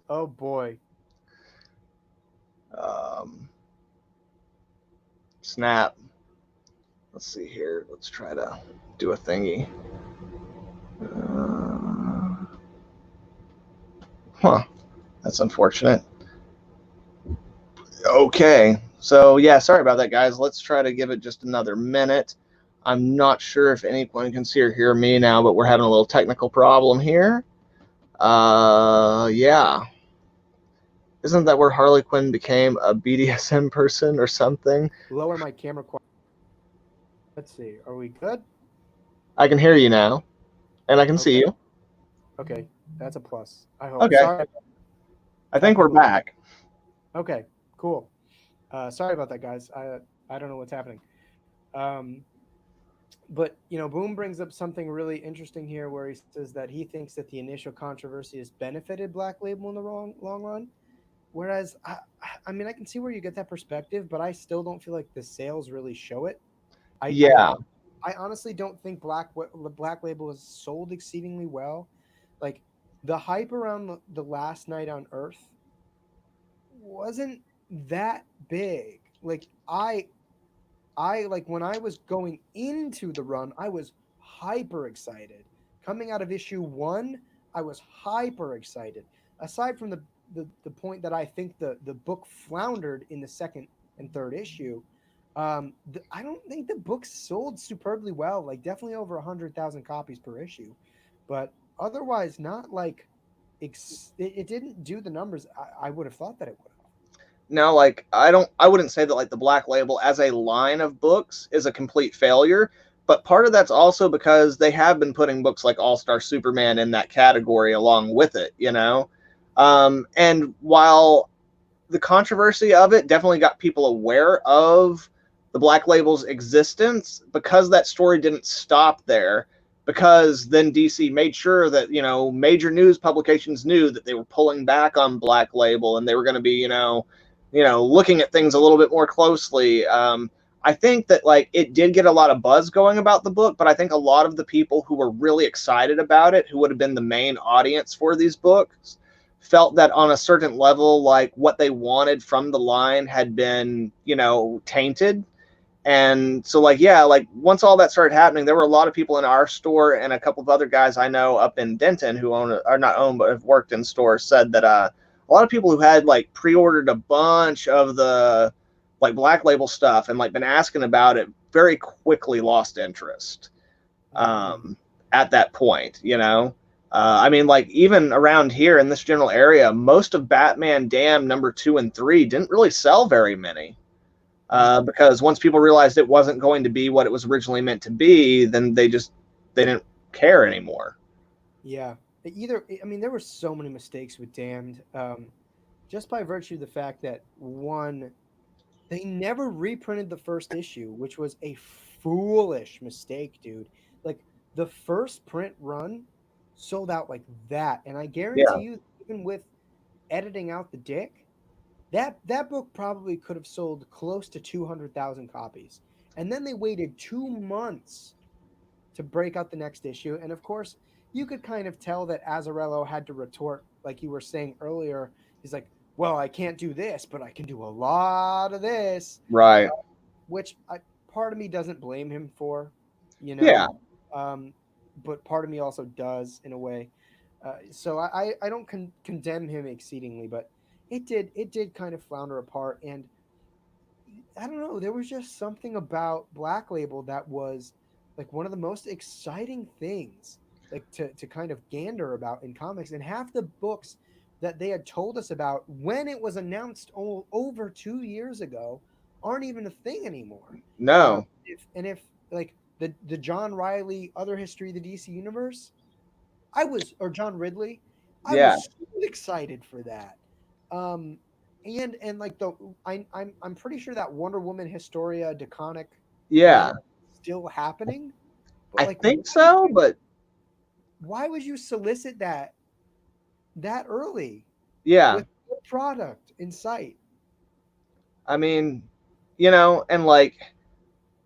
Oh boy. Snap. Let's see here. Let's try to do a thingy. That's unfortunate. Okay. So, yeah, sorry about that, guys. Let's try to give it just another minute. I'm not sure if anyone can see or hear me now, but we're having a little technical problem here. Yeah. Isn't that where Harley Quinn became a BDSM person or something? Lower my camera quality. Let's see. Are we good? I can hear you now, and I can see you. Okay, that's a plus. I hope. Okay. Sorry. I think we're back. Okay, cool. Sorry about that, guys. I don't know what's happening. But Boom brings up something really interesting here, where he says that he thinks that the initial controversy has benefited Black Label in the long run. Whereas, I mean, I can see where you get that perspective, but I still don't feel like the sales really show it. I honestly don't think Black Label has sold exceedingly well. Like the hype around the last night on Earth wasn't that big. Like I like when I was going into the run, I was hyper excited. Coming out of issue 1, I was hyper excited. Aside from the point that I think the book floundered in the second and third issue, I don't think the book sold superbly well. Like definitely over 100,000 copies per issue, but otherwise not like it didn't do the numbers I would have thought that it would have. Now, like I wouldn't say that like the Black Label as a line of books is a complete failure, but part of that's also because they have been putting books like All-Star Superman in that category along with it, and while the controversy of it definitely got people aware of the Black Label's existence, because that story didn't stop there, because then DC made sure that major news publications knew that they were pulling back on Black Label and they were going to be looking at things a little bit more closely. I think that like it did get a lot of buzz going about the book, but I think a lot of the people who were really excited about it, who would have been the main audience for these books, felt that on a certain level, like what they wanted from the line had been, tainted. And so like, yeah, like once all that started happening, there were a lot of people in our store and a couple of other guys I know up in Denton who are not owned, but have worked in stores, said that a lot of people who had like pre-ordered a bunch of the like Black Label stuff and like been asking about it very quickly lost interest at that point, I mean, like even around here in this general area, most of Batman Damned number 2 and 3 didn't really sell very many. Because once people realized it wasn't going to be what it was originally meant to be, then they didn't care anymore. Yeah. I mean, there were so many mistakes with Damned, just by virtue of the fact that one, they never reprinted the first issue, which was a foolish mistake, dude. Like the first print run sold out like that, and I guarantee you, even with editing out the dick, that book probably could have sold close to 200,000 copies. And then they waited 2 months to break out the next issue. And of course, you could kind of tell that Azzarello had to retort, like you were saying earlier. He's like, well, I can't do this, but I can do a lot of this. Right. Which part of me doesn't blame him for, Yeah. But part of me also does in a way. So I don't condemn him exceedingly, but it did kind of flounder apart. And I don't know, there was just something about Black Label that was like one of the most exciting things like to kind of gander about in comics. And half the books that they had told us about when it was announced over 2 years ago aren't even a thing anymore. No. If like the John Riley Other History of the DC Universe, or John Ridley, I Yeah. was so excited for that. And like I'm pretty sure that Wonder Woman Historia Deconic Yeah. still happening. But I like, think so, but why would you solicit that early yeah. with the product in sight? I mean, you know, and like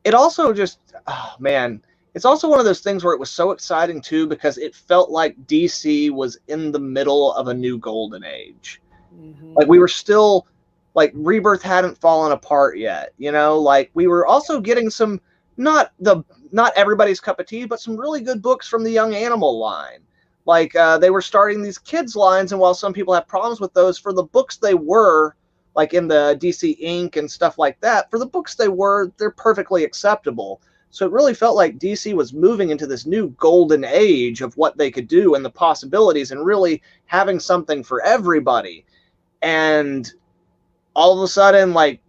it also just, oh man, it's also one of those things where it was so exciting too because it felt like DC was in the middle of a new golden age. Hmm. Like we were still, like Rebirth hadn't fallen apart yet, you know. Like we were also getting some not the not everybody's cup of tea, but some really good books from the Young Animal line. Like they were starting these kids lines, and while some people have problems with those, for the books they were like in the DC Inc. and stuff like that, for the books they're perfectly acceptable. So it really felt like DC was moving into this new golden age of what they could do and the possibilities, and really having something for everybody. And all of a sudden, like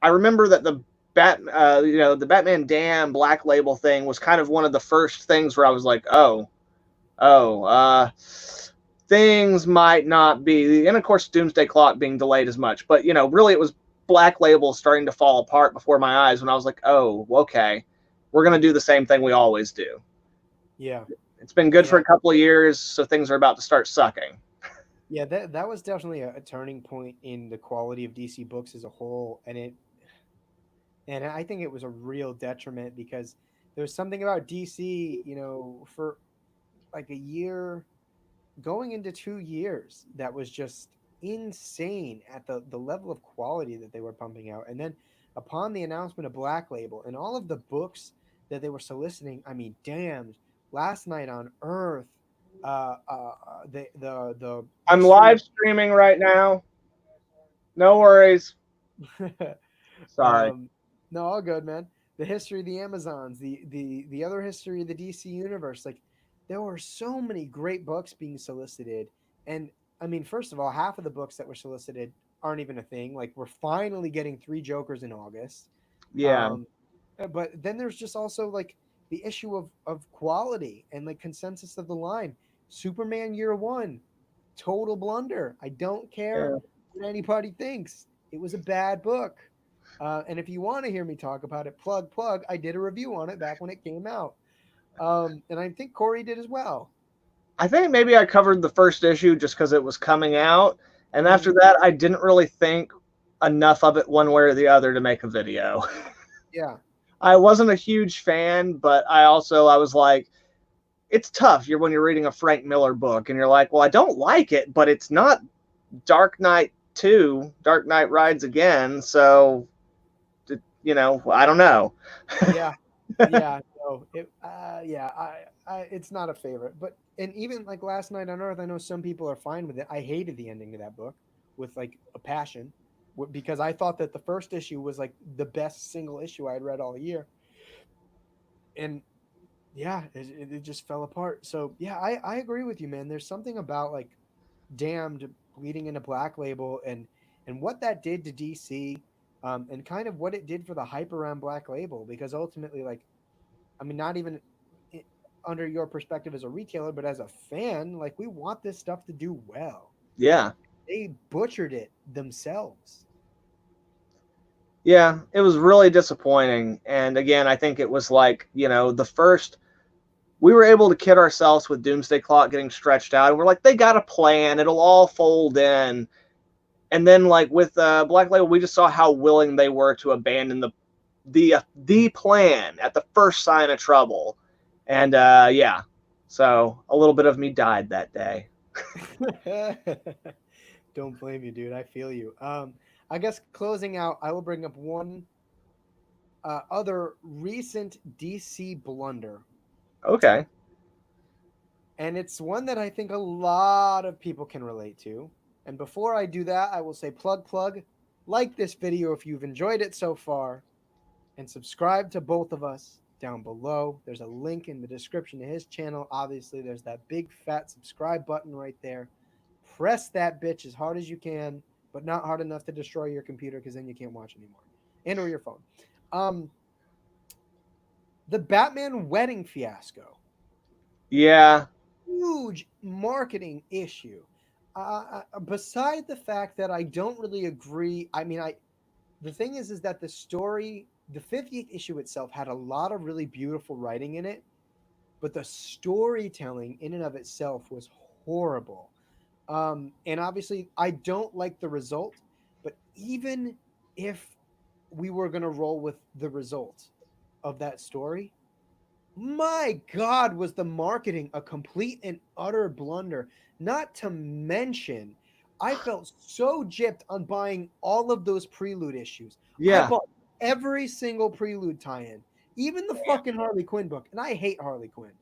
I remember that the Batman Damn Black Label thing was kind of one of the first things where I was like, oh, things might not be, and of course, Doomsday Clock being delayed as much, but you know, really, it was Black Label starting to fall apart before my eyes when I was like, oh, okay, we're gonna do the same thing we always do. Yeah, It's been good for yeah, a couple of years, so things are about to start sucking. yeah. That was definitely a turning point in the quality of DC books as a whole, and I think it was a real detriment because there was something about DC, for like a year going into 2 years that was just insane at the level of quality that they were pumping out. And then upon the announcement of Black Label and all of the books that they were soliciting, I mean, damn, Last Night on Earth, the I'm history live streaming right now. No worries. of Sorry. no, all good, man. The history of the Amazons, the other history of the DC universe, like there were so many great books being solicited. And I mean, first of all, half of the books that were solicited aren't even a thing. Like we're finally getting three Jokers in August. Yeah. Um, but then there's just also like the issue of quality and like consensus of the line. Superman Year One, total blunder. I don't care Yeah. what anybody thinks. It was a bad book. And if you want to hear me talk about it, plug, I did a review on it back when it came out. And I think Corey did as well. I think maybe I covered the first issue just because it was coming out, and after Mhm. that, I didn't really think enough of it one way or the other to make a video. Yeah. I wasn't a huge fan, but I was like, it's tough. When you're reading a Frank Miller book, and you're like, well, I don't like it, but it's not Dark Knight 2, Dark Knight Rides Again, so I don't know. Yeah. Yeah. No. Yeah. It's not a favorite, but and even like Last Night on Earth, I know some people are fine with it. I hated the ending to that book with like a passion, because I thought that the first issue was like the best single issue I had read all year, and yeah, it just fell apart. So yeah, I agree with you, man. There's something about like Damned bleeding into Black Label and what that did to DC, and kind of what it did for the hype around Black Label, because ultimately, like, I mean, not even i- under your perspective as a retailer, but as a fan, like we want this stuff to do well. Yeah. They butchered it themselves. Yeah, it was really disappointing. And again, I think it was like, the first we were able to kid ourselves with Doomsday Clock getting stretched out, and we're like, they got a plan, it'll all fold in. And then, like with Black Label, we just saw how willing they were to abandon the plan at the first sign of trouble. And yeah, so a little bit of me died that day. Don't blame you, dude. I feel you. I guess closing out, I will bring up one other recent DC blunder, Okay. and it's one that I think a lot of people can relate to. And before I do that, I will say plug, like this video if you've enjoyed it so far, and subscribe to both of us down below. There's a link in the description to his channel. Obviously, there's that big fat subscribe button right there. Press that bitch as hard as you can, but not hard enough to destroy your computer, because then you can't watch anymore, and or your phone. Um, the Batman wedding fiasco, Yeah. huge marketing issue. Beside the fact that I don't really agree, I mean, the thing is that the story the 50th issue itself had a lot of really beautiful writing in it, but the storytelling in and of itself was horrible. And obviously, I don't like the result, but even if we were going to roll with the result of that story, my God, was the marketing a complete and utter blunder? Not to mention, I felt so gypped on buying all of those prelude issues. I Yeah. bought every single prelude tie-in, even the fucking Harley Quinn book, and I hate Harley Quinn.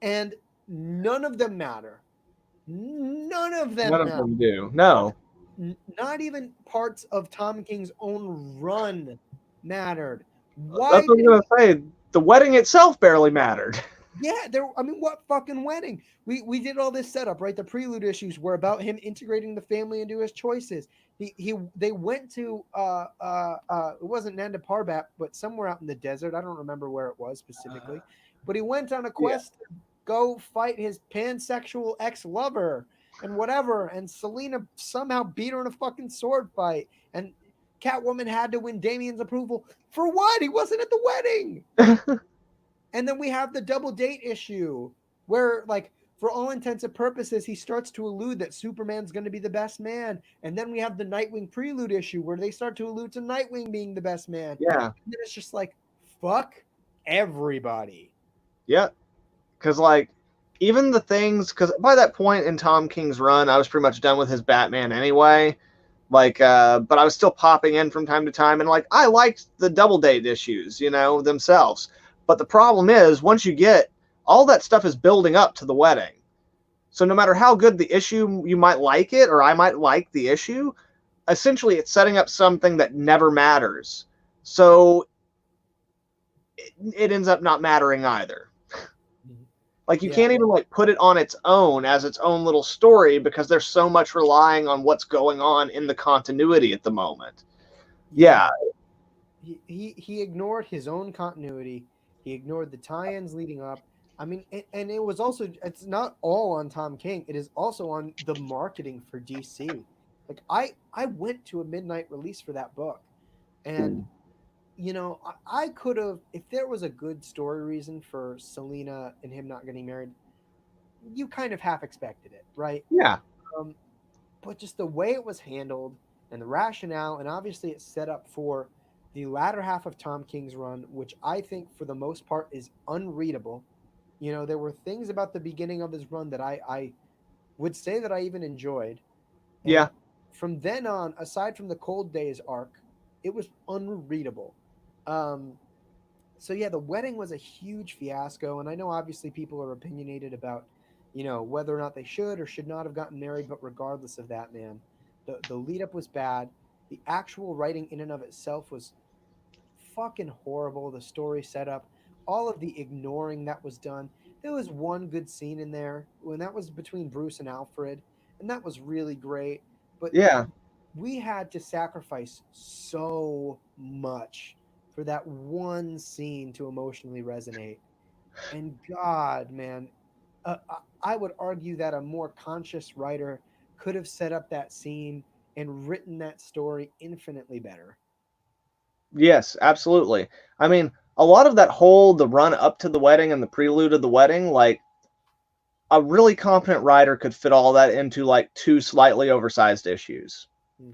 And none of them matter. None of them None of matter. them do. No. Not even parts of Tom King's own run mattered. That's Why what I did was gonna say. The wedding itself barely mattered. Yeah, there. I mean, what fucking wedding? We did all this setup, right? The prelude issues were about him integrating the family into his choices. They went to it wasn't Nanda Parbat, but somewhere out in the desert. I don't remember where it was specifically, but he went on a Yeah. quest to go fight his pansexual ex-lover and whatever. And Selena somehow beat her in a fucking sword fight, and Catwoman had to win Damien's approval for what? He wasn't at the wedding. And then we have the double date issue where, like, for all intents and purposes, he starts to allude that Superman's going to be the best man. And then we have the Nightwing prelude issue where they start to allude to Nightwing being the best man. Yeah. And then it's just like, fuck everybody. Yeah. Because, like, even the things, because by that point in Tom King's run, I was pretty much done with his Batman anyway. Like, but I was still popping in from time to time, and like, I liked the double date issues, themselves. But the problem is, once you get all that stuff is building up to the wedding. So no matter how good the issue, you might like it, or I might like the issue, essentially it's setting up something that never matters. So it ends up not mattering either. Like, you can't even like put it on its own as its own little story because there's so much relying on what's going on in the continuity at the moment. Yeah. He ignored his own continuity. He ignored the tie-ins leading up. I mean, and it was also, it's not all on Tom King. It is also on the marketing for DC. Like, I went to a midnight release for that book, and I could have, if there was a good story reason for Selena and him not getting married, you kind of half expected it, right? Yeah. Um, but just the way it was handled and the rationale, and obviously it's set up for the latter half of Tom King's run, which I think for the most part is unreadable. There were things about the beginning of his run that I would say that I even enjoyed. And Yeah. from then on, aside from the Cold Days arc, it was unreadable. Um, so yeah, the wedding was a huge fiasco, and I know obviously people are opinionated about, whether or not they should or should not have gotten married. But regardless of that, man, the lead up was bad. The actual writing in and of itself was fucking horrible. The story setup, all of the ignoring that was done. There was one good scene in there when that was between Bruce and Alfred, and that was really great. But Yeah. we had to sacrifice so much for that one scene to emotionally resonate. And God, man, I would argue that a more conscious writer could have set up that scene and written that story infinitely better. Yes, absolutely. I mean, a lot of the run up to the wedding and the prelude of the wedding, like, a really competent writer could fit all that into like two slightly oversized issues. Hmm.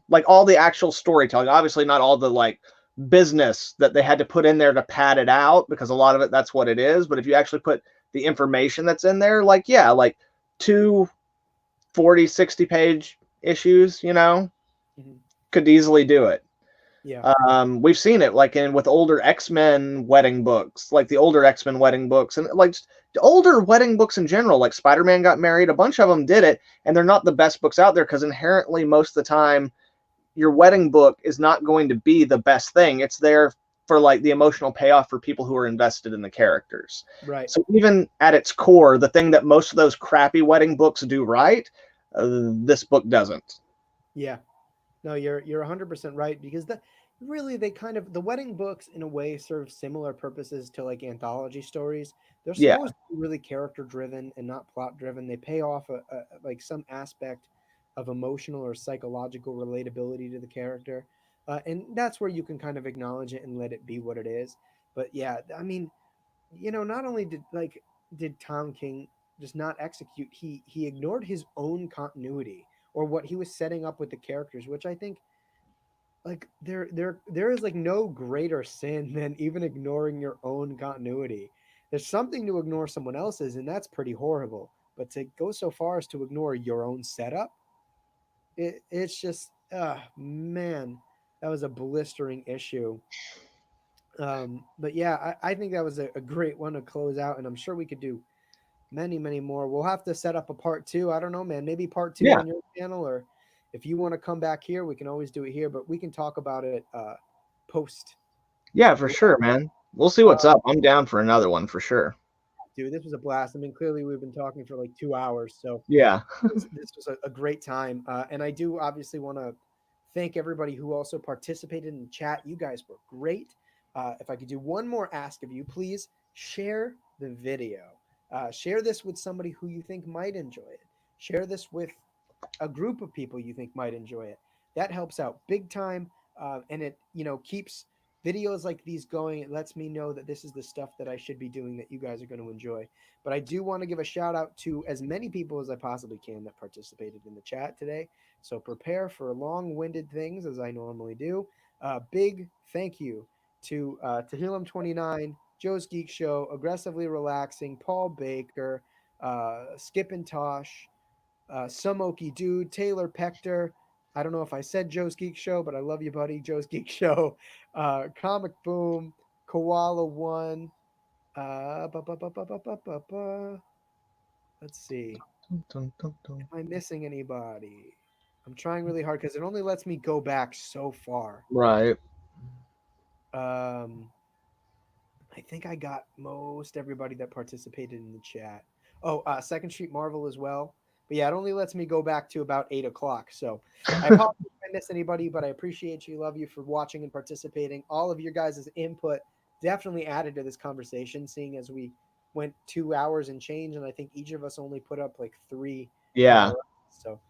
Like all the actual storytelling, obviously not all the like business that they had to put in there to pad it out, because a lot of it, that's what it is. But if you actually put the information that's in there, like, yeah, like two 40, 60 page issues, Hmm. could easily do it. Yeah. We've seen it like with older X-Men wedding books, like the older X-Men wedding books, and like just the older wedding books in general, like Spider-Man got married, a bunch of them did it, and they're not the best books out there because inherently most of the time your wedding book is not going to be the best thing. It's there for like the emotional payoff for people who are invested in the characters. Right. So even at its core, the thing that most of those crappy wedding books do right, this book doesn't. Yeah. No, you're 100% right, because really they kind of, the wedding books in a way serve similar purposes to like anthology stories. They're Yeah. supposed to be really character driven and not plot driven. They pay off like some aspect of emotional or psychological relatability to the character. And that's where you can kind of acknowledge it and let it be what it is. But yeah, I mean, not only did Tom King just not execute, he ignored his own continuity or what he was setting up with the characters, which I think like there is like no greater sin than even ignoring your own continuity. There's something to ignore someone else's, and that's pretty horrible. But to go so far as to ignore your own setup, it's just man, that was a blistering issue. But yeah, I think that was a great one to close out, and I'm sure we could do many, many more. We'll have to set up a part two. I don't know, man. Maybe part two Yeah. on your channel, or if you want to come back here, we can always do it here. But we can talk about it post. Yeah, for sure, man. We'll see Uh, what's up. I'm down for another one for sure. Dude, this was a blast. I mean, clearly we've been talking for like 2 hours, so Yeah. this was a great time. And I do obviously want to thank everybody who also participated in the chat. You guys were great. If I could do one more ask of you, please share the video. Share this with somebody who you think might enjoy it. Share this with a group of people you think might enjoy it. That helps out big time, and it keeps videos like these going. It lets me know that this is the stuff that I should be doing that you guys are going to enjoy. But I do want to give a shout out to as many people as I possibly can that participated in the chat today. So prepare for long-winded things as I normally do. Big thank you to Tehillim29, Joe's Geek Show, Aggressively Relaxing, Paul Baker, Skip and Tosh, Sumoki Dude, Taylor Pector. I don't know if I said Joe's Geek Show, but I love you, buddy. Joe's Geek Show, Comic Boom, Koala One. Ba, ba, ba, ba, ba, ba, ba, ba. Let's see. Dun, dun, dun. Am I missing anybody? I'm trying really hard because it only lets me go back so far. Right. Um, I think I got most everybody that participated in the chat. Oh, Second Street Marvel as well. But yeah, it only lets me go back to about 8 o'clock. So I apologize if I missed anybody, but I appreciate you, love you for watching and participating. All of your guys' input definitely added to this conversation, seeing as we went 2 hours and change, and I think each of us only put up like three Yeah. wrap-ups. So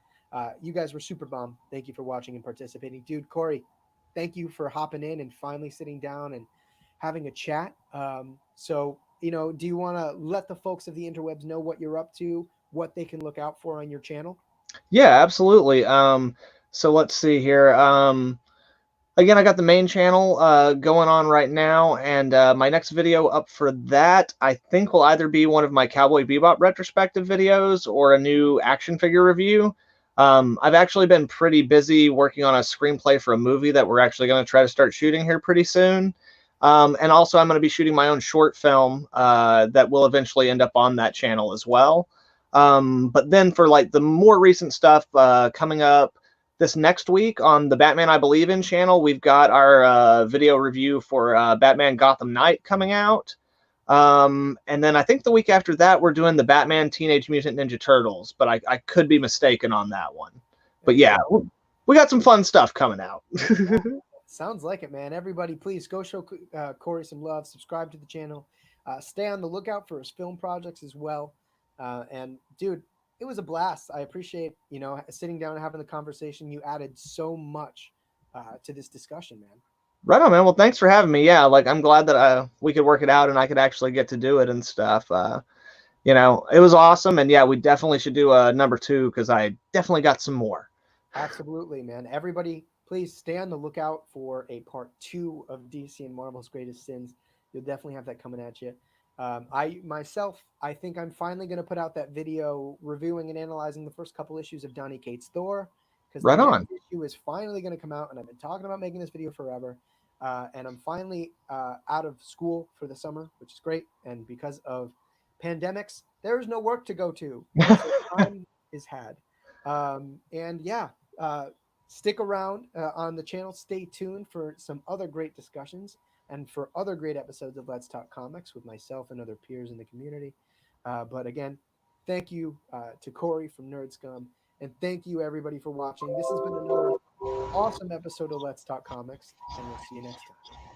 you guys were super bomb. Thank you for watching and participating. Dude, Corey, thank you for hopping in and finally sitting down and having a chat. So, do you want to let the folks of the interwebs know what you're up to, what they can look out for on your channel? Yeah, absolutely. So let's see here. Again, I got the main channel going on right now, and my next video up for that, I think, will either be one of my Cowboy Bebop retrospective videos or a new action figure review. I've actually been pretty busy working on a screenplay for a movie that we're actually going to try to start shooting here pretty soon. And also, I'm going to be shooting my own short film that will eventually end up on that channel as well. But then for like the more recent stuff coming up this next week on the Batman I Believe In channel, we've got our video review for Batman Gotham Knight coming out. And then I think the week after that, we're doing the Batman Teenage Mutant Ninja Turtles, but I could be mistaken on that one. But yeah, we got some fun stuff coming out. Sounds like it, man. Everybody, please go show Corey some love. Subscribe to the channel. Stay on the lookout for his film projects as well. And dude, it was a blast. I appreciate sitting down and having the conversation. You added so much to this discussion, man. Right on, man. Well, thanks for having me. Yeah, like I'm glad that we could work it out and I could actually get to do it and stuff. It was awesome, and yeah, we definitely should do a number two because I definitely got some more. Absolutely, man. Everybody, please stay on the lookout for a part two of DC and Marvel's Greatest Sins. You'll definitely have that coming at you. I think I'm finally going to put out that video reviewing and analyzing the first couple issues of Donny Cates' Thor, because the Right next on. issue is finally going to come out, and I've been talking about making this video forever. And I'm finally out of school for the summer, which is great. And because of pandemics, there is no work to go to, so time is had. And yeah, stick around on the channel. Stay tuned for some other great discussions and for other great episodes of Let's Talk Comics with myself and other peers in the community. But again, thank you to Corey from NerdScum, and thank you everybody for watching. This has been another awesome episode of Let's Talk Comics, and we'll see you next time.